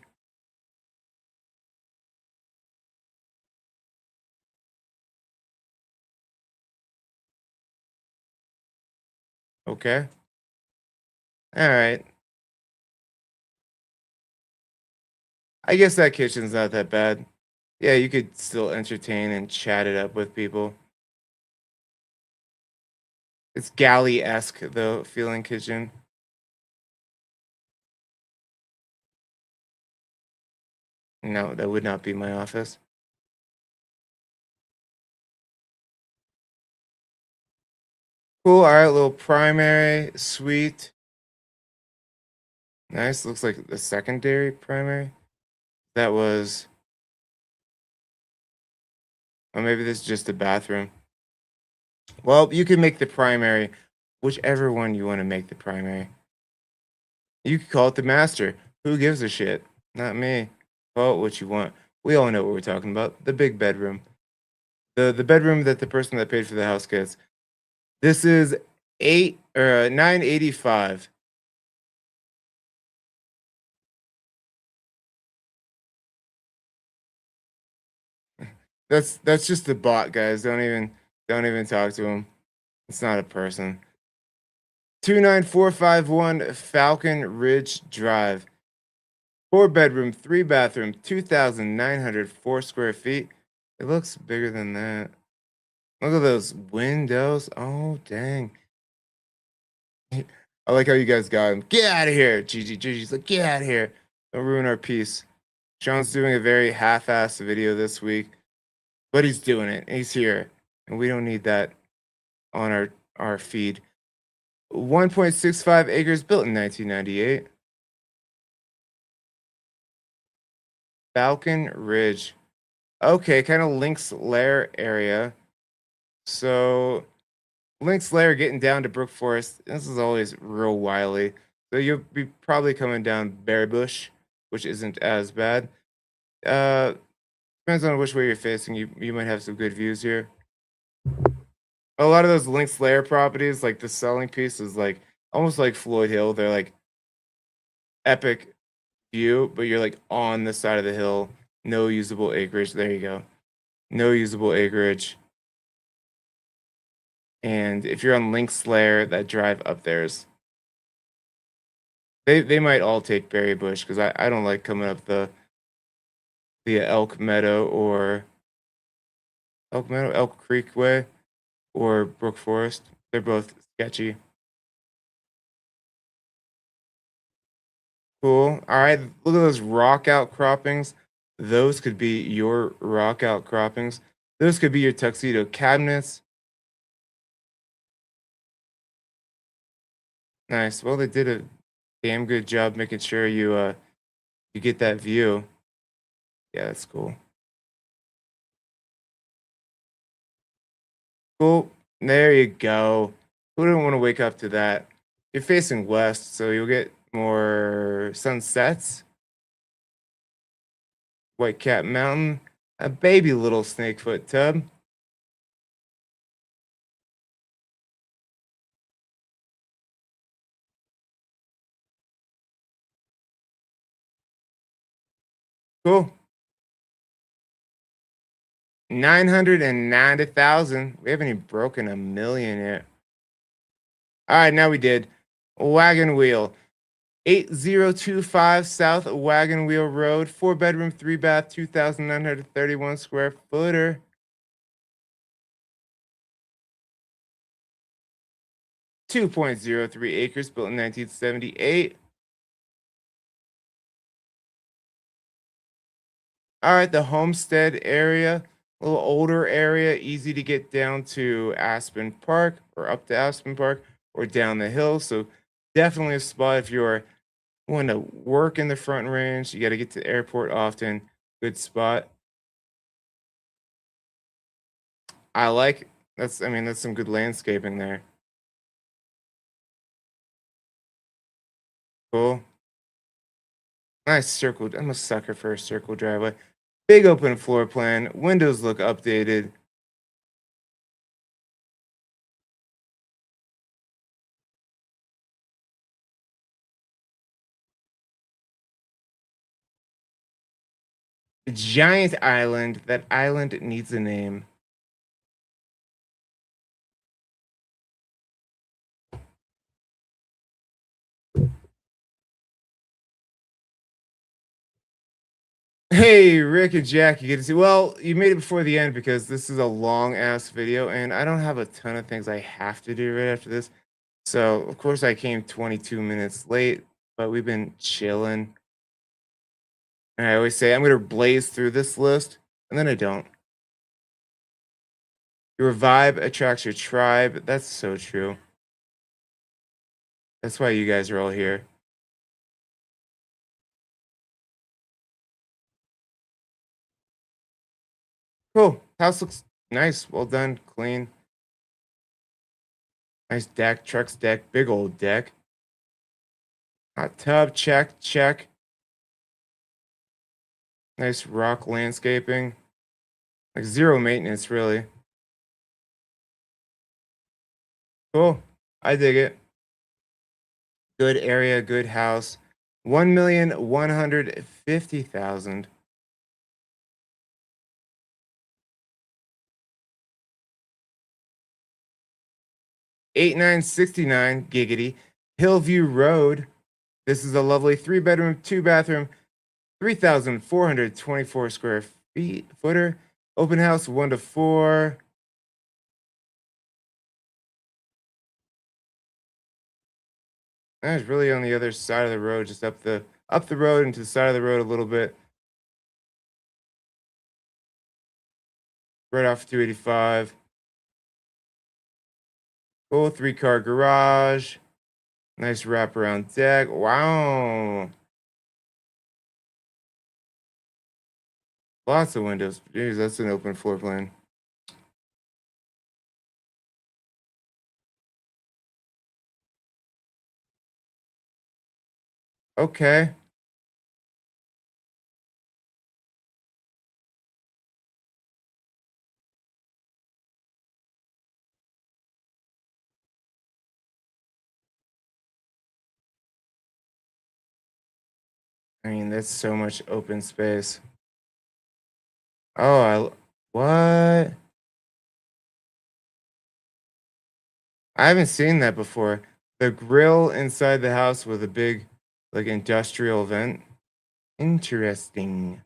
Okay. All right. I guess that kitchen's not that bad. Yeah, you could still entertain and chat it up with people. It's galley-esque though, feeling kitchen. No, that would not be my office. Cool. All right, little primary suite. Nice. Looks like the secondary primary. That was, or maybe this is just a bathroom. Well, you can make the primary, whichever one you want to make the primary. You could call it the master. Who gives a shit? Not me. Call it what you want. We all know what we're talking about. The big bedroom. The bedroom that the person that paid for the house gets. This is 985. That's just the bot, guys. Don't even talk to him. It's not a person. 29451 Falcon Ridge Drive. 4 bedroom, 3 bathroom, 2,904 square feet. It looks bigger than that. Look at those windows. Oh, dang. I like how you guys got him. Get out of here. Gigi's like, get out of here. Don't ruin our peace. Sean's doing a very half-assed video this week, but he's doing it. He's here. And we don't need that on our feed. 1.65 acres built in 1998. Falcon Ridge. Okay, kind of Link's Lair area. So Link's Lair getting down to Brook Forest. This is always real wily. So you'll be probably coming down Berry Bush, which isn't as bad. Uh, Depends on which way you're facing. You might have some good views here. A lot of those Link's Lair properties, like the selling piece, is like almost like Floyd Hill. They're like epic view, but you're like on the side of the hill. No usable acreage. There you go. No usable acreage. And if you're on Link's Lair, that drive up there's they might all take Berry Bush because I don't like coming up the Elk Creek way or Brook Forest. They're both sketchy. Cool. All right, look at those rock outcroppings. Those could be your rock outcroppings. Those could be your tuxedo cabinets. Nice. Well, they did a damn good job making sure you get that view. Yeah, that's cool. Cool. There you go. Who didn't want to wake up to that? You're facing west, so you'll get more sunsets. White Cat Mountain, a baby little Snakefoot tub. Cool. 990,000. We haven't even broken a million yet. All right, now we did. Wagon Wheel. 8025 South Wagon Wheel Road. 4 bedroom, 3 bath, 2,931 square footer. 2.03 acres, built in 1978. All right, the Homestead area, a little older area, easy to get down to Aspen Park or up to Aspen Park or down the hill. So definitely a spot if you're want to work in the Front Range. You got to get to the airport often. Good spot. I like I mean, that's some good landscaping there. Cool. Nice circle. I'm a sucker for a circle driveway. Big open floor plan. Windows look updated. Giant island. That island needs a name. Hey, Rick and Jack, you get to see. Well, you made it before the end because this is a long ass video, and I don't have a ton of things I have to do right after this. So, of course, I came 22 minutes late, but we've been chilling. And I always say I'm gonna blaze through this list, and then I don't. Your vibe attracts your tribe. That's so true. That's why you guys are all here. Cool. House looks nice. Well done. Clean. Nice deck. Trucks deck. Big old deck. Hot tub. Check. Check. Nice rock landscaping. Like zero maintenance, really. Cool. I dig it. Good area. Good house. 1,150,000. 8969 giggity. Hillview Road. This is a lovely 3 bedroom, 2 bathroom, 3,424 square feet footer. Open house 1 to 4. That's really on the other side of the road, just up the road and to the side of the road a little bit. Right off 285. Cool 3-car garage. Nice wraparound deck. Wow. Lots of windows. Jeez, that's an open floor plan. Okay. I mean, that's so much open space. Oh, what? I haven't seen that before. The grill inside the house with a big, like, industrial vent. Interesting.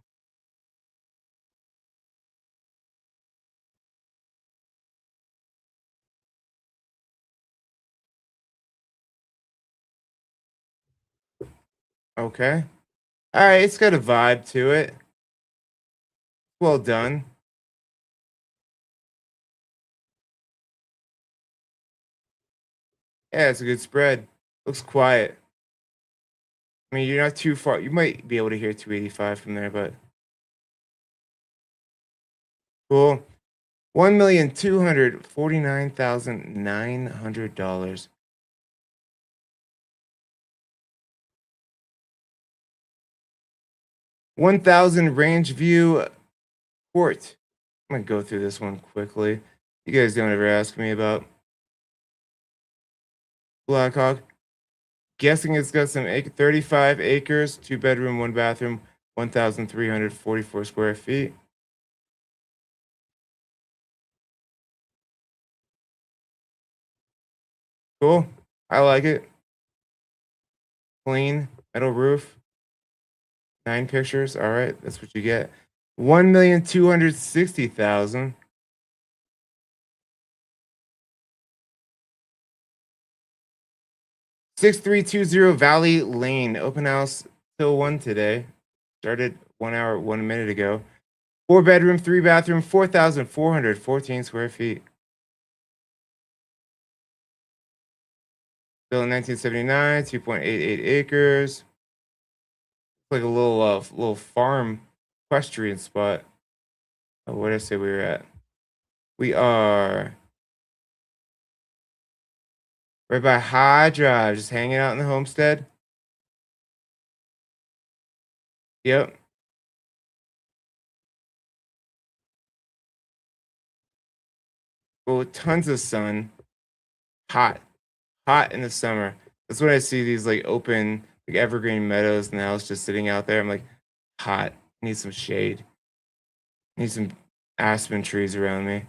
Okay. All right, it's got a vibe to it. Well done. Yeah, it's a good spread. Looks quiet. I mean, you're not too far. You might be able to hear 285 from there, but cool. $1,249,900. 1,000 range view court. I'm gonna go through this one quickly. You guys don't ever ask me about Blackhawk. Guessing it's got some 35 acres, 2 bedroom, 1 bathroom, 1,344 square feet. Cool. I like it. Clean metal roof. 9 pictures. All right, that's what you get. 1,260,000. 6320 Valley Lane. Open house till 1 today. Started 1 hour, 1 minute ago. 4 bedroom, 3 bathroom, 4,414 square feet. Built in 1979, 2.88 acres. Like a little farm equestrian spot. Oh, where did I say we were at? We are right by High Drive, just hanging out in the homestead. Yep. Well, tons of sun. Hot. Hot in the summer. That's when I see these like open, like evergreen meadows and the house just sitting out there. I'm like, hot. Need some shade. Need some aspen trees around me.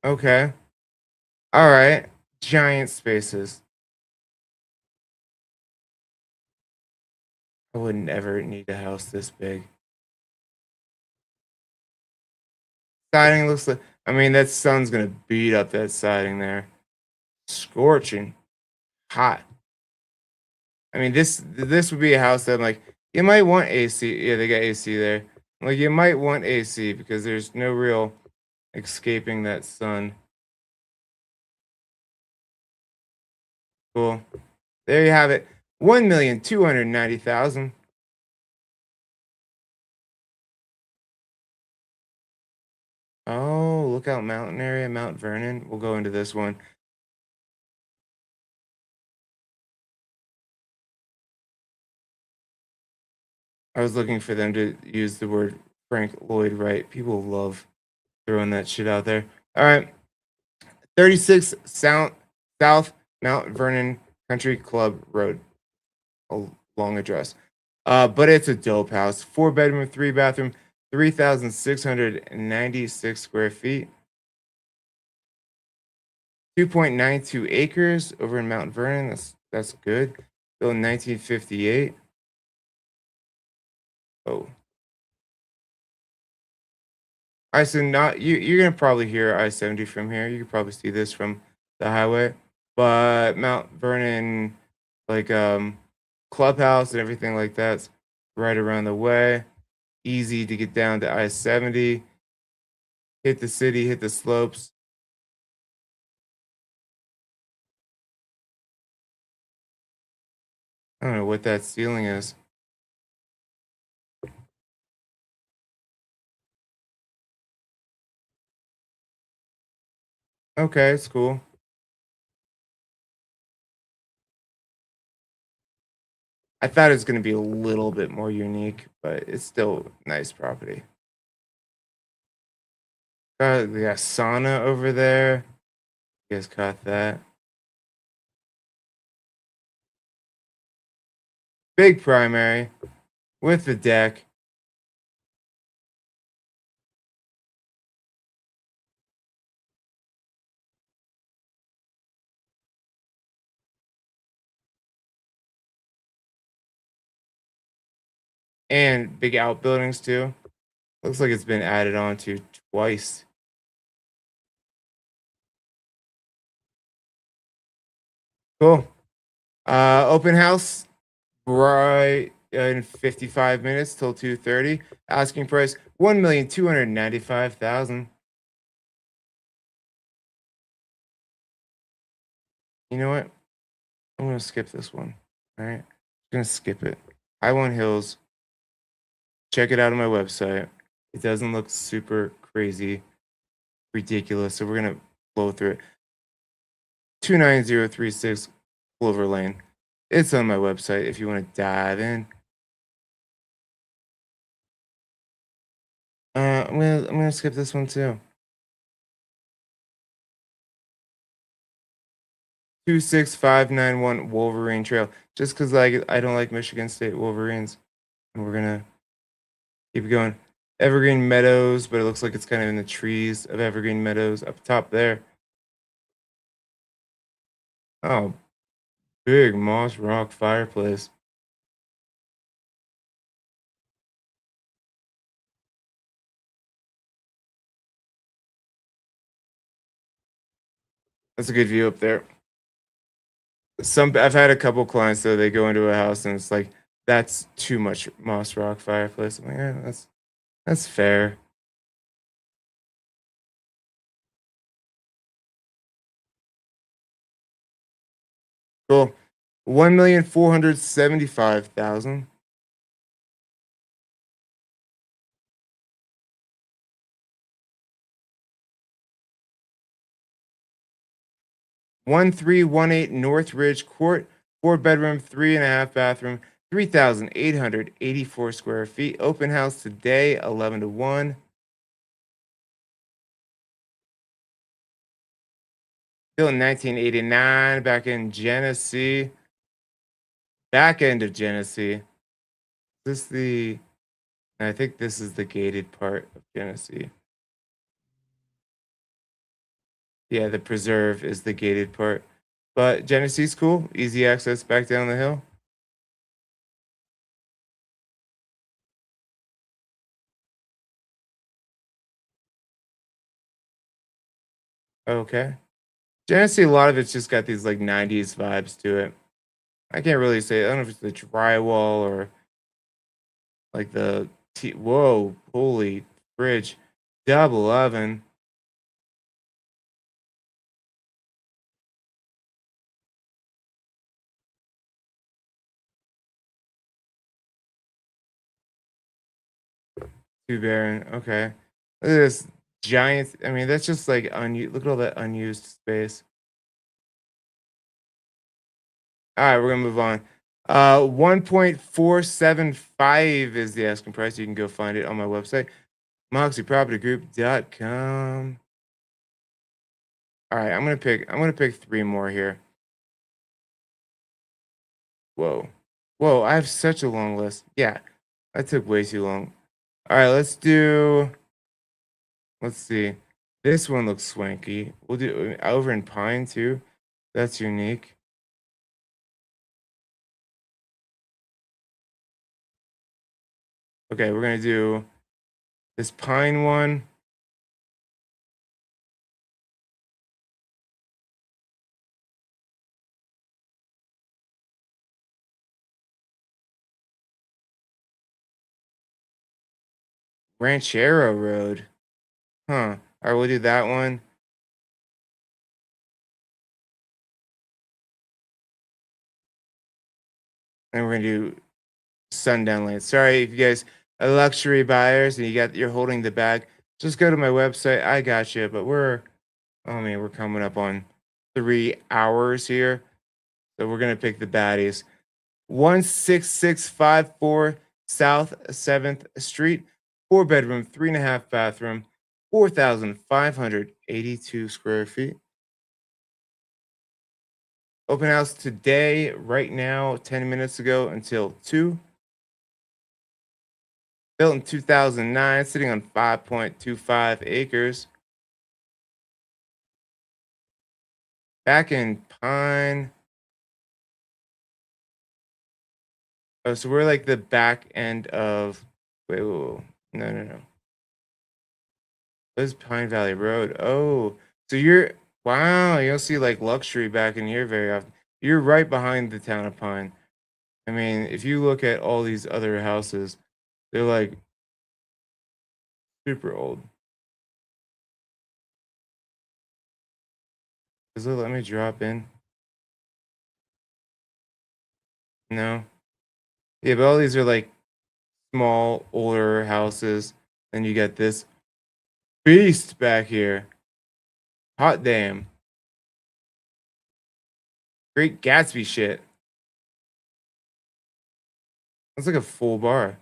Okay. All right. Giant spaces. I would never need a house this big. Siding looks like, I mean, that sun's gonna beat up that siding there. Scorching hot. I mean, this would be a house that I'm like, you might want AC. Yeah, they got AC there. Like, you might want AC because there's no real escaping that sun. Cool. There you have it. 1,290,000. Oh, Lookout Mountain area, Mount Vernon. We'll go into this one. I was looking for them to use the word Frank Lloyd Wright. People love throwing that shit out there. All right. 36 South Mount Vernon Country Club Road. A long address. But it's a dope house. 4 bedroom, 3 bathroom, 3,696 square feet. 2.92 acres over in Mount Vernon. That's good. Built in 1958. Oh. I said not you're gonna probably hear I-70 from here. You can probably see this from the highway. But Mount Vernon, like clubhouse and everything like that's right around the way. Easy to get down to I-70. Hit the city, hit the slopes. I don't know what that ceiling is. Okay, it's cool. I thought it was gonna be a little bit more unique, but it's still nice property. They got sauna over there. You guys caught that? Big primary with the deck and big outbuildings too. Looks like it's been added on to twice. Cool. Open house right in 55 minutes till 2:30. Asking price 1,295,000. You know what? I'm gonna skip this one. All right, I'm gonna skip it. I want Hills. Check it out on my website. It doesn't look super crazy, ridiculous. So we're gonna blow through it. 29036 Clover Lane. It's on my website if you want to dive in. I'm gonna skip this one too. 26591 Wolverine Trail. Just because like I don't like Michigan State Wolverines. And we're gonna keep going. Evergreen Meadows, but it looks like it's kind of in the trees of Evergreen Meadows up top there. Oh, big moss rock fireplace. That's a good view up there. Some I've had a couple clients though, they go into a house and it's like that's too much moss rock fireplace. I'm like, yeah, that's fair. Cool. 1,475,000. 1318 North Ridge Court, 4 bedroom, 3.5 bathroom, 3,884 square feet. Open house today, 11 to 1. Built in 1989, back in Genesee, back end of Genesee. This the I think this is the gated part of Genesee. Yeah, the preserve is the gated part. But Genesee's cool. Easy access back down the hill. Okay. Genesee, a lot of it's just got these like 90s vibes to it. I can't really say. I don't know if it's the drywall or like whoa, holy fridge. Double oven. 2 baron. Okay. Look at this giant. I mean, that's just like unused. Look at all that unused space. All right, we're gonna move on. 1.475 is the asking price. You can go find it on my website, moxiepropertygroup.com. All right, I'm gonna pick three more here. Whoa. Whoa, I have such a long list. Yeah, that took way too long. All right, let's see. This one looks swanky. We'll do over in Pine too. That's unique. Okay, we're gonna do this Pine one. Ranchero Road. Huh. All right, we'll do that one. And we're gonna do Sundown Lane. Sorry if you guys are luxury buyers and you're holding the bag. Just go to my website. I got you. But oh man, we're coming up on 3 hours here. So we're gonna pick the baddies. 16654 South 7th Street, 4 bedroom, 3.5 bathroom, 4,582 square feet. Open house today, right now, 10 minutes ago until 2. Built in 2009, sitting on 5.25 acres. Back in Pine. Oh, so we're like the back end of. Wait, whoa. No, no, no. This is Pine Valley Road. Oh, so wow, you don't see like luxury back in here very often. You're right behind the town of Pine. I mean, if you look at all these other houses, they're like super old. Does it let me drop in? No. Yeah, but all these are like small, older houses. Then you got this beast back here. Hot damn. Great Gatsby shit. That's like a full bar.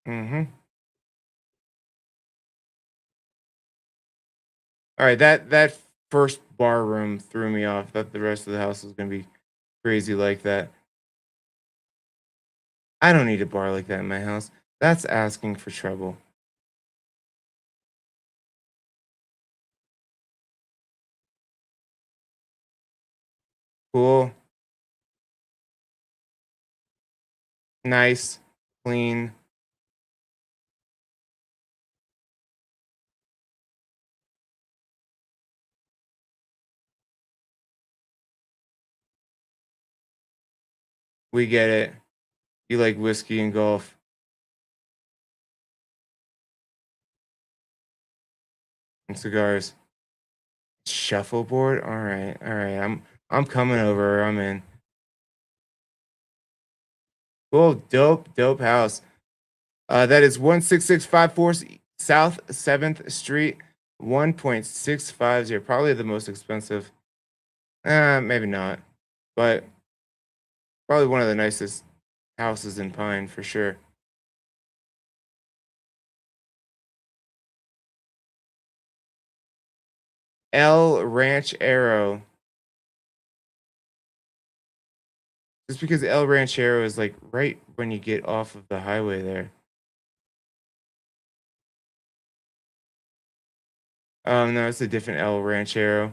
Mm-hmm. All right, that first bar room threw me off. Thought the rest of the house was gonna be crazy like that. I don't need a bar like that in my house. That's asking for trouble. Cool, nice, clean. We get it. You like whiskey and golf and cigars. Shuffleboard. All right, all right. I'm coming over. I'm in. Cool, dope, dope house. That is 16654 South 7th Street, 1.650. Probably the most expensive. Maybe not, but probably one of the nicest houses in Pine for sure. El Ranch Arrow. Just because El Ranchero is like right when you get off of the highway there. No, it's a different El Ranchero.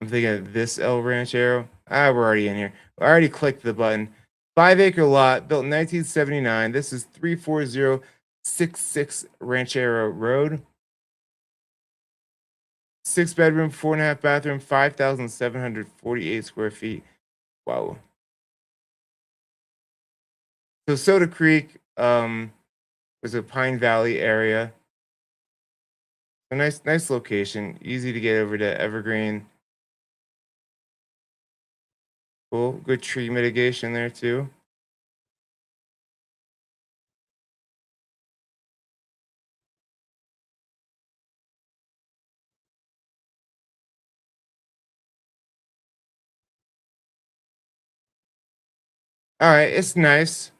I'm thinking of this El Ranchero. We're already in here. I already clicked the button. 5 acre lot, built in 1979. This is 34066 Ranchero Road. 6 bedroom, 4.5 bathroom, 5,748 square feet. Wow. So Soda Creek was a Pine Valley area. A nice location. Easy to get over to Evergreen. Cool. Good tree mitigation there too. All right, it's nice.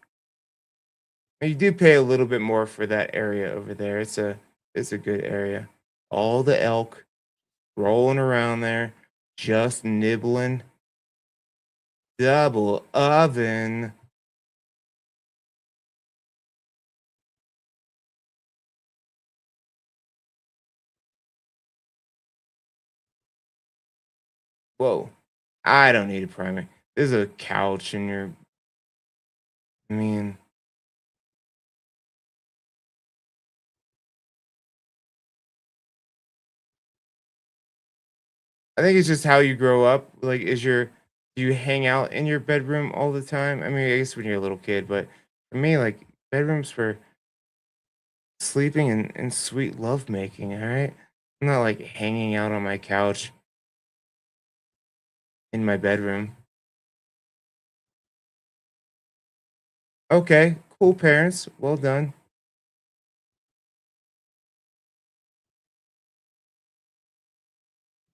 You do pay a little bit more for that area over there. It's a good area. All the elk rolling around there, just nibbling. Double oven. Whoa. I don't need a primer. There's a couch in your I mean, I think it's just how you grow up. Like, do you hang out in your bedroom all the time? I mean, I guess when you're a little kid, but for me, like bedrooms for sleeping and sweet love making, all right? I'm not like hanging out on my couch in my bedroom. Okay, cool parents. Well done.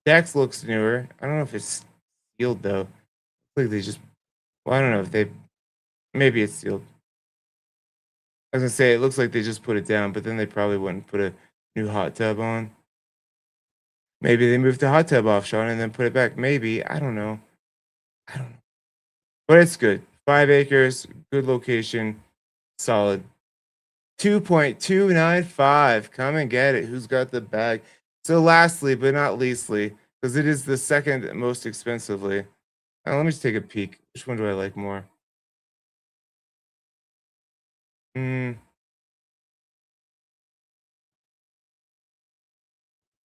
Dex looks newer. I don't know if it's sealed though. Like they just well, I don't know if they maybe it's sealed. I was gonna say it looks like they just put it down, but then they probably wouldn't put a new hot tub on. Maybe they moved the hot tub off, Sean, and then put it back. Maybe. I don't know. I don't know. But it's good. 5 acres, good location, solid. 2.295. Come and get it. Who's got the bag? So lastly, but not leastly, because it is the second most expensively. Let me just take a peek. Which one do I like more? Hmm.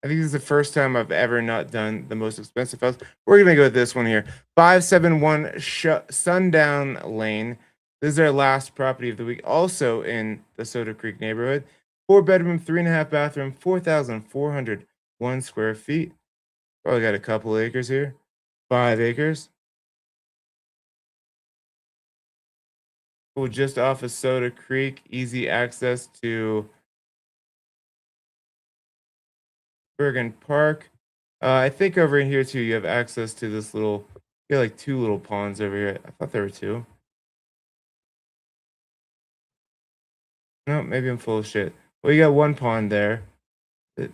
I think this is the first time I've ever not done the most expensive house. We're gonna go with this one here. 571 Sundown Lane. This is our last property of the week, also in the Soda Creek neighborhood. 4 bedroom, 3.5 bathroom, 4,401 square feet. Probably got a couple acres here. 5 acres. Well, just off of Soda Creek, easy access to Bergen Park. I think over in here too, you have access to this little, you got like two little ponds over here. I thought there were two. No, maybe I'm full of shit. Well, you got one pond there,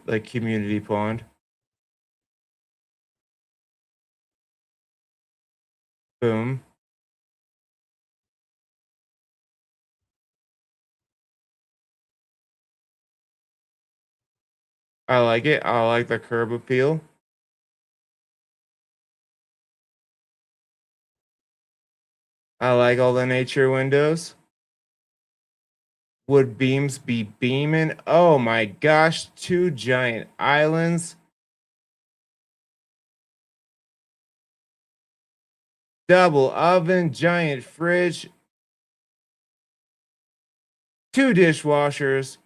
like community pond. Boom. I like it. I like the curb appeal. I like all the nature windows. Would beams be beaming? Oh my gosh, two giant islands, double oven, giant fridge, two dishwashers.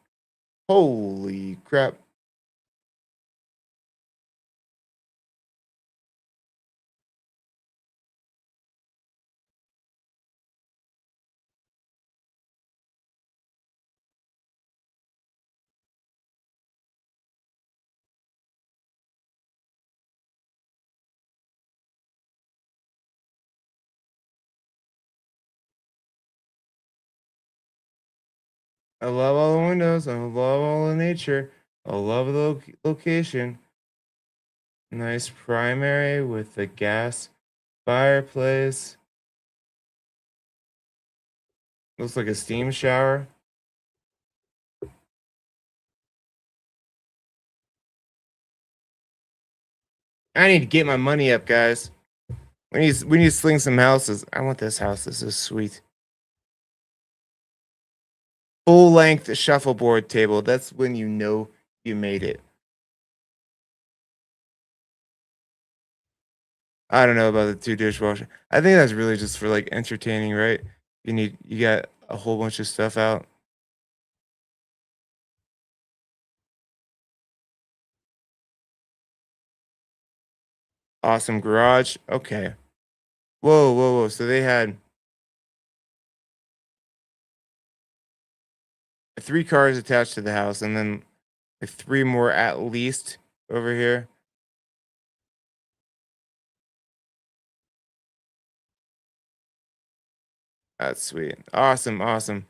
Holy crap. I love all the windows. I love all the nature. I love the location. Nice primary with the gas fireplace. Looks like a steam shower. I need to get my money up, guys. We need to sling some houses. I want this house. This is sweet. Full length shuffleboard table. That's when you know you made it. I don't know about the two dishwasher. I think that's really just for like entertaining, right? You got a whole bunch of stuff out. Awesome garage. Okay. Whoa, whoa, whoa. So they had three cars attached to the house and then like three more at least over here. That's sweet. Awesome, awesome.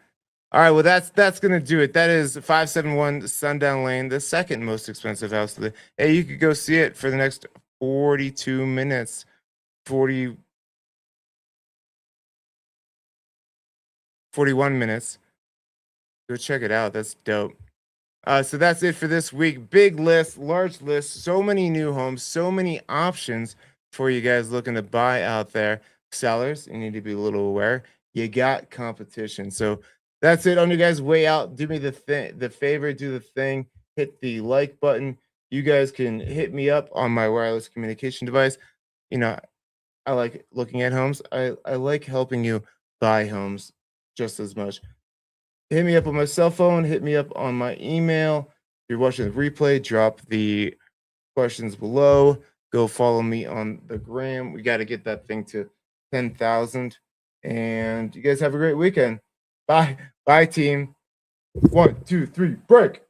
All right, well that's gonna do it. That is 571 Sundown Lane, the second most expensive house of the. Hey, you could go see it for the next 42 minutes. 40 41 minutes. Go check it out. That's dope. So that's it for this week. Big list, large list, so many new homes, so many options for you guys looking to buy out there. Sellers, you need to be a little aware. You got competition. So that's it. On you guys' way out, do me the favor, do the thing, hit the like button. You guys can hit me up on my wireless communication device. You know, I like looking at homes. I like helping you buy homes just as much. Hit me up on my cell phone, hit me up on my email. If you're watching the replay, drop the questions below. Go follow me on the gram. We got to get that thing to 10,000. And you guys have a great weekend. Bye. Bye, team. 1, 2, 3, break.